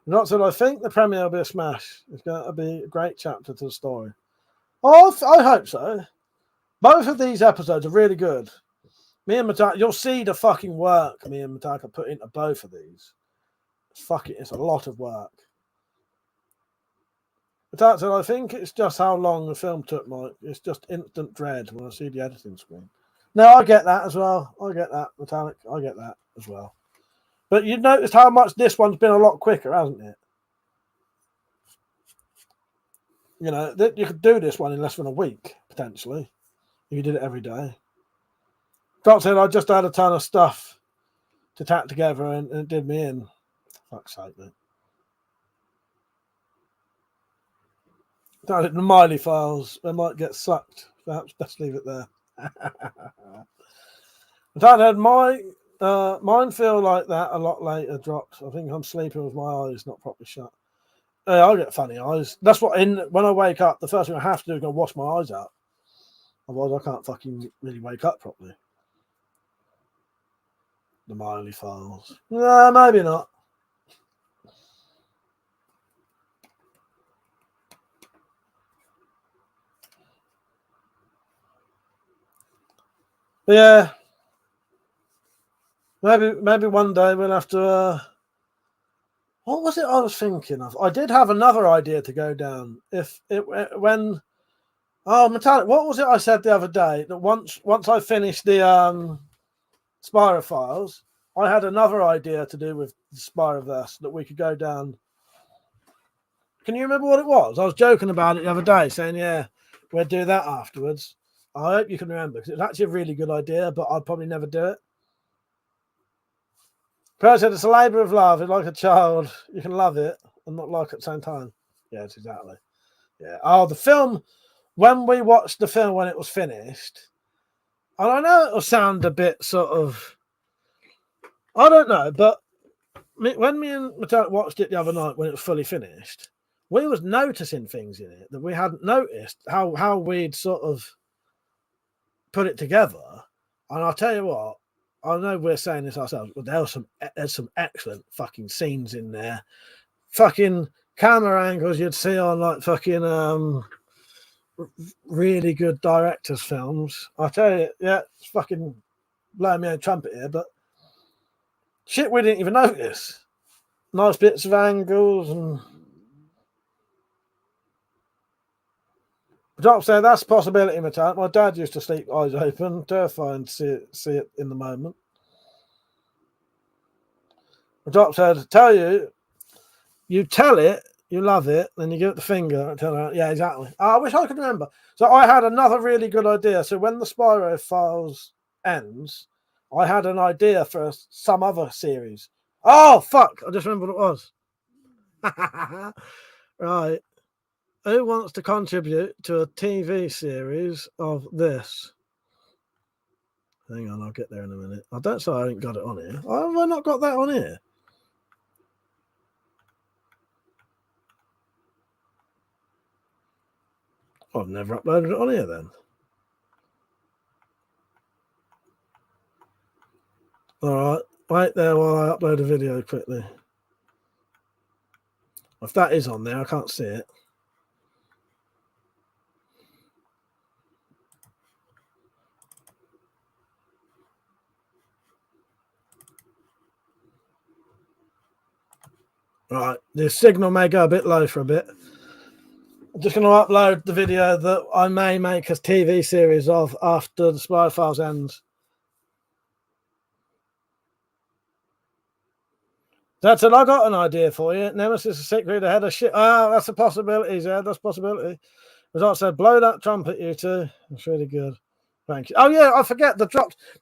Not that I think the premiere will be a smash. It's going to be a great chapter to the story. Oh, I hope so. Both of these episodes are really good. Me and Mataka, you'll see the fucking work me and Mataka put into both of these. Fuck it, it's a lot of work. Mataka said, "I think it's just how long the film took, Mike. It's just instant dread when I see the editing screen." No, I get that as well. I get that, Metallic. I get that as well. But you've noticed how much this one's been a lot quicker, hasn't it? You could do this one in less than a week, potentially, if you did it every day. Doc said, "I just had a ton of stuff to tack together and it did me in." Fuck's sake, mate. The Miley files, they might get sucked. Perhaps best leave it there. Dad had mine feel like that a lot later dropped. I think I'm sleeping with my eyes not properly shut. I get funny eyes. That's what when I wake up, the first thing I have to do is go wash my eyes out. Otherwise, I can't fucking really wake up properly. The Miley files. No, maybe not. But yeah, maybe one day we'll have to. What was it I was thinking of? I did have another idea to go down. Metallic. What was it I said the other day? That once I finished the Spyro files, I had another idea to do with the Spyroverse that we could go down. Can you remember what it was? I was joking about it the other day, saying, yeah, we'll do that afterwards. I hope you can remember, because it's actually a really good idea, but I'd probably never do it. Pearl said it's a labour of love. It's like a child. You can love it and not like it at the same time. Yes, exactly. Yeah. Oh, the film, when we watched the film when it was finished, and I know it'll sound a bit sort of, I don't know, but when me and Metallic watched it the other night when it was fully finished, we was noticing things in it that we hadn't noticed, how we'd sort of put it together. And I'll tell you what, I know we're saying this ourselves, but there's some excellent fucking scenes in there. Fucking camera angles you'd see on like fucking really good directors' films. I tell you, yeah, it's fucking blowing me own trumpet here, but shit we didn't even notice. Nice bits of angles and Drop said that's a possibility, Metallic. My dad used to sleep eyes open, terrifying to see it in the moment. Drop said, tell you tell it, you love it, then you give it the finger and tell her, yeah, exactly. I wish I could remember. So I had another really good idea. So when the Spyro Files ends, I had an idea for some other series. Oh, fuck. I just remembered what it was. Right. Who wants to contribute to a TV series of this? Hang on, I'll get there in a minute. I don't say I ain't got it on here. Why have I not got that on here? I've never uploaded it on here then. All right, wait there while I upload a video quickly. If that is on there, I can't see it. Right, the signal may go a bit low for a bit. I'm just going to upload the video that I may make a TV series of after the Spy Files ends. That's it. I got an idea for you. Nemesis is secretly the head of shit. Ah, that's a possibility, Zed. That's a possibility. As I said, blow that trumpet, you two. That's really good. Thank you. Oh, yeah, I forget. The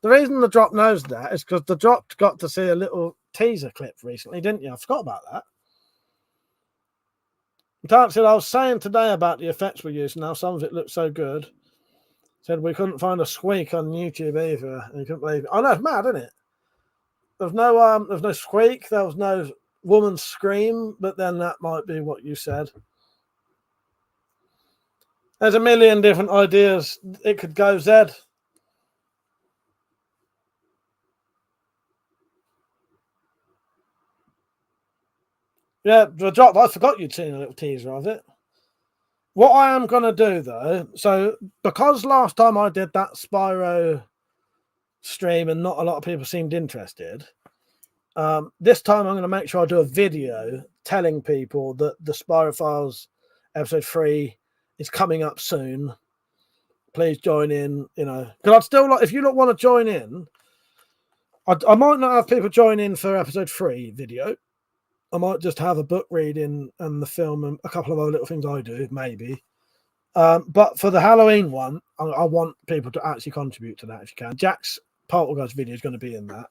reason the drop knows that is because the drop got to see a little teaser clip recently, didn't you? I forgot about that. Said, I was saying today about the effects we used and how some of it looked so good. Said we couldn't find a squeak on YouTube either. And you couldn't believe it. I know, it's mad, isn't it? There's no squeak, there was no woman scream, but then that might be what you said. There's a million different ideas it could go, Zed. Yeah, the drop. I forgot you'd seen a little teaser of it. What I am going to do, though, so because last time I did that Spyro stream and not a lot of people seemed interested, this time I'm going to make sure I do a video telling people that the Spyro Files episode 3 is coming up soon. Please join in, because I'd still like, if you don't want to join in, I might not have people join in for episode 3 video. I might just have a book reading and the film and a couple of other little things I do, maybe. But for the Halloween one, I want people to actually contribute to that if you can. Jack's Poltergeist video is going to be in that.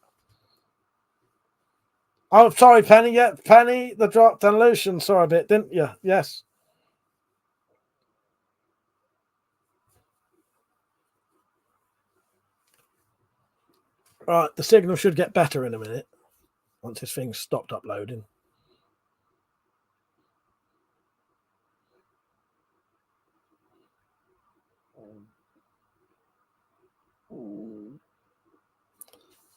Oh, sorry, Penny. Yeah, Penny, the drop and Lucian saw a bit, didn't you? Yes. Right, the signal should get better in a minute once this thing's stopped uploading.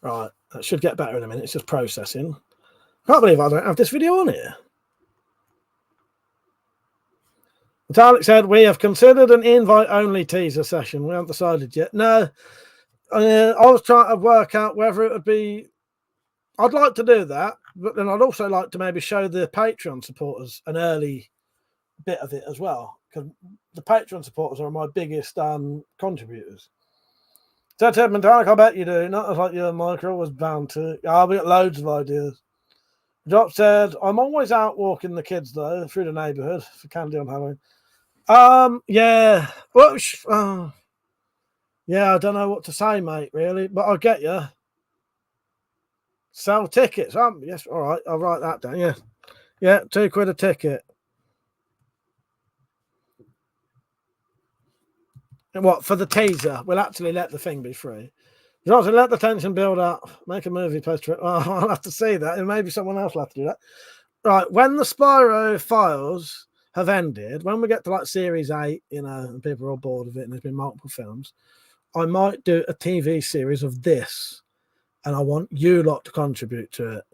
Right, that should get better in a minute. It's just processing. Can't believe I don't have this video on here. Metallic said, we have considered an invite-only teaser session. We haven't decided yet. No, I was trying to work out whether it would be. I'd like to do that, but then I'd also like to maybe show the Patreon supporters an early bit of it as well, because the Patreon supporters are my biggest contributors. So, Ted Metallic, I bet you do. Not as like you and Michael was bound to. I'll be got loads of ideas. Drop said, I'm always out walking the kids though through the neighbourhood for candy on Halloween. Yeah. Well, yeah, I don't know what to say, mate, really, but I'll get you. Sell tickets. Yes, all right, I'll write that down. Yeah. Yeah, £2 a ticket. And what, for the teaser? We'll actually let the thing be free. Just let the tension build up. Make a movie poster. Oh, I'll have to see that. And maybe someone else will have to do that. Right, when the Spyro files have ended, when we get to like Series 8, and people are all bored of it and there's been multiple films, I might do a TV series of this. And I want you lot to contribute to it.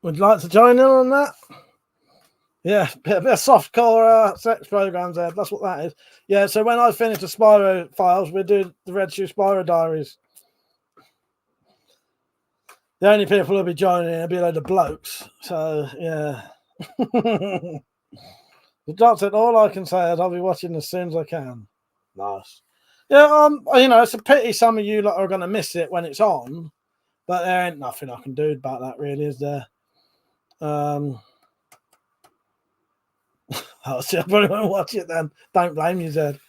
Would you like to join in on that? Yeah, a bit of softcore sex programs there. That's what that is. Yeah, so when I finish the Spyro files, we'll do the Red Shoe Spyro Diaries. The only people who'll be joining in will be a load of blokes. So, yeah. The doc said, all I can say is I'll be watching as soon as I can. Nice. Yeah, it's a pity some of you lot are going to miss it when it's on. But there ain't nothing I can do about that, really, is there? I probably won't watch it then. Don't blame you, Zed.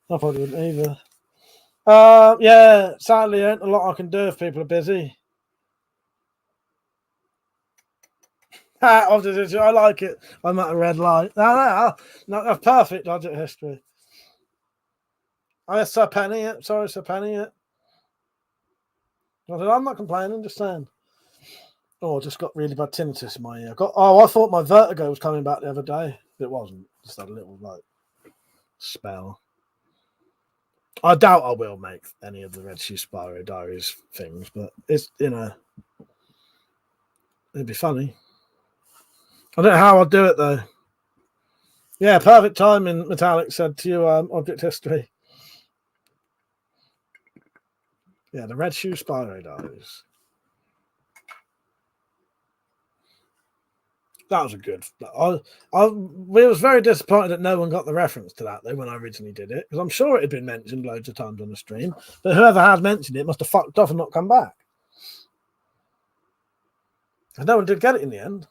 I probably wouldn't either. Yeah, sadly, there ain't a lot I can do if people are busy. I like it. I'm at a red light. No, that's perfect object history. Oh, yes, Sir Penny. Yeah. Sorry, Sir Penny. Yeah. I'm not complaining, just saying. Oh, I just got really bad tinnitus in my ear. I thought my vertigo was coming back the other day. It wasn't. Just had a little spell. I doubt I will make any of the Red Shoe Spyro Diaries things, but it's it'd be funny. I don't know how I'll do it though. Yeah, perfect timing. Metallic said to you, object history. Yeah, the Red Shoe Spyro Diaries. That was a good. We was very disappointed that no one got the reference to that though when I originally did it, because I'm sure it had been mentioned loads of times on the stream. But whoever had mentioned it must have fucked off and not come back. And no one did get it in the end.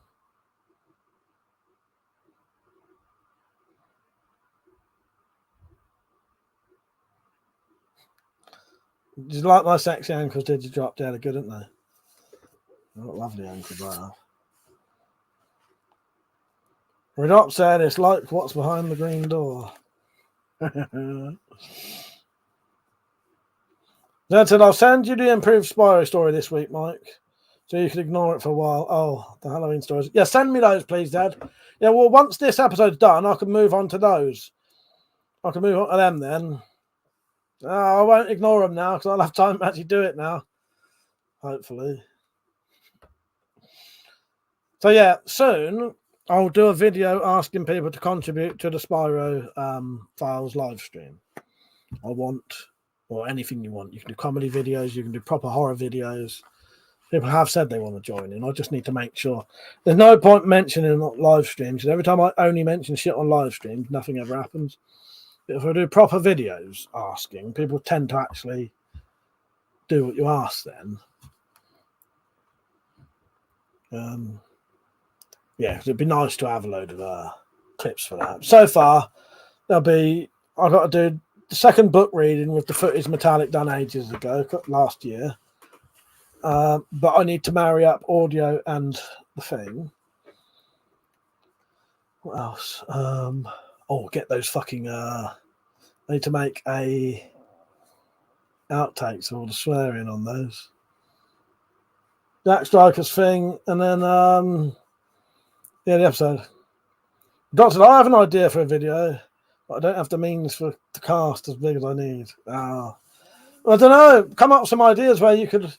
Did you like my sexy ankles? Did you drop down? They're good, aren't they? What lovely ankles I have. Redop said it's like what's behind the green door. Then said, I'll send you the improved Spyro story this week, Mike, so you can ignore it for a while. Oh, the Halloween stories. Yeah, send me those, please, Dad. Yeah, well, once this episode's done, I can move on to those. I can move on to them then. I won't ignore them now because I'll have time to actually do it now. Hopefully. So yeah, soon I'll do a video asking people to contribute to the Spyro Files live stream. Or anything you want. You can do comedy videos, you can do proper horror videos. People have said they want to join in. I just need to make sure. There's no point mentioning live streams. Every time I only mention shit on live streams, nothing ever happens. But if I do proper videos asking, people tend to actually do what you ask then. Yeah, it'd be nice to have a load of clips for that. So far, I've got to do the second book reading with the footage metallic done ages ago, last year. But I need to marry up audio and the thing. What else? Get those fucking. I need to make a outtakes of all the swearing on those. Jack Striker's thing, and then the episode. Doctor, I have an idea for a video, but I don't have the means for the cast as big as I need. I don't know. Come up with some ideas where you could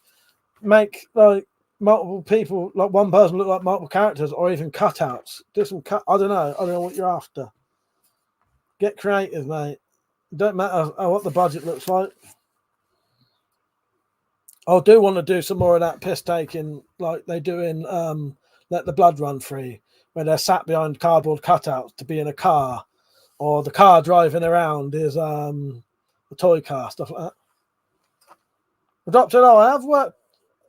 make like multiple people, like one person look like multiple characters, or even cutouts. Do some I don't know. I don't know what you're after. Get creative, mate. Don't matter what the budget looks like. I do want to do some more of that piss taking, like they do in Let the Blood Run Free, where they're sat behind cardboard cutouts to be in a car, or the car driving around is a toy car, stuff like that. Adopted.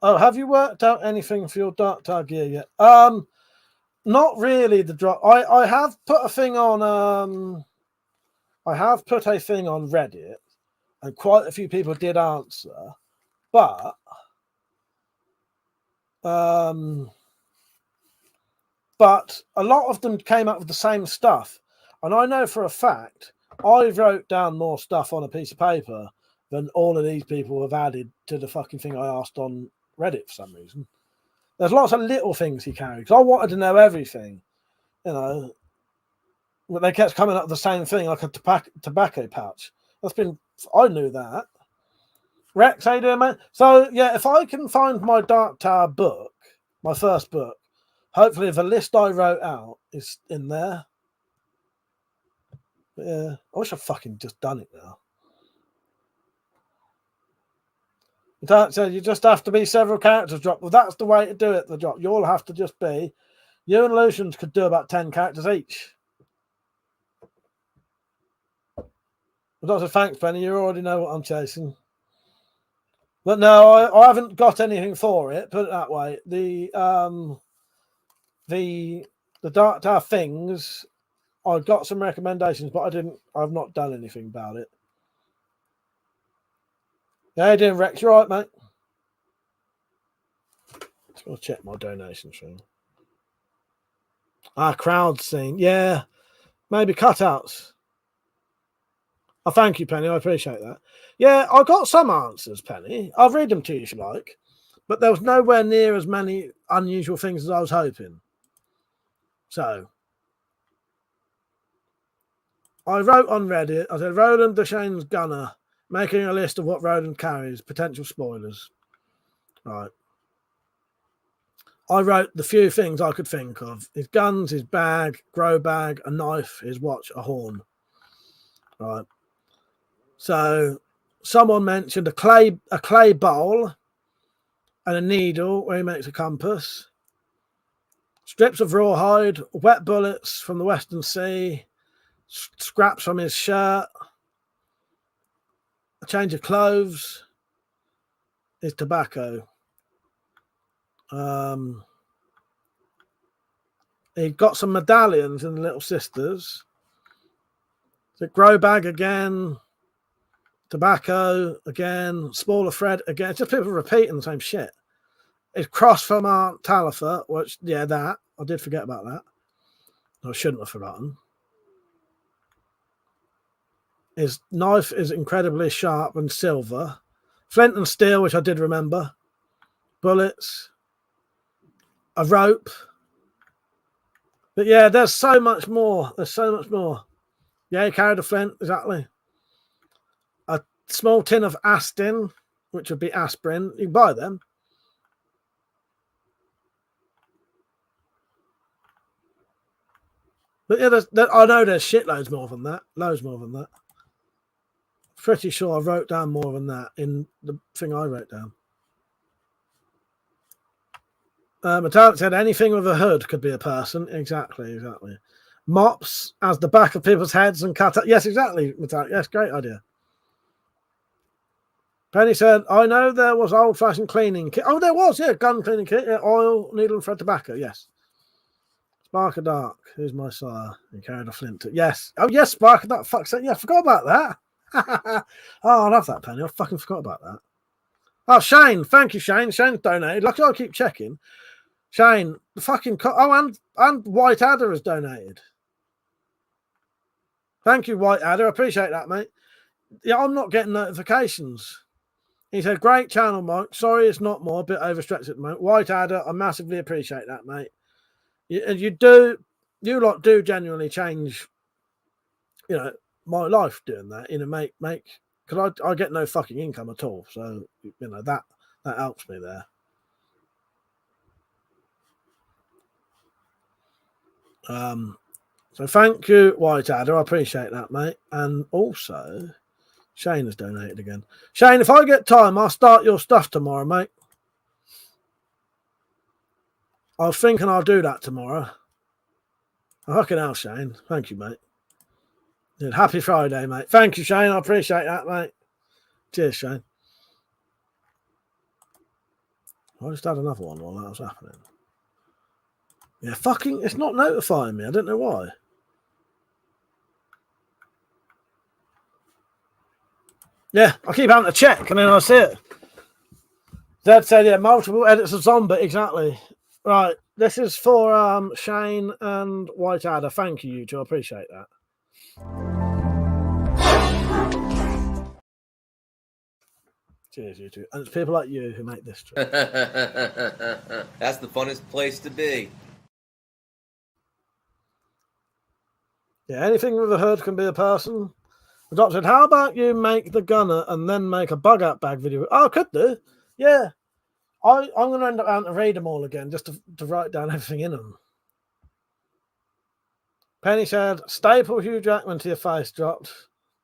Have you worked out anything for your Dark Tower gear yet? Not really. The drop. I have put a thing on. I have put a thing on Reddit, and quite a few people did answer, but a lot of them came up with the same stuff, and I know for a fact I wrote down more stuff on a piece of paper than all of these people have added to the fucking thing I asked on Reddit for some reason. There's lots of little things he carried because I wanted to know everything, you know. But they kept coming up with the same thing, like a tobacco pouch. I knew that. Rex, how you doing, man? So yeah, if I can find my Dark Tower book, my first book, hopefully the list I wrote out is in there. But yeah, I wish I'd fucking just done it now. So you just have to be several characters drop. Well, that's the way to do it, the drop. You'll have to just be. You and Lucians could do about 10 characters each. But Dr. Thanks, Penny. You already know what I'm chasing. But no, I haven't got anything for it. Put it that way. The Dark Tower things, I got some recommendations, but I've not done anything about it. Yeah, how you doing, Rex? You all right, mate? Just gotta check my donations thing. Crowd scene. Yeah, maybe cutouts. Oh, thank you, Penny. I appreciate that. Yeah, I got some answers, Penny. I'll read them to you if you like. But there was nowhere near as many unusual things as I was hoping. So, I wrote on Reddit, I said, Roland Deschain's gunner, making a list of what Roland carries, potential spoilers. Right. I wrote the few things I could think of. His guns, his bag, grow bag, a knife, his watch, a horn. Right. So someone mentioned a clay bowl and a needle where he makes a compass. Strips of rawhide, wet bullets from the Western Sea, scraps from his shirt, a change of clothes, his tobacco. He got some medallions in the Little Sisters. The grow bag again, tobacco again, smaller thread again. It's just people repeating the same shit. His cross from Aunt Talitha, which, yeah, that. I did forget about that. I shouldn't have forgotten. His knife is incredibly sharp and silver. Flint and steel, which I did remember. Bullets. A rope. But yeah, there's so much more. There's so much more. Yeah, he carried a flint, exactly. A small tin of Astin, which would be aspirin. You can buy them. But yeah, I know there's shitloads more than that. Loads more than that. Pretty sure I wrote down more than that in the thing I wrote down. Metallic said anything with a hood could be a person. Exactly. Mops as the back of people's heads and cut up. Yes, exactly, Metallic. Yes, great idea. Penny said, I know there was old-fashioned cleaning kit. Oh, there was, yeah, gun cleaning kit. Yeah, oil, needle and thread tobacco, yes. Spark of Dark, who's my sire? He carried a flint. Yes. Oh, yes, Spark of Dark. Fuck's sake. Yeah, I forgot about that. Oh, I love that, Penny. I fucking forgot about that. Oh, Shane. Thank you, Shane. Shane's donated. Lucky I keep checking. Shane, the fucking... and White Adder has donated. Thank you, White Adder. I appreciate that, mate. Yeah, I'm not getting notifications. He said, great channel, Mike. Sorry it's not more. A bit overstretched at the moment. White Adder, I massively appreciate that, mate. You lot do genuinely change, my life doing that. Because I get no fucking income at all. So, that helps me there. So thank you, White Adder. I appreciate that, mate. And also, Shane has donated again. Shane, if I get time, I'll start your stuff tomorrow, mate. I was thinking I'll do that tomorrow. Fucking hell, Shane. Thank you, mate. Happy Friday, mate. Thank you, Shane. I appreciate that, mate. Cheers, Shane. I just had another one while that was happening. Yeah, fucking, it's not notifying me. I don't know why. Yeah, I keep having to check and then I see it. Zed said, yeah, multiple edits of Zombie. Exactly. Right. This is for Shane and White Adder. Thank you, you two. I appreciate that. Cheers, you two. And it's people like you who make this true. That's the funnest place to be. Yeah, anything with a hood can be a person. The doctor said, how about you make the gunner and then make a bug out bag video? Oh, I could do. Yeah. I'm going to end up having to read them all again just to write down everything in them. Penny said, staple Hugh Jackman to your face dropped.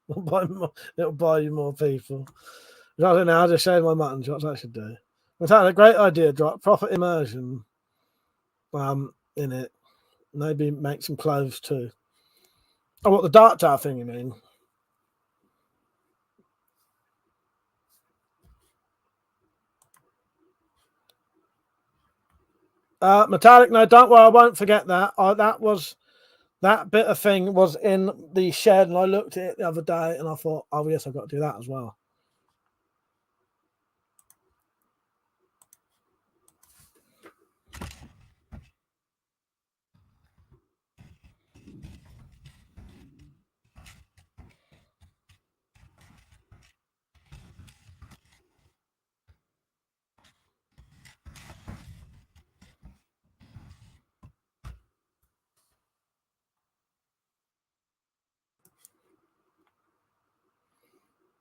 It'll buy you more people. I don't know, I just showed my mutton chops, I should do. But that a great idea, drop. Proper immersion in it. Maybe make some clothes too. Oh, what, the Dark Tower thing you mean? Metallic, no, don't worry, I won't forget that. That bit of thing was in the shed and I looked at it the other day and I thought, oh yes, I've got to do that as well.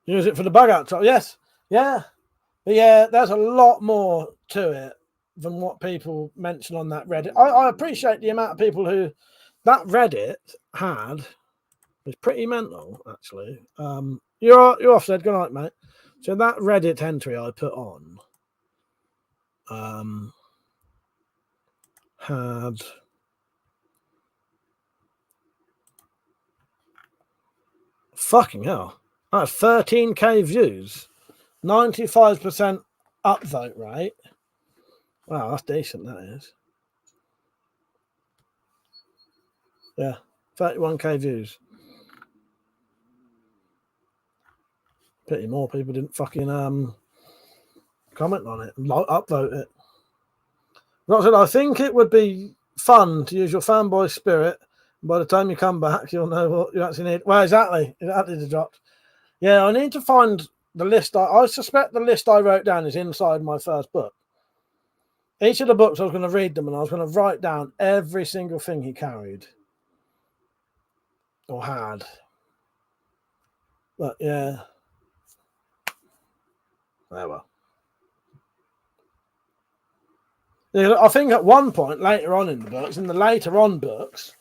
Use it for the bug out top. Yes. Yeah. But yeah, there's a lot more to it than what people mention on that Reddit. I appreciate the amount of people who that Reddit had. It's pretty mental, actually. You're off, said. Good night, mate. So that Reddit entry I put on had fucking hell. I had 13k views, 95% upvote rate. Wow, that's decent, that is. Yeah, 31k views. Pity more people didn't fucking comment on it and upvote it. I think it would be fun to use your fanboy spirit. By the time you come back, you'll know what you actually need. Well, exactly the dropped. Yeah, I need to find the list. I suspect the list I wrote down is inside my first book. Each of the books, I was going to read them and I was going to write down every single thing he carried or had. But yeah. Oh well. Yeah, I think at one point later on in the books, in the later on books,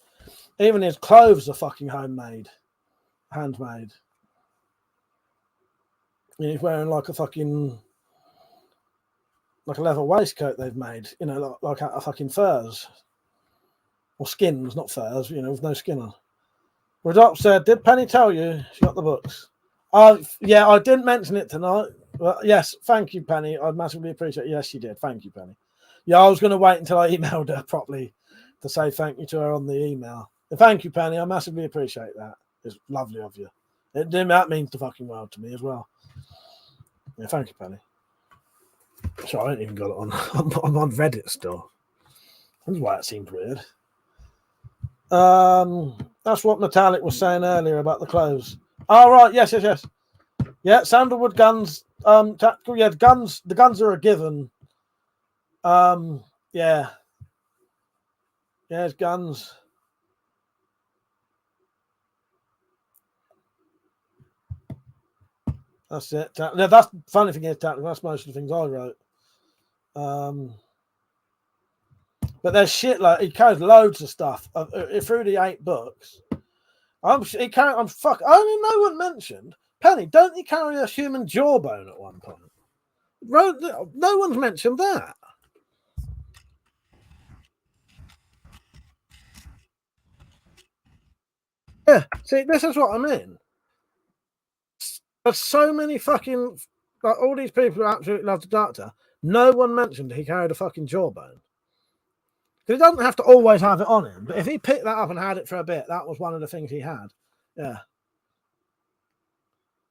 even his clothes are fucking handmade. And he's wearing like a fucking like a leather waistcoat they've made, you know, like out of fucking furs. Or skins, not furs, you know, with no skin on. Redoc said, did Penny tell you she got the books? Yeah, I didn't mention it tonight. But yes, thank you, Penny. I'd massively appreciate it. Yes, she did. Thank you, Penny. Yeah, I was going to wait until I emailed her properly to say thank you to her on the email. And thank you, Penny. I massively appreciate that. It's lovely of you. That means the fucking world to me as well. Yeah, thank you, Penny. So I ain't even got it on. I'm on Reddit still. That's why it seemed weird. That's what Metallic was saying earlier about the clothes. Oh, right. Yes. Yeah, sandalwood guns. Tactical. Yeah, guns. The guns are a given. Yeah. Yeah, it's guns. That's it. No, that's the funny thing is tactical. That's most of the things I wrote. But there's shit like he carries loads of stuff through the 8 books. Only no one mentioned. Penny, don't you carry a human jawbone at one point? No one's mentioned that. Yeah, see, this is what I mean. There's so many fucking like all these people who absolutely love the Doctor. No one mentioned he carried a fucking jawbone. Because he doesn't have to always have it on him. But if he picked that up and had it for a bit, that was one of the things he had. Yeah.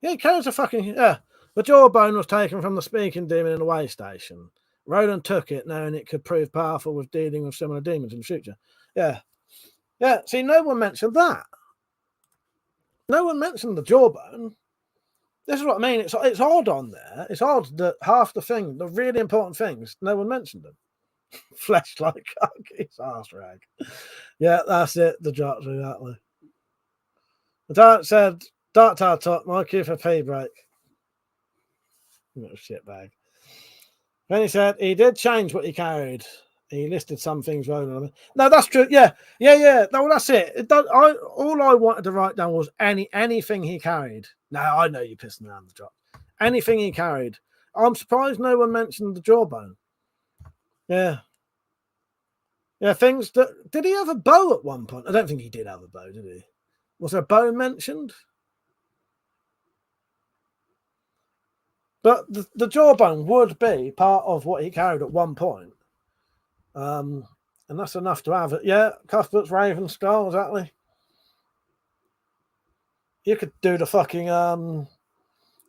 Yeah, he carries a fucking The jawbone was taken from the speaking demon in the way station. Roland took it knowing it could prove powerful with dealing with similar demons in the future. Yeah. Yeah. See, no one mentioned that. No one mentioned the jawbone. This is what I mean. It's odd on there. It's odd that half the really important things, no one mentioned them. Flesh like cookies, arse rag. Yeah, that's it. The drop through that way. The Dark said, Dark Tower top, my cue for pay break. Little shit bag. Then he said he did change what he carried. He listed some things wrong. No, that's true. Yeah. No, that's it. All I wanted to write down was anything he carried. Now I know you're pissing around the drop. Anything he carried. I'm surprised no one mentioned the jawbone. Yeah. Yeah, things that did he have a bow at one point? I don't think he did have a bow, did he? Was there a bow mentioned? But the jawbone would be part of what he carried at one point. And that's enough to have it. Yeah, Cuthbert's Raven Skull, exactly. You could do the fucking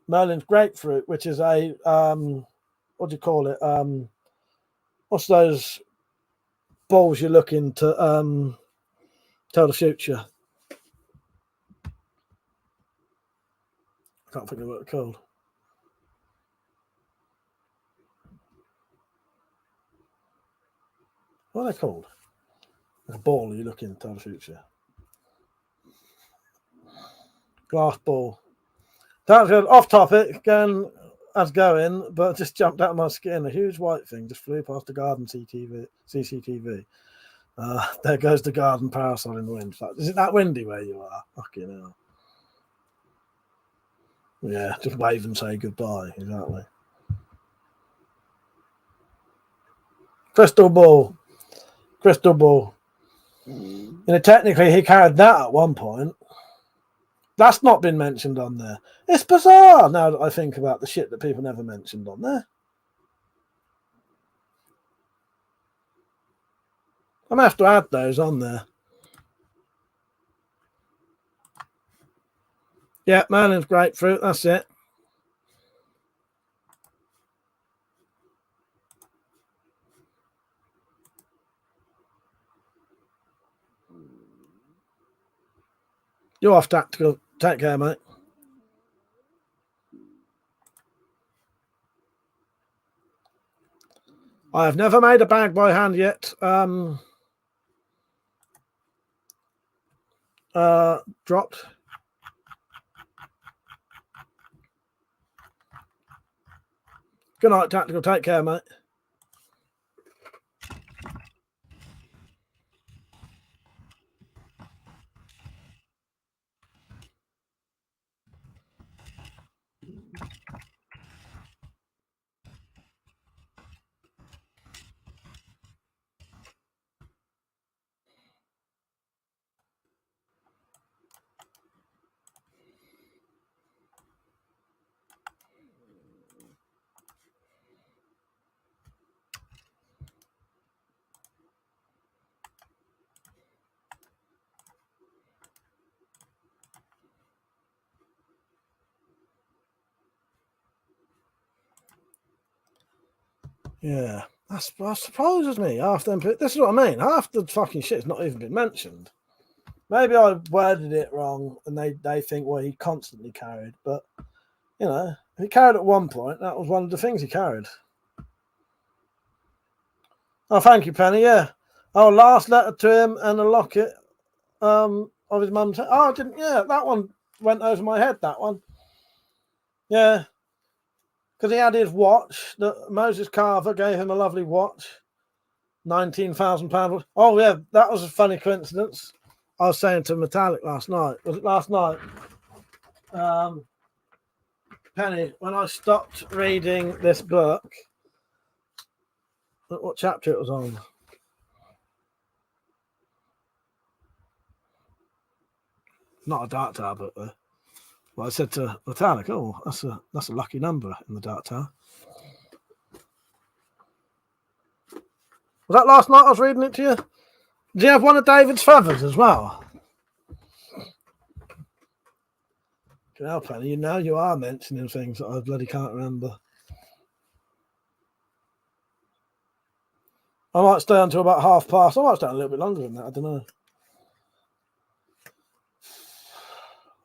Merlin's Grapefruit, which is a what do you call it? What's those balls you're looking to tell the future? I can't think of what they're called. What are they called? A ball you look in to tell the future. Glass ball. That's good. Off topic, going, but just jumped out of my skin. A huge white thing just flew past the garden CCTV. There goes the garden parasol in the wind. Is it that windy where you are? Fucking hell. Yeah, just wave and say goodbye. Exactly. Crystal ball. You know, technically he carried that at one point. That's not been mentioned on there. It's bizarre now that I think about the shit that people never mentioned on there. I'm going to have to add those on there. Yeah, Merlin's Grapefruit, that's it. You're off tactical. Take care, mate. I have never made a bag by hand yet. Dropped. Good night, Tactical. Take care, mate. Yeah, that surprises me. Half them, this is what I mean. Half the fucking shit's not even been mentioned. Maybe I worded it wrong, and they think, well, he constantly carried. But you know, if he carried at one point, that was one of the things he carried. Oh, thank you, Penny. Yeah. Oh, last letter to him and a locket of his mum's. Oh, I didn't. Yeah, that one went over my head. That one. Yeah. Because he had his watch. Moses Carver gave him a lovely watch. £19,000. Oh, yeah, that was a funny coincidence. I was saying to Metallic last night. Was it last night? Penny, when I stopped reading this book, look what chapter it was on. Not a Dark Tower book, though. Well, I said to Metallic, oh, that's a lucky number in the Dark Tower. Was that last night I was reading it to you? Do you have one of David's feathers as well? Can help, Penny. You know you are mentioning things that I bloody can't remember. I might stay until about past. I might stay a little bit longer than that. I don't know.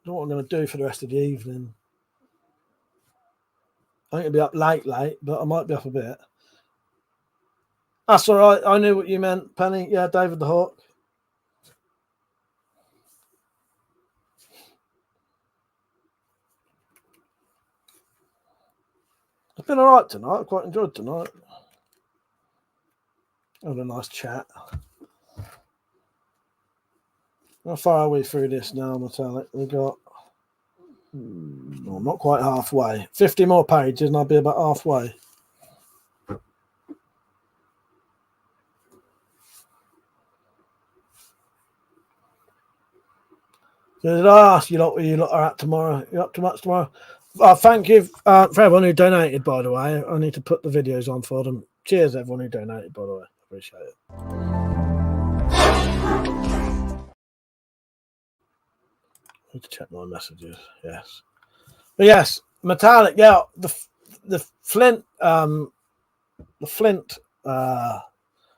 I don't know what I'm going to do for the rest of the evening. I think it'll be up late, but I might be up a bit. That's all right. I knew what you meant, Penny. Yeah, David the Hawk. It's been all right tonight. I quite enjoyed tonight. Had a nice chat. How far are we through this now, Metallic? We got... well, not quite halfway. 50 more pages and I'll be about halfway. Did I ask you what you lot are at tomorrow? You up to much tomorrow? Thank you for everyone who donated, by the way. I need to put the videos on for them. Cheers, everyone who donated, by the way. Appreciate it. I need to check my messages. Yes. But yes, Metallic, yeah, the Flint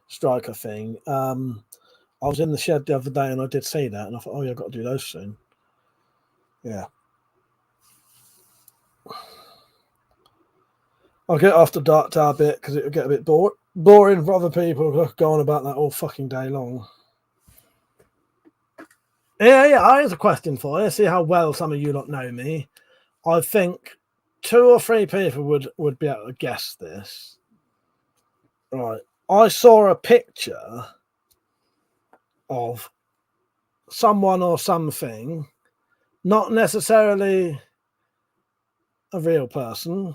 striker thing. I was in the shed the other day and I did see that and I thought, oh yeah, I've got to do those soon. Yeah. I'll get off the Dark Tower bit because it'll get a bit boring for other people who go on about that all fucking day long. Yeah, here's a question for you. See how well some of you lot know me. I think 2 or 3 people would be able to guess this. Right. I saw a picture of someone or something, not necessarily a real person,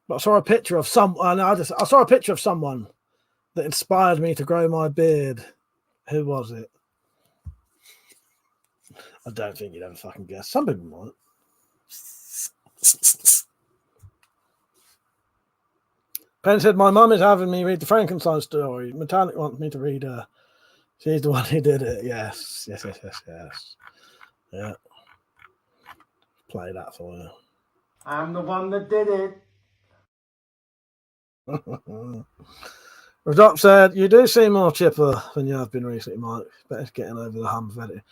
but I saw a picture of someone. I saw a picture of someone that inspired me to grow my beard. Who was it? I don't think you'd ever fucking guess. Some people might. Penn said, my mum is having me read the Frankenstein story. Metallic wants me to read her. She's the one who did it. Yes. Yeah. Play that for you. I'm the one that did it. Rodop said, you do seem more chipper than you have been recently, Mike. Better getting over the hump of it.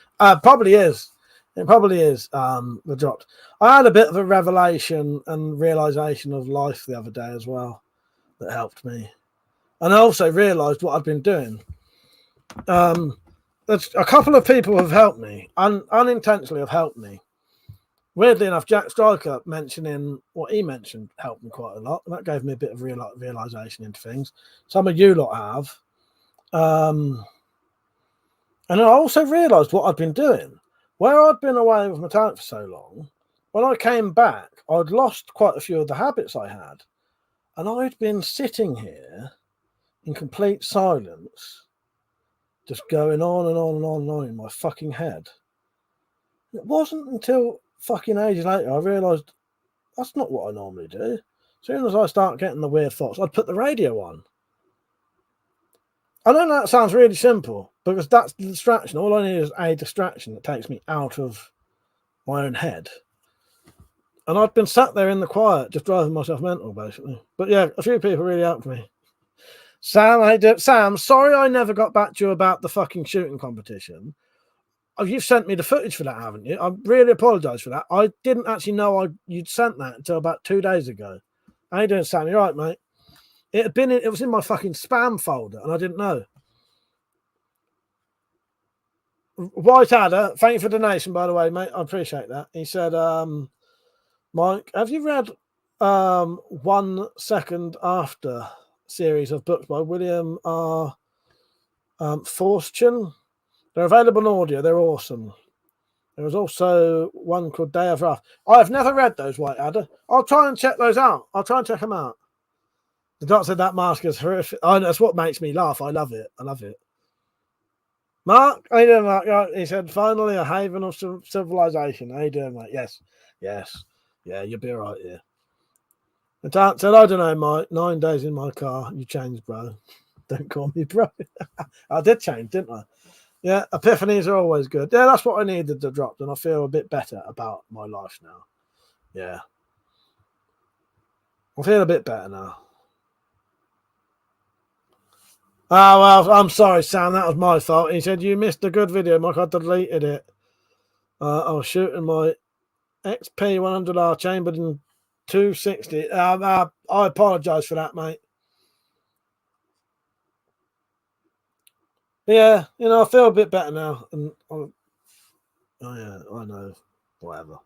Probably is. It probably is, Rodop. I had a bit of a revelation and realization of life the other day as well that helped me. And I also realized what I'd been doing. A couple of people have helped me, unintentionally have helped me weirdly enough, Jack Stryker mentioning what he mentioned helped me quite a lot. And that gave me a bit of realization into things. Some of you lot have. And I also realised what I'd been doing. Where I'd been away with my talent for so long, when I came back, I'd lost quite a few of the habits I had. And I'd been sitting here in complete silence, just going on and on and on and on in my fucking head. It wasn't until fucking ages later I realised that's not what I normally do. As soon as I start getting the weird thoughts, I'd put the radio on. I know that sounds really simple, because that's the distraction. All I need is a distraction that takes me out of my own head. And I'd been sat there in the quiet, just driving myself mental, basically. But yeah, a few people really helped me. Sam, sorry I never got back to you about the fucking shooting competition. Oh, you've sent me the footage for that, haven't you? I really apologise for that. I didn't actually know you'd sent that until about 2 days ago. How you doing, Sam? You right, mate? It was in my fucking spam folder, and I didn't know. White Adder, thank you for the donation, by the way, mate. I appreciate that. He said, Mike, have you read 1 Second After series of books by William R. Forstchen? They're available in audio. They're awesome. There was also one called Day of Wrath. I've never read those, White Adder. I'll try and check those out. I'll try and check them out. The doctor said that mask is horrific. Oh, that's what makes me laugh. I love it. I love it. Mark, how you doing, Mark? He said, finally a haven of civilization. How you doing, mate? Yes. Yeah, you'll be all right here. And Tant said, I don't know, Mike. 9 days in my car. You changed, bro. Don't call me bro. I did change, didn't I? Yeah, epiphanies are always good. Yeah, that's what I needed to drop, and I feel a bit better about my life now. Yeah. I feel a bit better now. Oh, well, I'm sorry, Sam. That was my fault. He said, you missed a good video, Mike. I deleted it. I was shooting my XP 100R chambered in 260. I apologise for that, mate. Yeah, I feel a bit better now. And oh, yeah, I know. Whatever.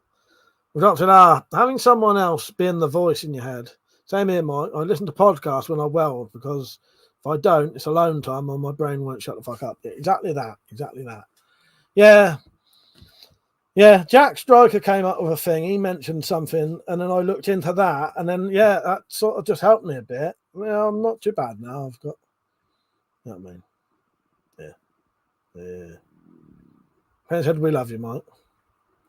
Dr. Having someone else being the voice in your head. Same here, Mike. I listen to podcasts when I weld, because if I don't, it's alone time and my brain won't shut the fuck up. Yeah, exactly that. Yeah. Yeah, Jack Stryker came up with a thing. He mentioned something, and then I looked into that, and then, yeah, that sort of just helped me a bit. Well, I'm not too bad now. I've got, you know what I mean? Yeah. Penny said, we love you, Mike.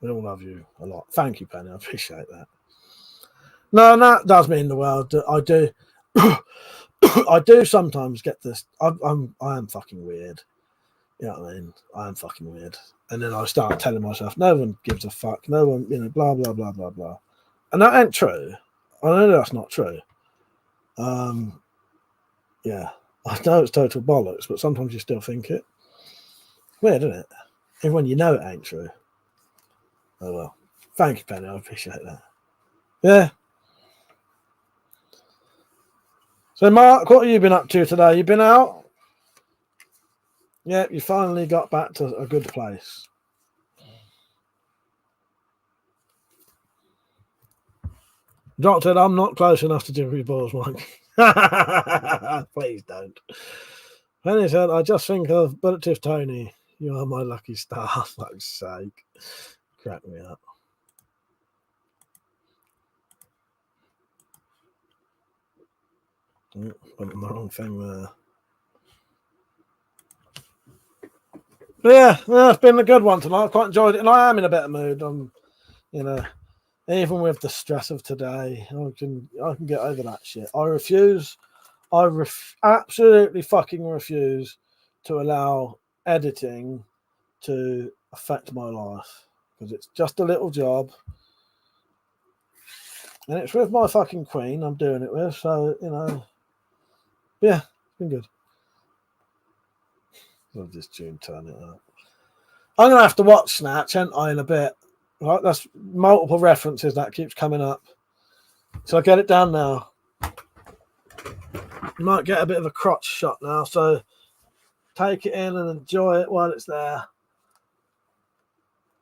We all love you a lot. Thank you, Penny. I appreciate that. No, that does mean the world. I do. I do sometimes get this. I am fucking weird. You know what I mean? I am fucking weird. And then I start telling myself, no one gives a fuck. No one, blah, blah, blah, blah, blah. And that ain't true. I know that's not true. Yeah. I know it's total bollocks, but sometimes you still think it. Weird, isn't it? Even when you know it ain't true. Oh, well. Thank you, Penny. I appreciate that. Yeah. So, Mark, what have you been up to today? You been out? Yeah, you finally got back to a good place. Doctor, I'm not close enough to Jeffrey Balls, Mike. Please don't. Penny said, I just think of Bulletproof Tony. You are my lucky star. For fuck's sake. Crack me up. Put the wrong thing there. Yeah, it's been a good one tonight. I've quite enjoyed it, and I am in a better mood. I'm, even with the stress of today, I can get over that shit. I absolutely fucking refuse to allow editing to affect my life, because it's just a little job, and it's with my fucking queen I'm doing it with. So yeah, it's been good. I'll just turn it up. I'm going to have to watch Snatch, ain't I, in a bit. Right, that's multiple references that keeps coming up. So I get it down now. You might get a bit of a crotch shot now, so take it in and enjoy it while it's there.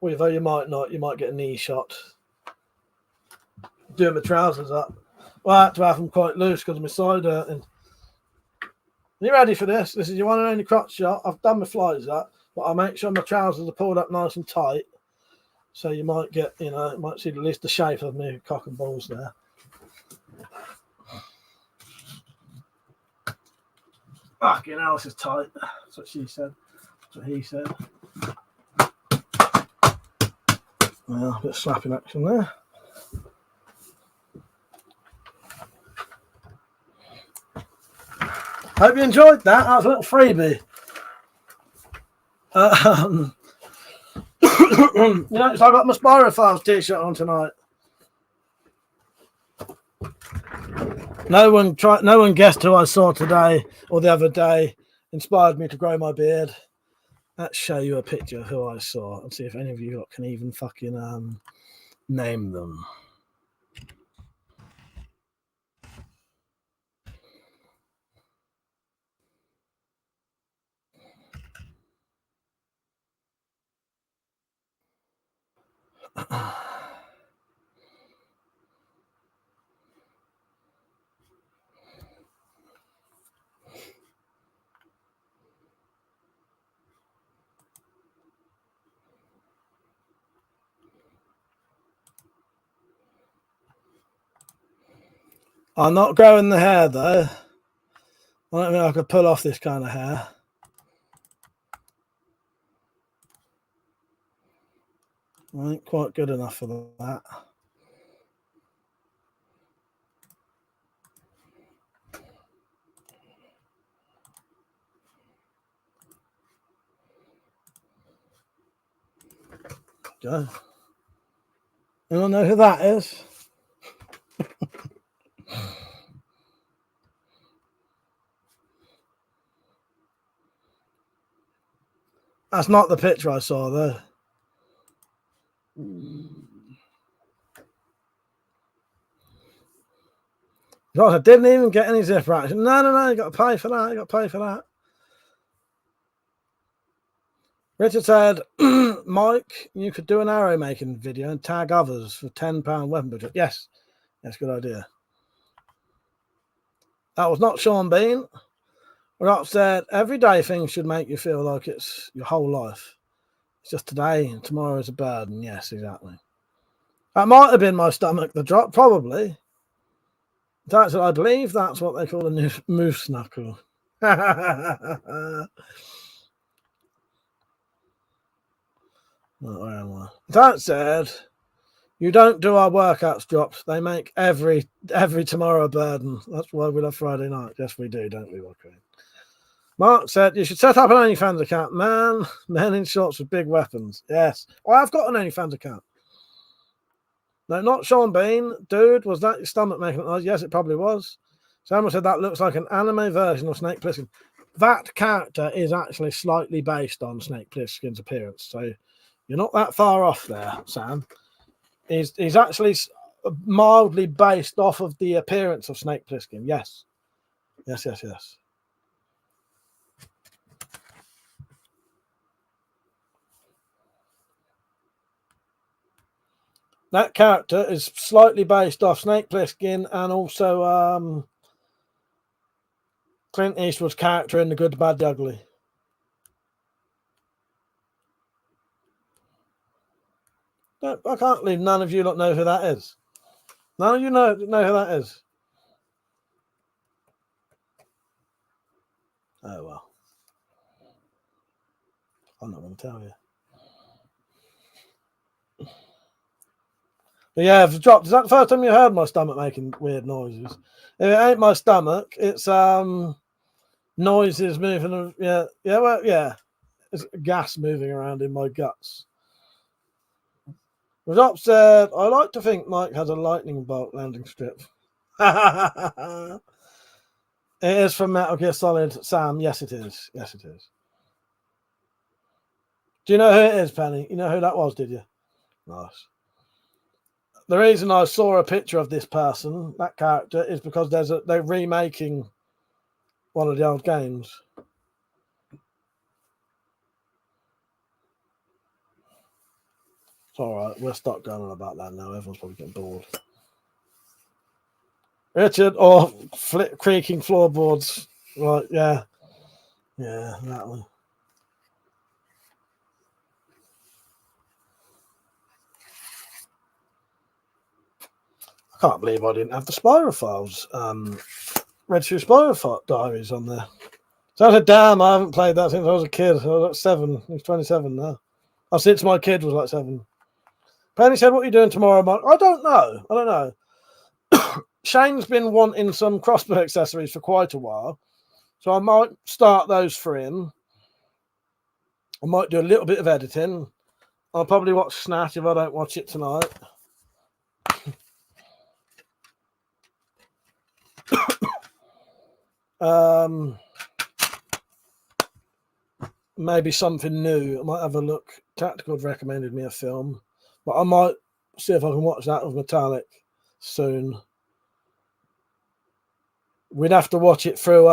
Although you might not, you might get a knee shot. doing my trousers up. Well, I had to have them quite loose because of my side hurting. Are you ready for this? This is your one and only crotch shot. I've done my flies up, but I'll make sure my trousers are pulled up nice and tight. So you might get, you might see at least the shape of my cock and balls there. Fucking hell, this is tight. That's what she said. That's what he said. Well, a bit of slapping action there. Hope you enjoyed that. That was a little freebie. So I got my Spirophiles t-shirt on tonight. No one guessed who I saw today or the other day. Inspired me to grow my beard. Let's show you a picture of who I saw and see if any of you can even fucking name them. I'm not growing the hair though. I don't think I could pull off this kind of hair. I ain't quite good enough for that. Go. Anyone know who that is? That's not the picture I saw though. I didn't even get any zipper action. No, you got to pay for that. Richard said, Mike, you could do an arrow making video and tag others for £10 weapon budget. Yes, that's a good idea. That was not Sean Bean. Rock said, everyday things should make you feel like it's your whole life. It's just today and tomorrow is a burden. Yes, exactly. That might have been my stomach, the drop, probably. That's what I believe. That's what they call a moose knuckle. Where am I? That said, you don't do our workouts drops. They make every tomorrow a burden. That's why we love Friday night. Yes, we do, don't we, Walker? Mark said, you should set up an OnlyFans account. Men in shorts with big weapons. Yes. Well, I've got an OnlyFans account. No, not Sean Bean. Dude, was that your stomach making noise? Yes, it probably was. Someone said that looks like an anime version of Snake Plissken. That character is actually slightly based on Snake Plissken's appearance. So you're not that far off there, Sam. He's actually mildly based off of the appearance of Snake Plissken. Yes. Yes. That character is slightly based off Snake Plissken and also Clint Eastwood's character in The Good, the Bad, the Ugly. I can't believe none of you know who that is. None of you know who that is. Oh, well. I'm not going to tell you. But yeah, if it dropped, is that the first time you heard my stomach making weird noises? If it ain't my stomach, it's noises moving. Yeah. It's gas moving around in my guts. Rosop said, I like to think Mike has a lightning bolt landing strip. It is from Metal Gear Solid, Sam. Yes, it is. Yes, it is. Do you know who it is, Penny? You know who that was, did you? Nice. The reason I saw a picture of this person, that character, is because they're remaking one of the old games. It's all right. We'll stop going on about that now. Everyone's probably getting bored. Richard, or creaking floorboards. Right, yeah. Yeah, that one. I can't believe I didn't have the Spyrophiles, Red Shoe Spyro Diaries on there. So I said, damn, I haven't played that since I was a kid. I was like 7. He's 27 now. Oh, since my kid was like 7. Penny said, what are you doing tomorrow, Mike? I don't know. Shane's been wanting some crossbow accessories for quite a while. So I might start those for him. I might do a little bit of editing. I'll probably watch Snatch if I don't watch it tonight. Maybe something new. I might have a look. Tactical had recommended me a film, but I might see if I can watch that with Metallic soon. We'd have to watch it through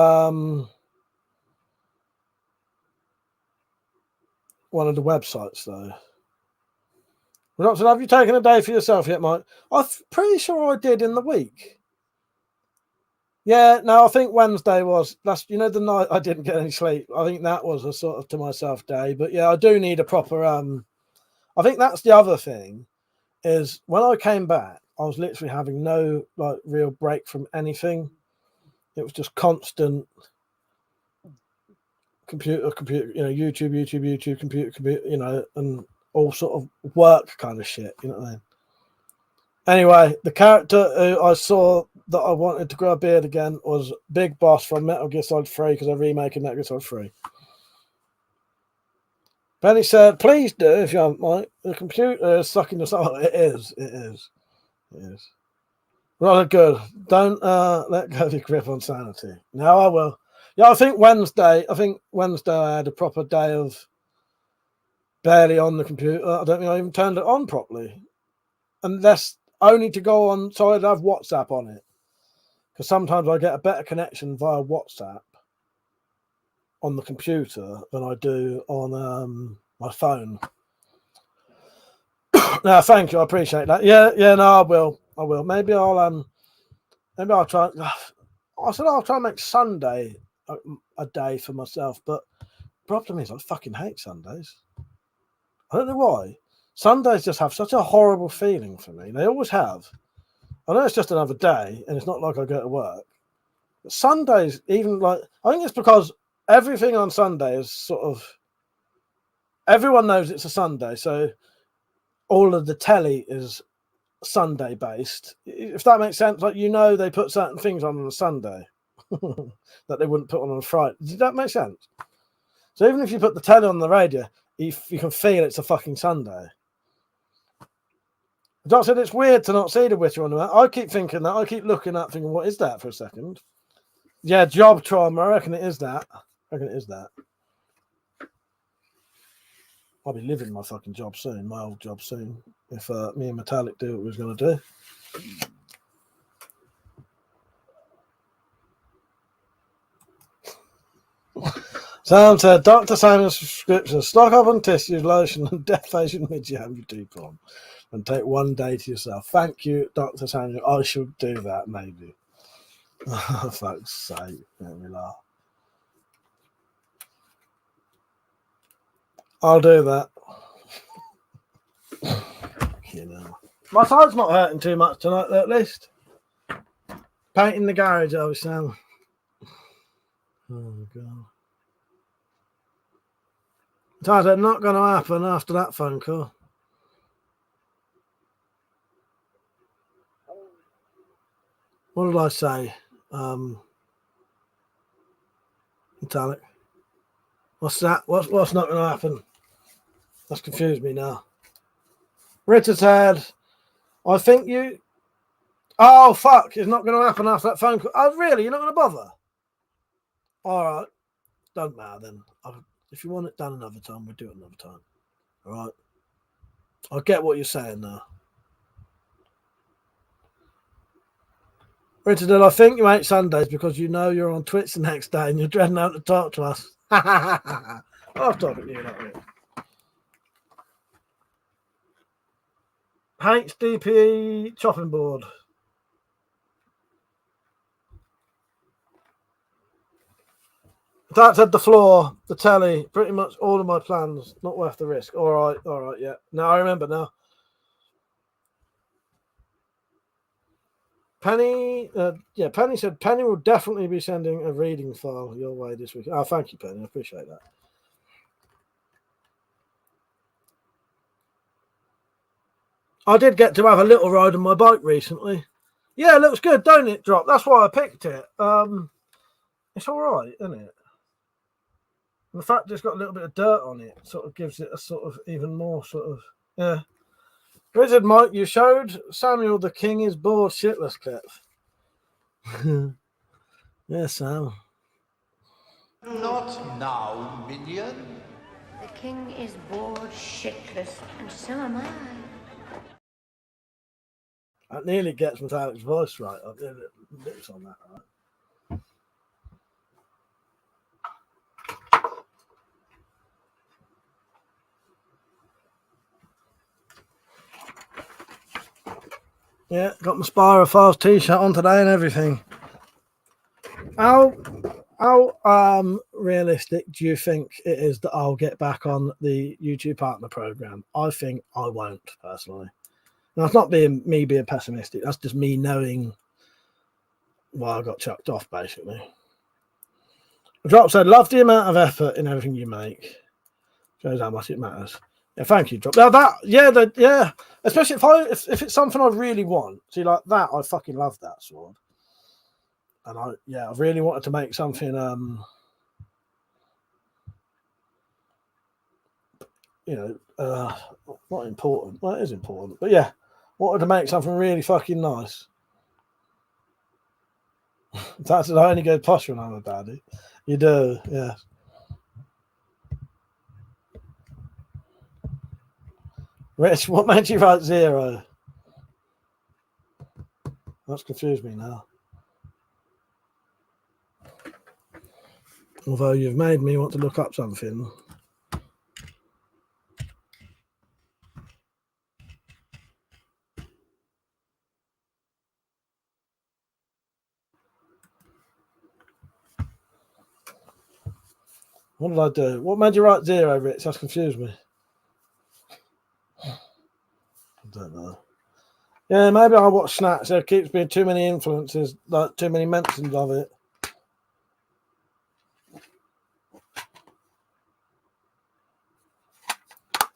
one of the websites, though. Robson, have you taken a day for yourself yet, Mike? I'm pretty sure I did in the week. Yeah, no, I think Wednesday was last. You know, the night I didn't get any sleep. I think that was a sort of to myself day. But yeah, I do need a proper. I think that's the other thing, is when I came back, I was literally having no like real break from anything. It was just constant computer, you know, YouTube, computer, you know, and all sort of work kind of shit. You know what I mean? Anyway, the character who I saw that I wanted to grow a beard again was Big Boss from Metal Gear Solid 3 because they're remaking Metal Gear Solid 3. Penny said, please do if you haven't, Mike. The computer is sucking us out. It is. Rather good. Don't let go of your grip on sanity. No, I will. Yeah, I think Wednesday I had a proper day of barely on the computer. I don't think I even turned it on properly. Unless only to go on, so I'd have WhatsApp on it. Because sometimes I get a better connection via WhatsApp on the computer than I do on my phone. No, thank you. I appreciate that. Yeah, no, I will. Maybe I'll try. I said I'll try and make Sunday a day for myself, but the problem is I fucking hate Sundays. I don't know why. Sundays just have such a horrible feeling for me. They always have. I know it's just another day, and it's not like I go to work. But Sundays, even like, I think it's because everything on Sunday is sort of, everyone knows it's a Sunday, so all of the telly is Sunday based. If that makes sense, like, you know, they put certain things on a Sunday that they wouldn't put on a Friday. Does that make sense? So even if you put the telly on the radio, you can feel it's a fucking Sunday. Doc said it's weird to not see the Witcher on the map. I keep thinking that. I keep looking at thinking, what is that for a second? Yeah, job trauma. I reckon it is that. I'll be living my fucking job soon, my old job soon, if me and Metallic do what we was going to do. Sam said, Dr. Samuel's prescription, stock up on tissues, lotion, and Death Asian mid-jam on, and take one day to yourself. Thank you, Dr. Samuel. I should do that, maybe. Oh, fuck's sake. Let me laugh. I'll do that. You know. My side's not hurting too much tonight, at least. Painting the garage, I was saying. Oh, God. That's not going to happen after that phone call. What did I say? Metallic. What's that? What's not going to happen? That's confused me now. Richard said, I think you... Oh, fuck. It's not going to happen after that phone call. Oh, really? You're not going to bother? All right. Don't matter then. If you want it done another time, we'll do it another time. All right? I get what you're saying now. Richard, I think you hate Sundays because you know you're on Twitch the next day and you're dreading out to talk to us. I was talking to you, not really. HDPE chopping board. That said the floor, the telly, pretty much all of my plans, not worth the risk. All right, yeah. Now I remember now. Penny, Penny said Penny will definitely be sending a reading file your way this week. Oh, thank you, Penny. I appreciate that. I did get to have a little ride on my bike recently. Yeah, it looks good, don't it, Drop? That's why I picked it. It's all right, isn't it? And the fact that it's got a little bit of dirt on it sort of gives it a sort of even more sort of, yeah. Wizard Mike, you showed Samuel the King is bored shitless clip. Yes, Sam. Not now, minion. The king is bored shitless, and so am I. That nearly gets Metallic's voice right. I did lips on that, right? Yeah, got my Spyro Fast t-shirt on today and everything. How realistic do you think it is that I'll get back on the YouTube partner program? I think I won't, personally. Now, that's not me being pessimistic. That's just me knowing why I got chucked off, basically. Drop said, love the amount of effort in everything you make. Shows how much it matters. Yeah, thank you, Drop. Now yeah. Especially if it's something I really want. See, like that, I fucking love that sword. And I really wanted to make something not important. Well, it is important, but yeah, wanted to make something really fucking nice. That's I only go posh when I'm a baddie. You do, yeah. Rich, what made you write 0? That's confused me now. Although you've made me want to look up something. What did I do? What made you write 0, Rich? That's confused me. I don't know. Yeah, maybe I watch Snacks. There keeps being too many influences, like too many mentions of it.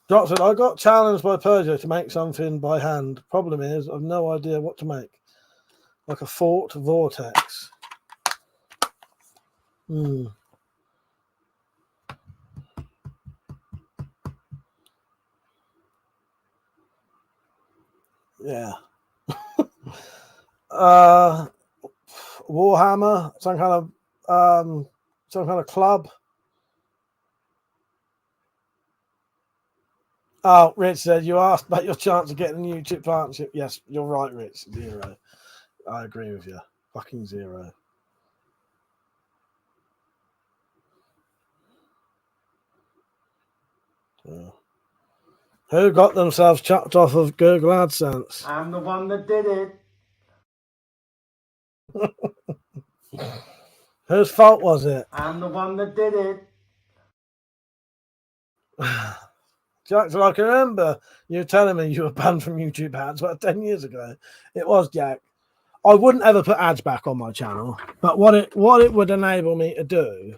Drop said, I got challenged by Persia to make something by hand. Problem is, I've no idea what to make. Like a fort vortex. Yeah. Warhammer, some kind of club. Oh, Rich said, you asked about your chance of getting a YouTube partnership. Yes, you're right, Rich. 0. I agree with you. Fucking 0. Yeah. Who got themselves chucked off of Google AdSense? I'm the one that did it. Whose fault was it? I'm the one that did it. Jack, so I can remember you telling me you were banned from YouTube ads about 10 years ago. It was, Jack. I wouldn't ever put ads back on my channel, but what it would enable me to do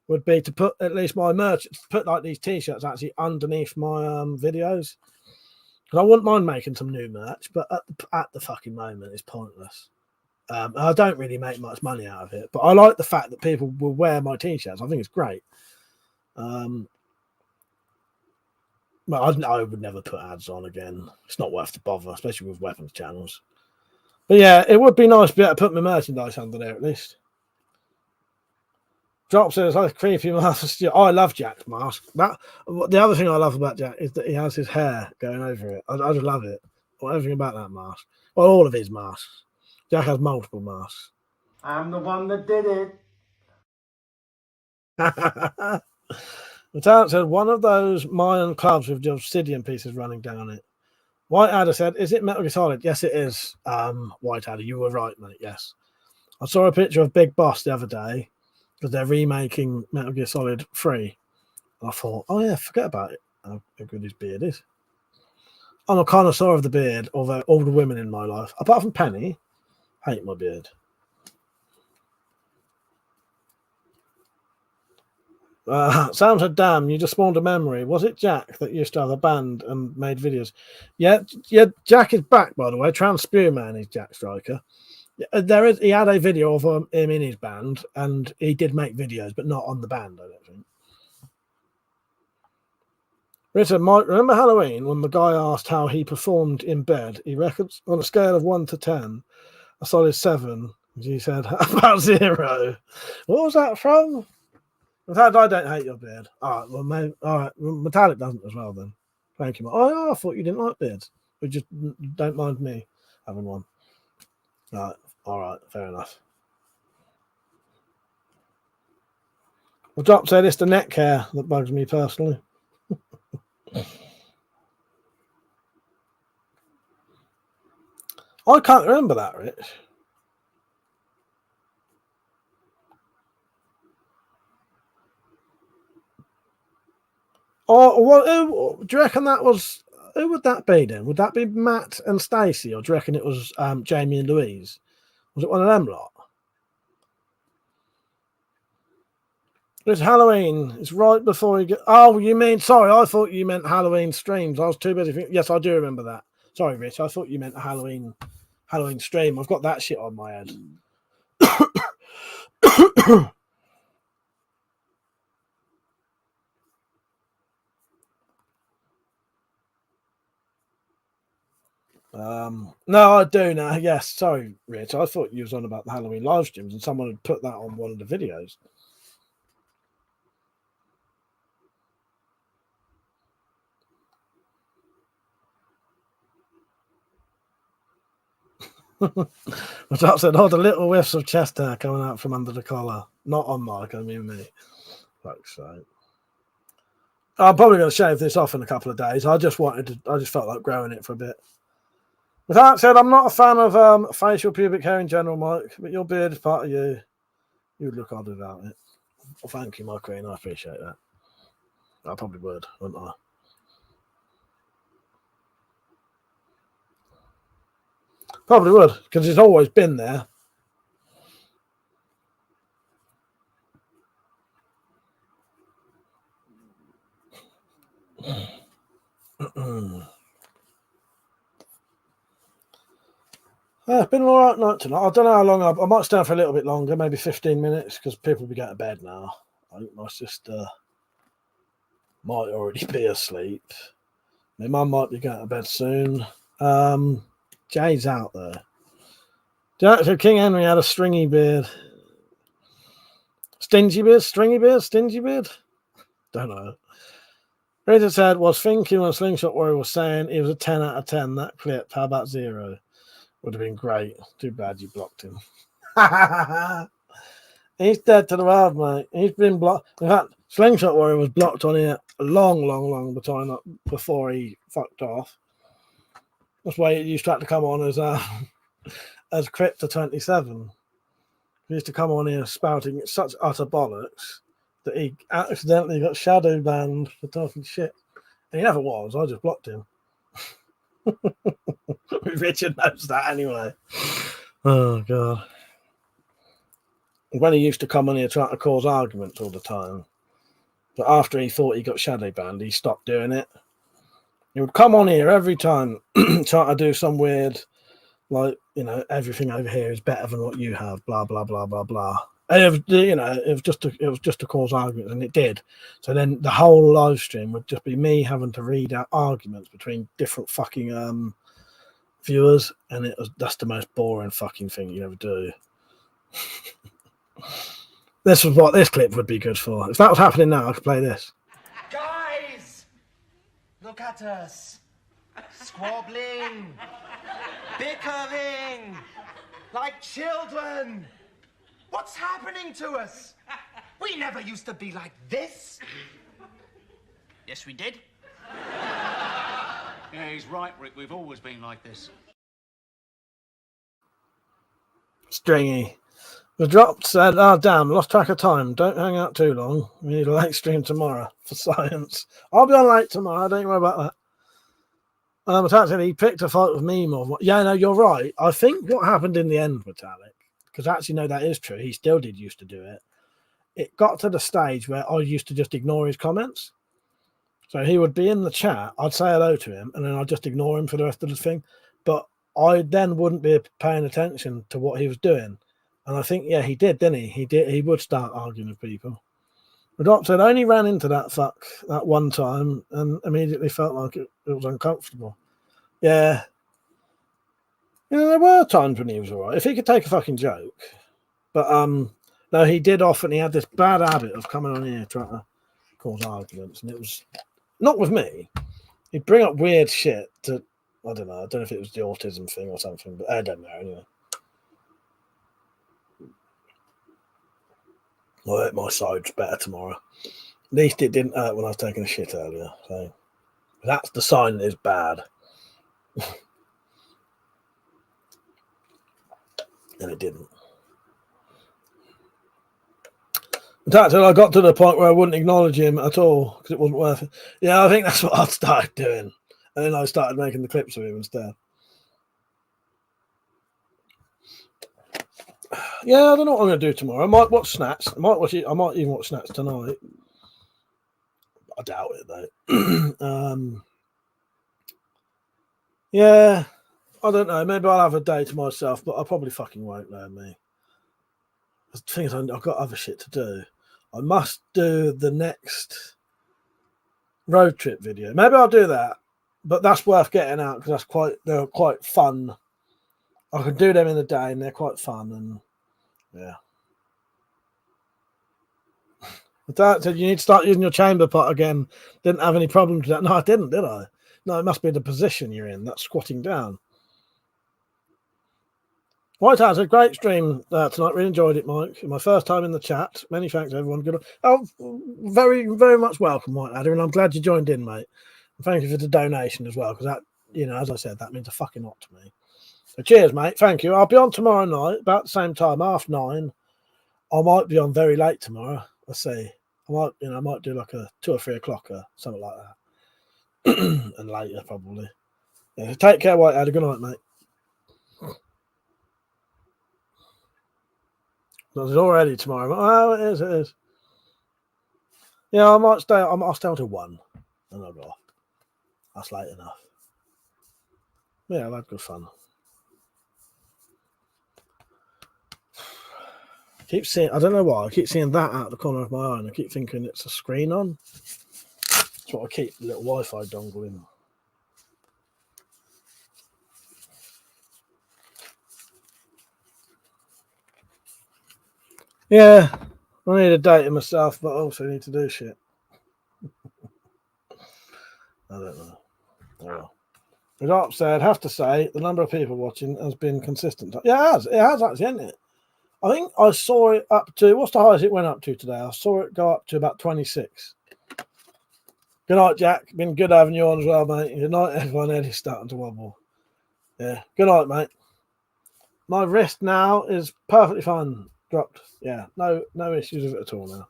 would be to put at least my merch, put like these t-shirts actually underneath my videos. Because I wouldn't mind making some new merch, but at the fucking moment, it's pointless. I don't really make much money out of it, but I like the fact that people will wear my t-shirts. I think it's great. But I would never put ads on again. It's not worth the bother, especially with weapons channels. But yeah, it would be nice to be able to put my merchandise under there at least. Drop says, like a creepy mask. I love Jack's mask. The other thing I love about Jack is that he has his hair going over it. I just love it. Everything about that mask. Well, all of his masks. Jack has multiple masks. I'm the one that did it. The talent said, one of those Mayan clubs with the obsidian pieces running down it. White Adder said, is it Metal Gear Solid? Yes, it is. White Adder, you were right, mate. Yes. I saw a picture of Big Boss the other day, because they're remaking Metal Gear Solid 3. I thought, oh yeah, forget about it. How good his beard is. I'm a connoisseur of the beard, although all the women in my life, apart from Penny, hate my beard. Sam said, damn, you just spawned a memory. Was it Jack that used to have a band and made videos? Yeah, Jack is back, by the way. Trans Spear Man is Jack Striker. He had a video of him in his band, and he did make videos, but not on the band, I don't think. Richard, Mike, remember Halloween when the guy asked how he performed in bed? He reckons on a scale of 1 to 10, a solid 7. He said about 0. What was that from? In fact, I don't hate your beard. All right, well, maybe, all right, Metallic doesn't as well then. Thank you. Oh, I thought you didn't like beards. You just don't mind me having one. All right, fair enough. Well, Drop said it's the neck hair that bugs me personally. I can't remember that, Rich. Oh, what? Do you reckon that was? Who would that be then? Would that be Matt and Stacey, or do you reckon it was Jamie and Louise? Was it one of them lot? It's Halloween. It's right before you get. Oh, you mean? Sorry, I thought you meant Halloween streams. I was too busy. Yes, I do remember that. Sorry, Rich. I thought you meant a Halloween stream. I've got that shit on my head. No, I do now. Yes, sorry, Rich. I thought you was on about the Halloween live streams, and someone had put that on one of the videos. Which I said, oh, the little whiffs of chest hair coming out from under the collar. Not on Mike, I mean me. Fuck's sake. I'm probably going to shave this off in a couple of days. I just felt like growing it for a bit. With that said, I'm not a fan of facial pubic hair in general, Mike, but your beard is part of you. You would look odd without it. Well, thank you, my queen. I appreciate that. I probably would, wouldn't I? Probably would, because it's always been there. It's been an all right night tonight. I don't know how long. I might stay for a little bit longer, maybe 15 minutes, because people will be getting to bed now. I think my sister might already be asleep. My mum might be going to bed soon. Jay's out there. So King Henry had a stringy beard. Stingy beard? Stringy beard? Stingy beard? Don't know. Rita said, was thinking when Slingshot Warrior was saying he was a 10 out of 10. That clip, how about 0? Would have been great. Too bad you blocked him. He's dead to the world, mate. He's been blocked. In fact, Slingshot Warrior was blocked on here a long time before he fucked off. That's why he used to have to come on as Crypto27. He used to come on here spouting such utter bollocks that he accidentally got shadow banned for talking shit. And he never was. I just blocked him. Richard knows that anyway. Oh, God. When he used to come on here trying to cause arguments all the time. But after he thought he got shadow banned, he stopped doing it. He would come on here every time trying to do some weird, like, you know, everything over here is better than what you have, blah, blah, blah, blah, blah. And it was just to cause arguments, and it did. So then the whole live stream would just be me having to read out arguments between different fucking viewers, and that's the most boring fucking thing you ever do. This was what this clip would be good for. If that was happening now, I could play this. Guys, look at us, squabbling, bickering, like children. What's happening to us? We never used to be like this. Yes, we did. Yeah, he's right, Rick. We've always been like this. Stringy. The drop said, "Oh damn, lost track of time. Don't hang out too long. We need a late stream tomorrow for science. I'll be on late tomorrow. Don't worry about that." Actually, he picked a fight with me more. Yeah, no, you're right. I think what happened in the end, Metallic, because actually, no, that is true. He still did used to do it. It got to the stage where I used to just ignore his comments. So he would be in the chat. I'd say hello to him, and then I'd just ignore him for the rest of the thing. But I then wouldn't be paying attention to what he was doing. And I think, yeah, he did, didn't he? He would start arguing with people. The doctor only ran into that fuck that one time and immediately felt like it was uncomfortable. Yeah. You know, there were times when he was all right. If he could take a fucking joke. But, no, he did often, he had this bad habit of coming on here trying to cause arguments. And it was not with me. He'd bring up weird shit to, I don't know if it was the autism thing or something, but I don't know anyway. I'll hurt my sides better tomorrow. At least it didn't hurt when I was taking a shit earlier. So that's the sign that it's bad. And it didn't. In fact, I got to the point where I wouldn't acknowledge him at all because it wasn't worth it. Yeah, I think that's what I started doing. And then I started making the clips of him instead. Yeah, I don't know what I'm going to do tomorrow. I might watch Snatch. I might even watch Snatch tonight. I doubt it though. Yeah, I don't know. Maybe I'll have a day to myself, but I probably fucking won't know me. The thing is, I've got other shit to do. I must do the next road trip video. Maybe I'll do that, but that's worth getting out because they're quite fun. I can do them in the day, and they're quite fun. And yeah. That said, you need to start using your chamber pot again. Didn't have any problems with that. No, I didn't, did I? No, it must be the position you're in. That's squatting down. White House, a great stream tonight. Really enjoyed it, Mike. My first time in the chat. Many thanks, everyone. Good. Oh, very, very much welcome, White Adder, and I'm glad you joined in, mate. And thank you for the donation as well, because that, as I said, that means a fucking lot to me. So cheers, mate. Thank you. I'll be on tomorrow night about the same time, 9:30. I might be on very late tomorrow. Let's see. I might do like a 2 or 3 o'clock or something like that, and later probably. Yeah. Take care, White Adder. Good night, mate. It's already tomorrow. Oh, it is. It is. Yeah, I might stay. I'll stay until 1, and I'll go off. That's late enough. Yeah, I've had good fun. I don't know why. I keep seeing that out of the corner of my eye, and I keep thinking it's a screen on. That's what I keep the little Wi-Fi dongle in. Yeah, I need a date in myself, but I also need to do shit. I don't know. Oh well. The Dark said, have to say, the number of people watching has been consistent. Yeah, it has. It has actually, hasn't it? I think I saw it up to, what's the highest it went up to today? I saw it go up to about 26. Good night, Jack. Been good having you on as well, mate. Good night, everyone. Eddie's starting to wobble. Yeah. Good night, mate. My wrist now is perfectly fine. Dropped. Yeah. No issues with it at all now.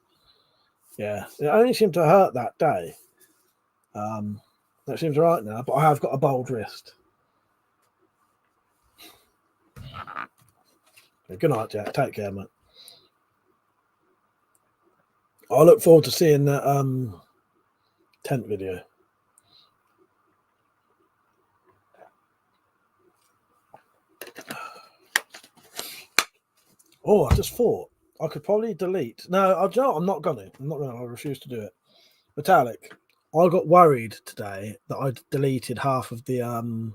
Yeah. It only seemed to hurt that day. That seems right now, but I have got a bold wrist. Good night, Jack. Take care, mate. I look forward to seeing that tent video. Oh, I just thought I could probably delete. No, I'm not going to. I refuse to do it. Metallic. I got worried today that I'd deleted half of the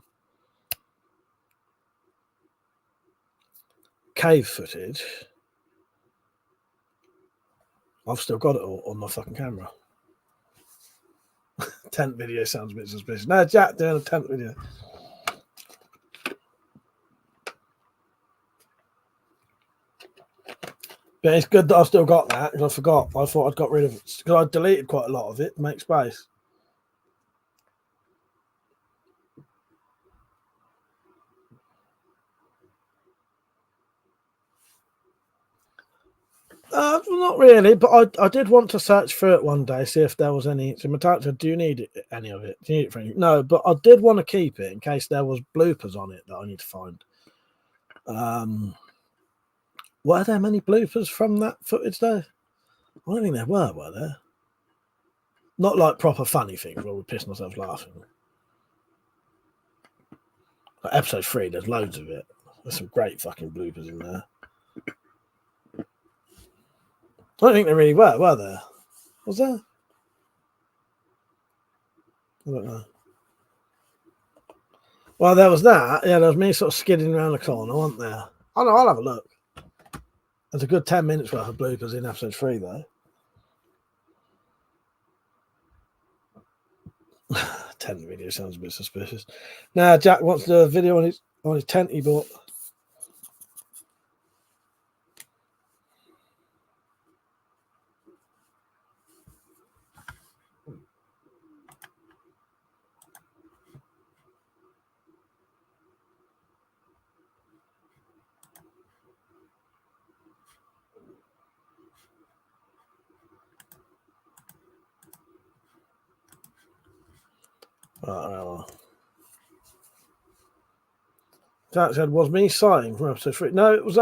cave footage. I've still got it all on my fucking camera. Tent video sounds a bit suspicious. No, Jack doing a tent video. But it's good that I've still got that because I forgot. I thought I'd got rid of it because I deleted quite a lot of it to make space. Not really, but I did want to search through it one day, see if there was any. So Metallic said, "Do you need any of it? Do you need it for anything?" No, but I did want to keep it in case there was bloopers on it that I need to find. Were there many bloopers from that footage though? I don't think there were there? Not like proper funny things where we pissed ourselves laughing. Like episode 3, there's loads of it. There's some great fucking bloopers in there. I don't think there really were there? Was there? I don't know. Well, there was that. Yeah, there was me sort of skidding around the corner, wasn't there? Oh no, I'll have a look. There's a good 10 minutes worth of bloopers in episode 3, though. 10 video sounds a bit suspicious. Now, Jack wants to do a video on his tent he bought. Jack said, was me sighing from episode 3? No, it was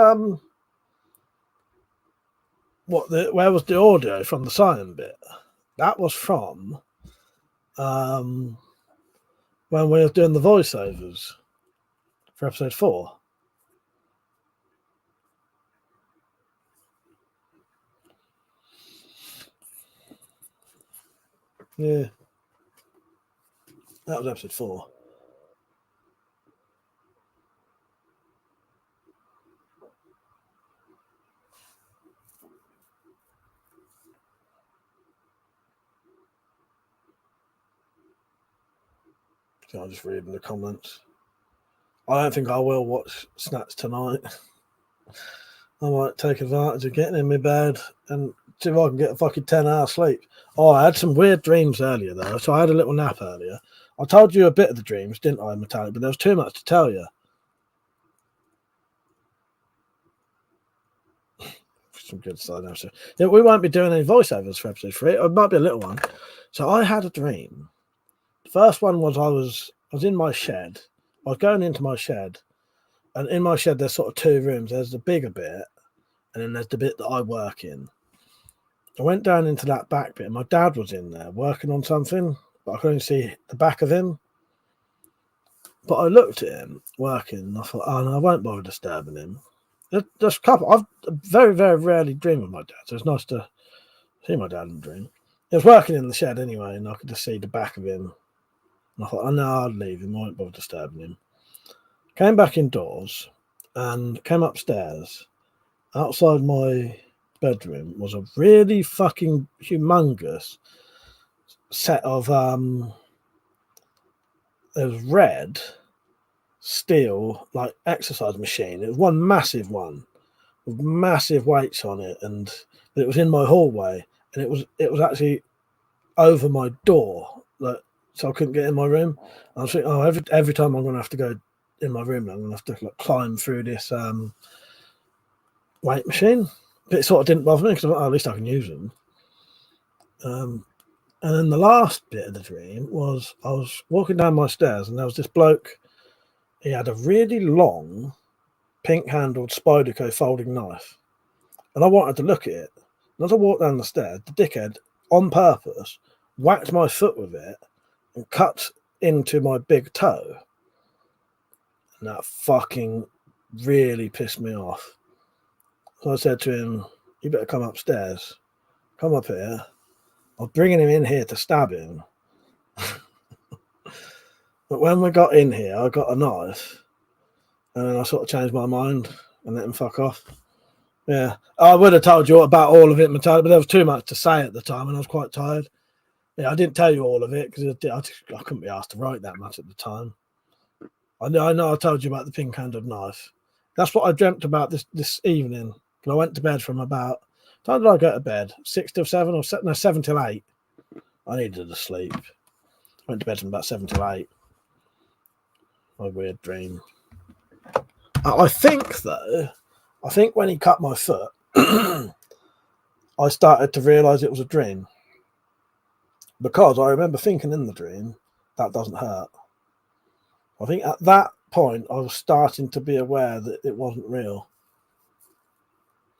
where was the audio from the sighing bit? That was from when we were doing the voiceovers for episode 4. Yeah. That was episode 4. So I'm just reading the comments. I don't think I will watch Snatch tonight. I might take advantage of getting in my bed and see if I can get a fucking 10-hour sleep. Oh, I had some weird dreams earlier, though, so I had a little nap earlier. I told you a bit of the dreams, didn't I, Metallic? But there was too much to tell you. Some good side episode. Yeah, we won't be doing any voiceovers for episode 3. It might be a little one. So I had a dream. The first one was I was in my shed. I was going into my shed, and in my shed there's sort of 2 rooms. There's the bigger bit, and then there's the bit that I work in. I went down into that back bit, and my dad was in there working on something, but I couldn't see the back of him. But I looked at him working, and I thought, oh no, I won't bother disturbing him. There's a couple. I've very, very rarely dream of my dad, so it's nice to see my dad in a dream. He was working in the shed anyway, and I could just see the back of him. And I thought, oh no, I'll leave him. I won't bother disturbing him. Came back indoors and came upstairs. Outside my bedroom was a really fucking humongous set of there was red steel like exercise machine. It was one massive one with massive weights on it, and it was in my hallway, and it was actually over my door, like, so I couldn't get in my room. And I was thinking, oh, every time I'm gonna have to go in my room, I'm gonna have to like climb through this weight machine. But it sort of didn't bother me because I thought, oh, at least I can use them. And then the last bit of the dream was I was walking down my stairs, and there was this bloke. He had a really long, pink-handled Spyderco folding knife, and I wanted to look at it. And as I walked down the stairs, the dickhead, on purpose, whacked my foot with it and cut into my big toe. And that fucking really pissed me off. So I said to him, you better come upstairs. Come up here. I was bringing him in here to stab him. But when we got in here, I got a knife. And then I sort of changed my mind and let him fuck off. Yeah. I would have told you about all of it, Metallic, but there was too much to say at the time and I was quite tired. Yeah, I didn't tell you all of it because I couldn't be asked to write that much at the time. I know I told you about the pink-handled knife. That's what I dreamt about this evening. I went to bed from about... Time did I go to bed? 6 till 7 or 7? No, 7 till 8. I needed to sleep. Went to bed from about 7 till 8. My weird dream. I think, though, when he cut my foot, I started to realise it was a dream. Because I remember thinking in the dream, that doesn't hurt. I think at that point, I was starting to be aware that it wasn't real.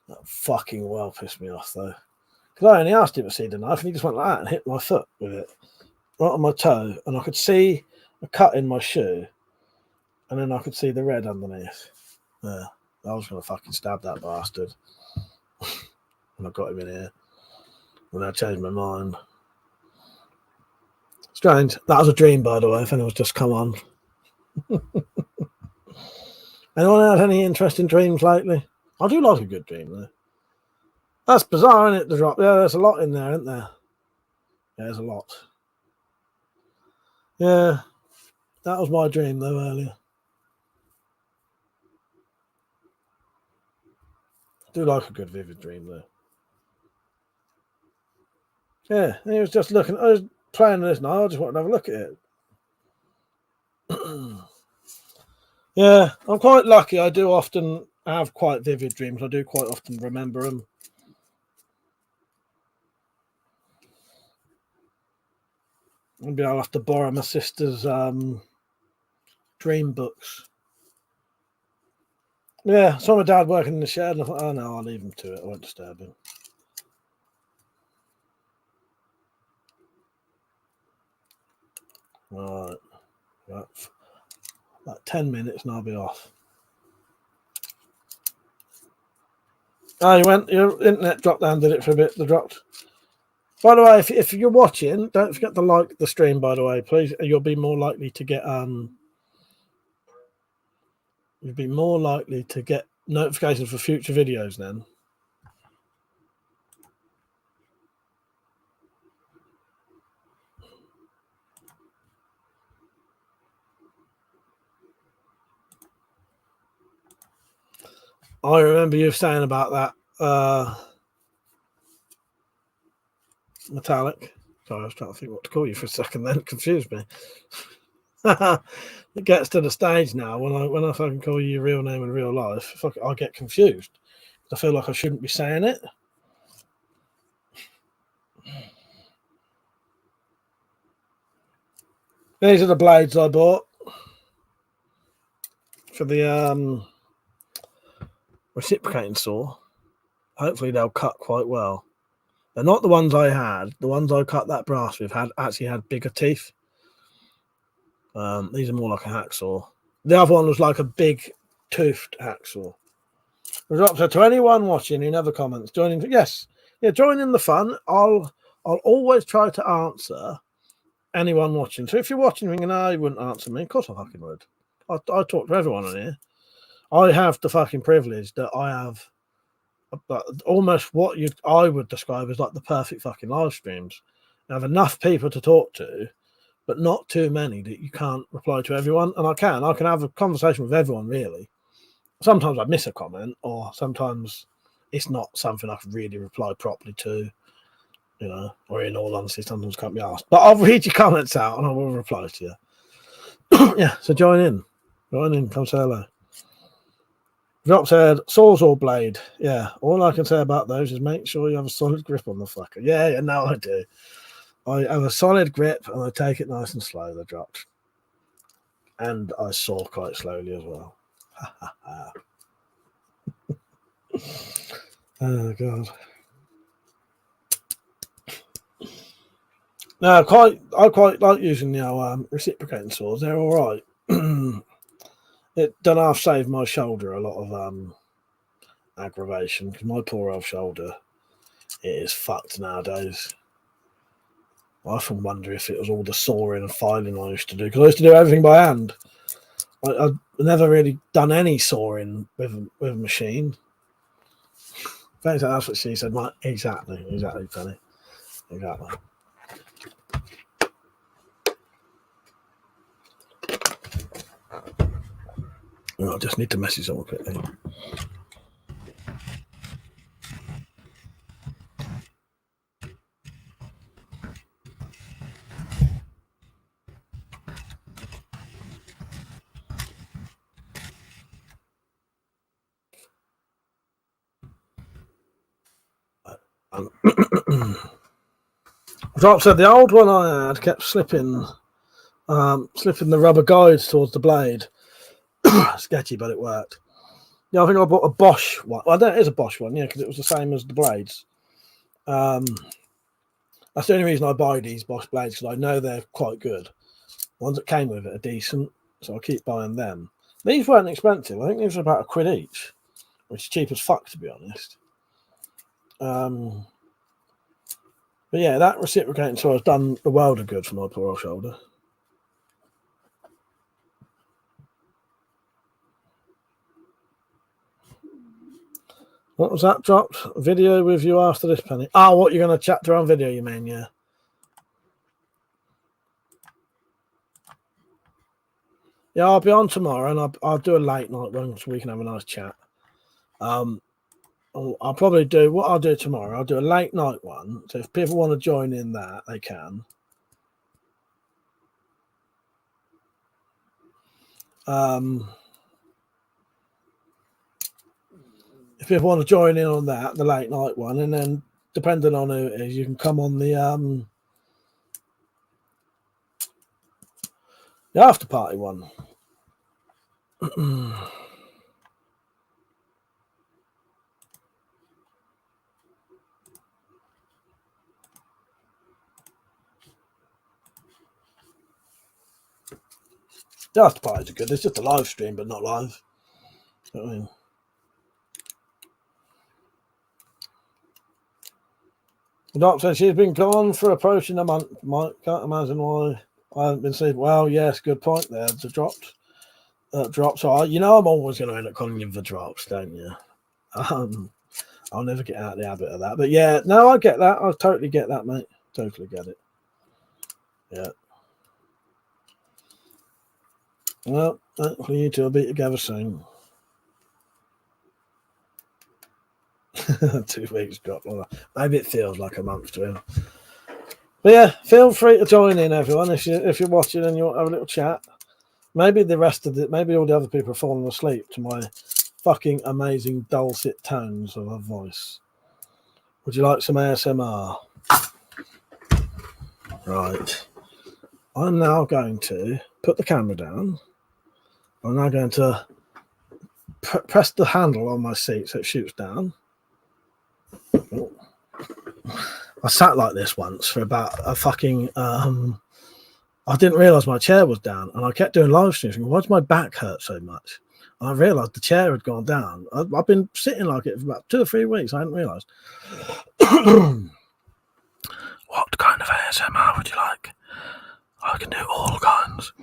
That fucking well pissed me off, though. Because I only asked him to see the knife, and he just went like that and hit my foot with it. Right on my toe. And I could see a cut in my shoe. And then I could see the red underneath. Yeah, I was going to fucking stab that bastard. And I got him in here. And I changed my mind. Strange. That was a dream, by the way, if anyone's just come on. Anyone had any interesting dreams lately? I do like a good dream, though. That's bizarre, isn't it, the drop? Yeah, there's a lot in there, isn't there? Yeah, there's a lot. Yeah, that was my dream, though, earlier. I do like a good vivid dream, though. Yeah, he was just looking. I was playing this now. I just wanted to have a look at it. Yeah, I'm quite lucky. I do often have quite vivid dreams. I do quite often remember them. Maybe I'll have to borrow my sister's dream books. Yeah, saw my dad working in the shed, and I thought, oh no, I'll leave him to it. I won't disturb him. Right. About 10 minutes and I'll be off. Oh, your internet dropped down, did it, for a bit? The dropped. By the way, if you're watching, don't forget to like the stream, by the way, please. You'll be more likely to get notifications for future videos then. I remember you saying about that metallic. Sorry, I was trying to think what to call you for a second then. It confused me. It gets to the stage now when I fucking call you your real name in real life, I get confused. I feel like I shouldn't be saying it. These are the blades I bought for the reciprocating saw. Hopefully they'll cut quite well. They're not the ones I had. The ones I cut that brass with actually had bigger teeth. These are more like a hacksaw. The other one was like a big toothed hacksaw. So to anyone watching who never comments, join in the fun. I'll always try to answer anyone watching. So if you're watching thinking, no, you wouldn't answer me, of course I fucking would. I talk to everyone on here. I have the fucking privilege that I have almost what I would describe as like the perfect fucking live streams. I have enough people to talk to, but not too many that you can't reply to everyone. And I can have a conversation with everyone, really. Sometimes I miss a comment, or sometimes it's not something I can really reply properly to, or in all honesty, sometimes can't be asked. But I'll read your comments out and I will reply to you. Yeah, so join in, come say hello. Drop said, saws or blade. Yeah, all I can say about those is make sure you have a solid grip on the fucker. Yeah, no, I do. I have a solid grip and I take it nice and slow, the dropped. And I saw quite slowly as well. Oh, God. No, I quite like using reciprocating saws. They're all right. It done half saved my shoulder a lot of aggravation, because my poor old shoulder, it is fucked nowadays. I often wonder if it was all the sawing and filing I used to do, because I used to do everything by hand. I've never really done any sawing with a machine. That's what she said. Exactly, Penny. Exactly. I just need to message someone quickly. Drop said the old one I had kept slipping the rubber guides towards the blade. Sketchy, but it worked. Yeah, I think I bought a Bosch one. Well, that is a Bosch one, yeah, because it was the same as the blades. That's the only reason I buy these Bosch blades, because I know they're quite good. The ones that came with it are decent, so I keep buying them. These weren't expensive. I think these were about £1 each, which is cheap as fuck, to be honest. But yeah, that reciprocating saw has done the world of good for my poor old shoulder. What was that dropped? Video with you after this, Penny. Oh, what, you're going to chat to her on video, you mean, yeah? Yeah, I'll be on tomorrow, and I'll do a late night one so we can have a nice chat. I'll probably do what I'll do tomorrow. I'll do a late night one. So if people want to join in that, they can. If people want to join in on that, the late night one, and then depending on who it is, you can come on the after party one. The after parties are good. It's just a live stream, but not live. You know what I mean? The doctor said she's been gone for approaching a month. Mike, can't imagine why I haven't been sleeping. Well, yes, good point there. The drops. So you know I'm always going to end up calling you the drops, don't you? I'll never get out of the habit of that. But yeah, no, I get that. I totally get that, mate. Totally get it. Yeah. Well, hopefully you two will be together soon. 2 weeks drop. Maybe it feels like a month to him. But yeah, feel free to join in, everyone. If you're watching and you want to have a little chat, maybe maybe all the other people are falling asleep to my fucking amazing dulcet tones of her voice. Would you like some ASMR? Right. I'm now going to put the camera down. I'm now going to press the handle on my seat so it shoots down. Oh. I sat like this once for about a fucking I didn't realise my chair was down, and I kept doing live streams thinking, why does my back hurt so much? And I realised the chair had gone down. I've been sitting like it for about 2 or 3 weeks. I hadn't realised. What kind of ASMR would you like? I can do all kinds.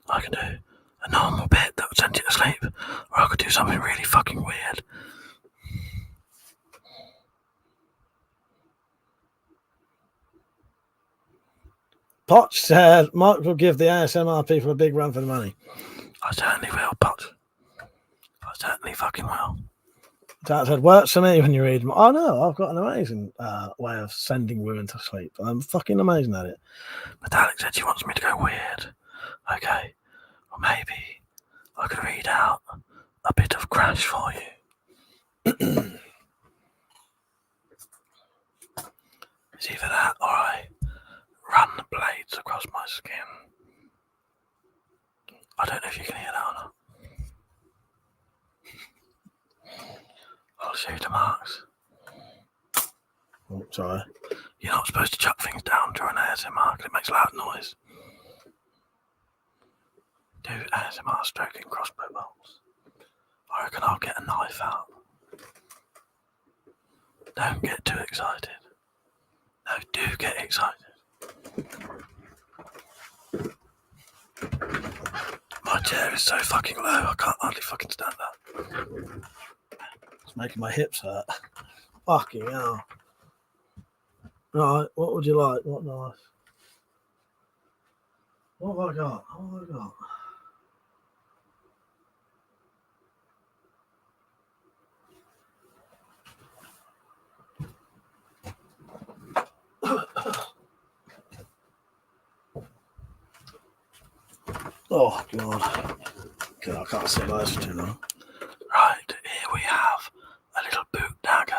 I can do a normal bit that would send you to sleep, or I could do something really fucking weird. Potch said, Mark will give the ASMR people a big run for the money. I certainly will, Potch. I certainly fucking will. Dad said, works for me when you read them. Oh no, I've got an amazing way of sending women to sleep. I'm fucking amazing at it. But Alex said she wants me to go weird. Okay, well maybe I could read out a bit of Crash for you. It's either that or I run the blades across my skin. I don't know if you can hear that or not. I'll show you the marks. Oh, sorry. You're not supposed to chuck things down during ASMR because it makes loud noise. Do ASMR stroking crossbow bolts. I reckon I'll get a knife out. Don't get too excited. No, do get excited. My chair is so fucking low, I can't hardly fucking stand up. It's making my hips hurt. Fucking hell. Right, what would you like? What knife? What have I got? What have I got? Oh, God. Okay, I can't see those for too long. Right, here we have a little boot dagger.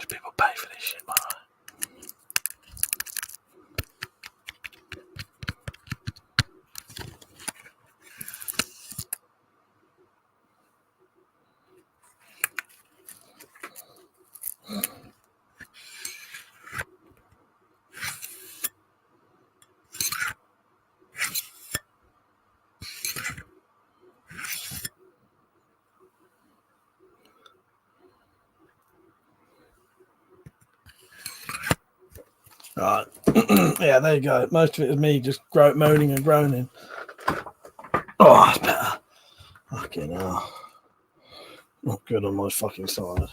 Most people pay for this shit, by the way. Right. Yeah, there you go. Most of it is me just moaning and groaning. Oh, that's better. Fucking hell. Not good on my fucking side.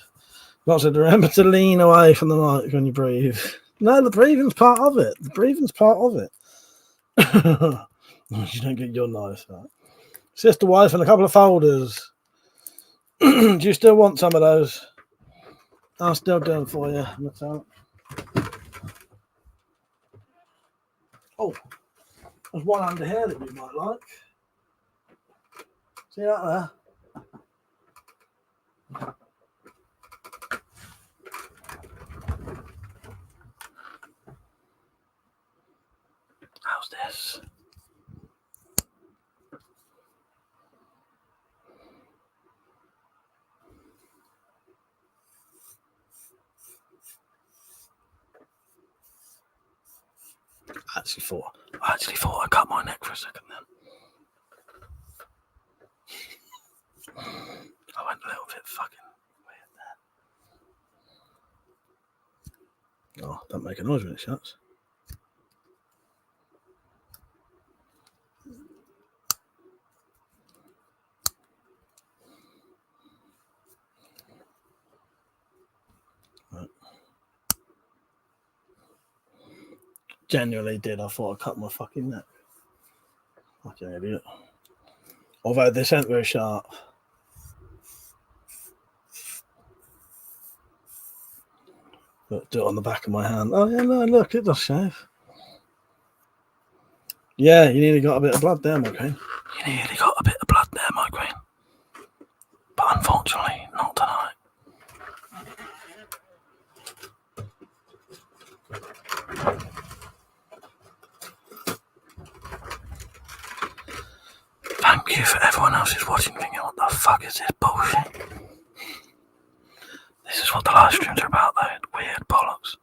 Got to remember to lean away from the mic when you breathe. No, the breathing's part of it. The breathing's part of it. You don't get your knife out. Sister wife and a couple of folders. Do you still want some of those? I'll still do them for you. Oh, there's one under here that you might like. See that there? How's this? I actually thought I cut my neck for a second then. I went a little bit fucking weird there. Oh, don't make a noise when it shuts. Right. Genuinely did. I thought I cut my fucking neck. Fucking idiot. Although this ain't very sharp. But do it on the back of my hand. Oh yeah, no, look, it does shave. Yeah, you nearly got a bit of blood there, my queen. You nearly got a bit of blood there, my queen. But unfortunately, not tonight. Thank you for everyone else who's watching thinking, what the fuck is this bullshit? This is what the live streams are about, though. Weird bollocks.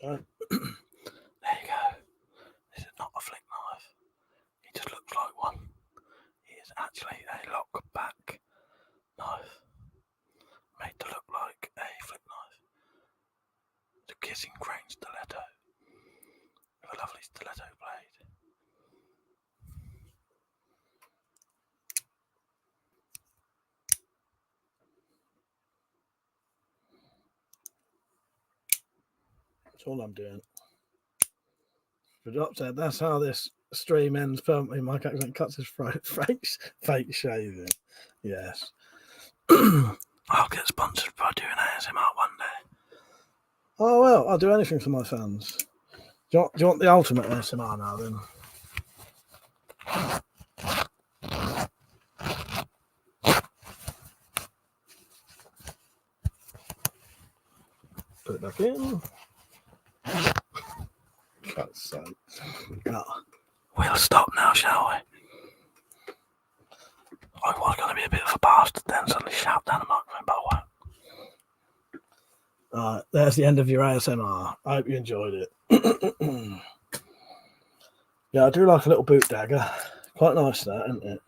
Okay. There you go. This is not a flick knife. It just looks like one. It is actually a lock back knife. Made to look like a flick knife. The kissing grain stiletto. With a lovely stiletto blade. That's all I'm doing. For the upset, that's how this stream ends permanently. Mike accidentally cuts his throat. Fake shaving. Yes. I'll get sponsored by doing ASMR one day. Oh well, I'll do anything for my fans. Do you want the ultimate ASMR now then? Put it back in. God's sake. Oh. We'll stop now, shall we? I was going to be a bit of a bastard then, suddenly shout down the microphone, but I won't. There's the end of your ASMR. I hope you enjoyed it. Yeah, I do like a little boot dagger. Quite nice that, isn't it?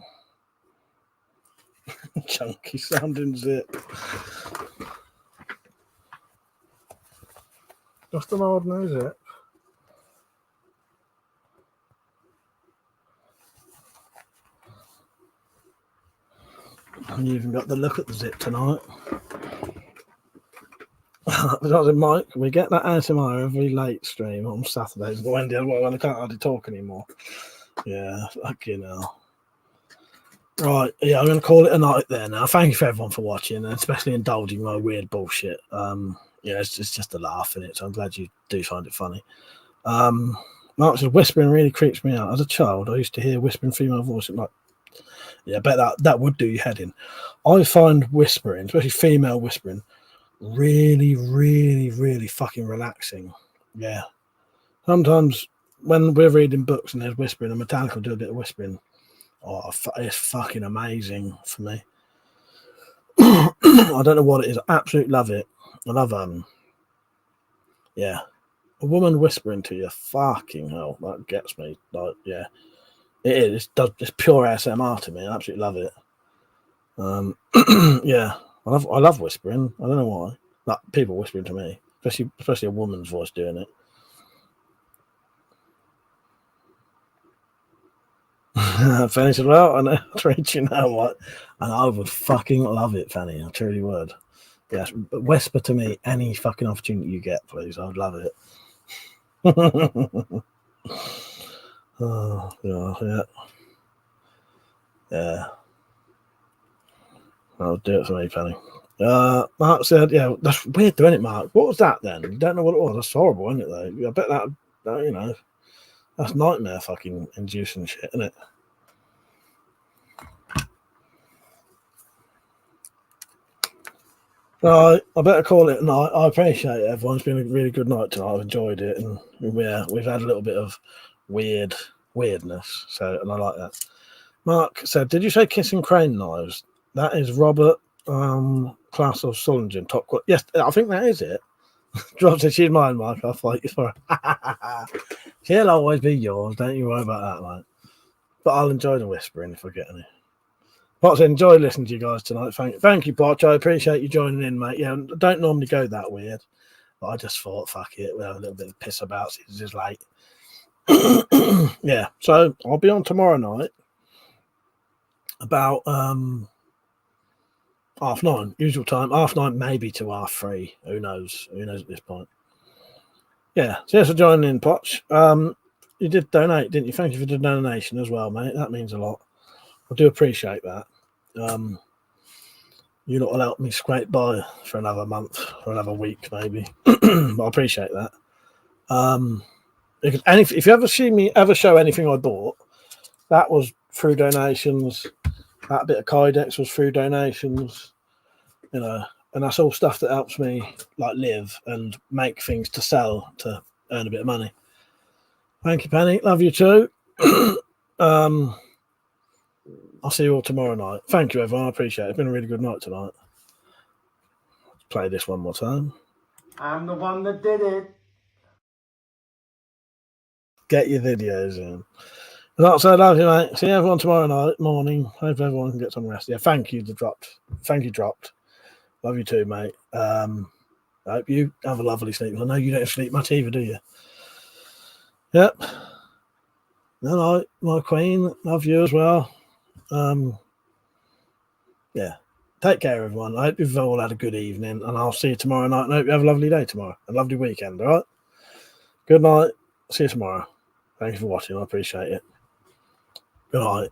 Chunky sounding zip. Just an ordinary zip. And you even got the look at the zip tonight. Mike, we get that ASMR every late stream on Saturdays and Wednesday when I can't hardly talk anymore. Yeah, fucking hell. Right, yeah, I'm going to call it a night there now. Thank you for everyone for watching, and especially indulging my weird bullshit. Yeah, it's just a laugh in it, so I'm glad you do find it funny. Mark says, whispering really creeps me out. As a child, I used to hear whispering female voice at night. Yeah, I bet that would do your head in. I find whispering, especially female whispering, really, really, really fucking relaxing. Yeah. Sometimes when we're reading books and there's whispering, and Metallica will do a bit of whispering. Oh, it's fucking amazing for me. I don't know what it is. I absolutely love it. I love yeah, a woman whispering to you. Fucking hell, that gets me. Like, yeah, it is. It's pure ASMR to me. I absolutely love it. Yeah, I love whispering. I don't know why. Like people whispering to me, especially a woman's voice doing it. Fanny said, well, I know, treat you know what, and I would fucking love it, Fanny. I truly would. Yes, but whisper to me any fucking opportunity you get, please. I'd love it. Oh, yeah. Yeah. I'll do it for me, Fanny. Mark said, yeah, that's weird, isn't it, Mark? What was that then? You don't know what it was. That's horrible, isn't it, though? I bet that you know, that's nightmare fucking inducing shit, isn't it? Right, I better call it a night. I appreciate it, everyone. It's been a really good night tonight. I've enjoyed it, and we've had a little bit of weirdness, and I like that. Mark said, did you say kissing crane knives? That is Robert Class of Sullinger, top quality. Yes, I think that is it. Drop said, she's mine, Mark. I'll fight you for her. She'll always be yours. Don't you worry about that, mate. But I'll enjoy the whispering if I get any. Potts, enjoy listening to you guys tonight. Thank you, Potts. I appreciate you joining in, mate. Yeah, I don't normally go that weird, but I just thought, fuck it, we'll have a little bit of piss about since it's late. Yeah, so I'll be on tomorrow night about 9:30, usual time. 9:30, maybe to 3:30. Who knows? Who knows at this point? Yeah, cheers for joining in, Potts. You did donate, didn't you? Thank you for the donation as well, mate. That means a lot. I do appreciate that. You lot will help me scrape by for another month, for another week, maybe. But I appreciate that. If you ever see me ever show anything I bought, that was through donations. That bit of Kydex was through donations. You know, and that's all stuff that helps me like live and make things to sell to earn a bit of money. Thank you, Penny. Love you too. I'll see you all tomorrow night. Thank you, everyone. I appreciate it. It's been a really good night tonight. Let's play this one more time. I'm the one that did it. Get your videos in. That's so love you, mate. See everyone tomorrow night, morning. Hope everyone can get some rest. Yeah, thank you, Dropped. Thank you, Dropped. Love you too, mate. I hope you have a lovely sleep. I know you don't sleep much either, do you? Yep. Good night, my queen. Love you as well. Yeah. Take care, everyone. I hope you've all had a good evening, and I'll see you tomorrow night. And I hope you have a lovely day tomorrow. A lovely weekend, all right? Good night. See you tomorrow. Thank you for watching. I appreciate it. Good night.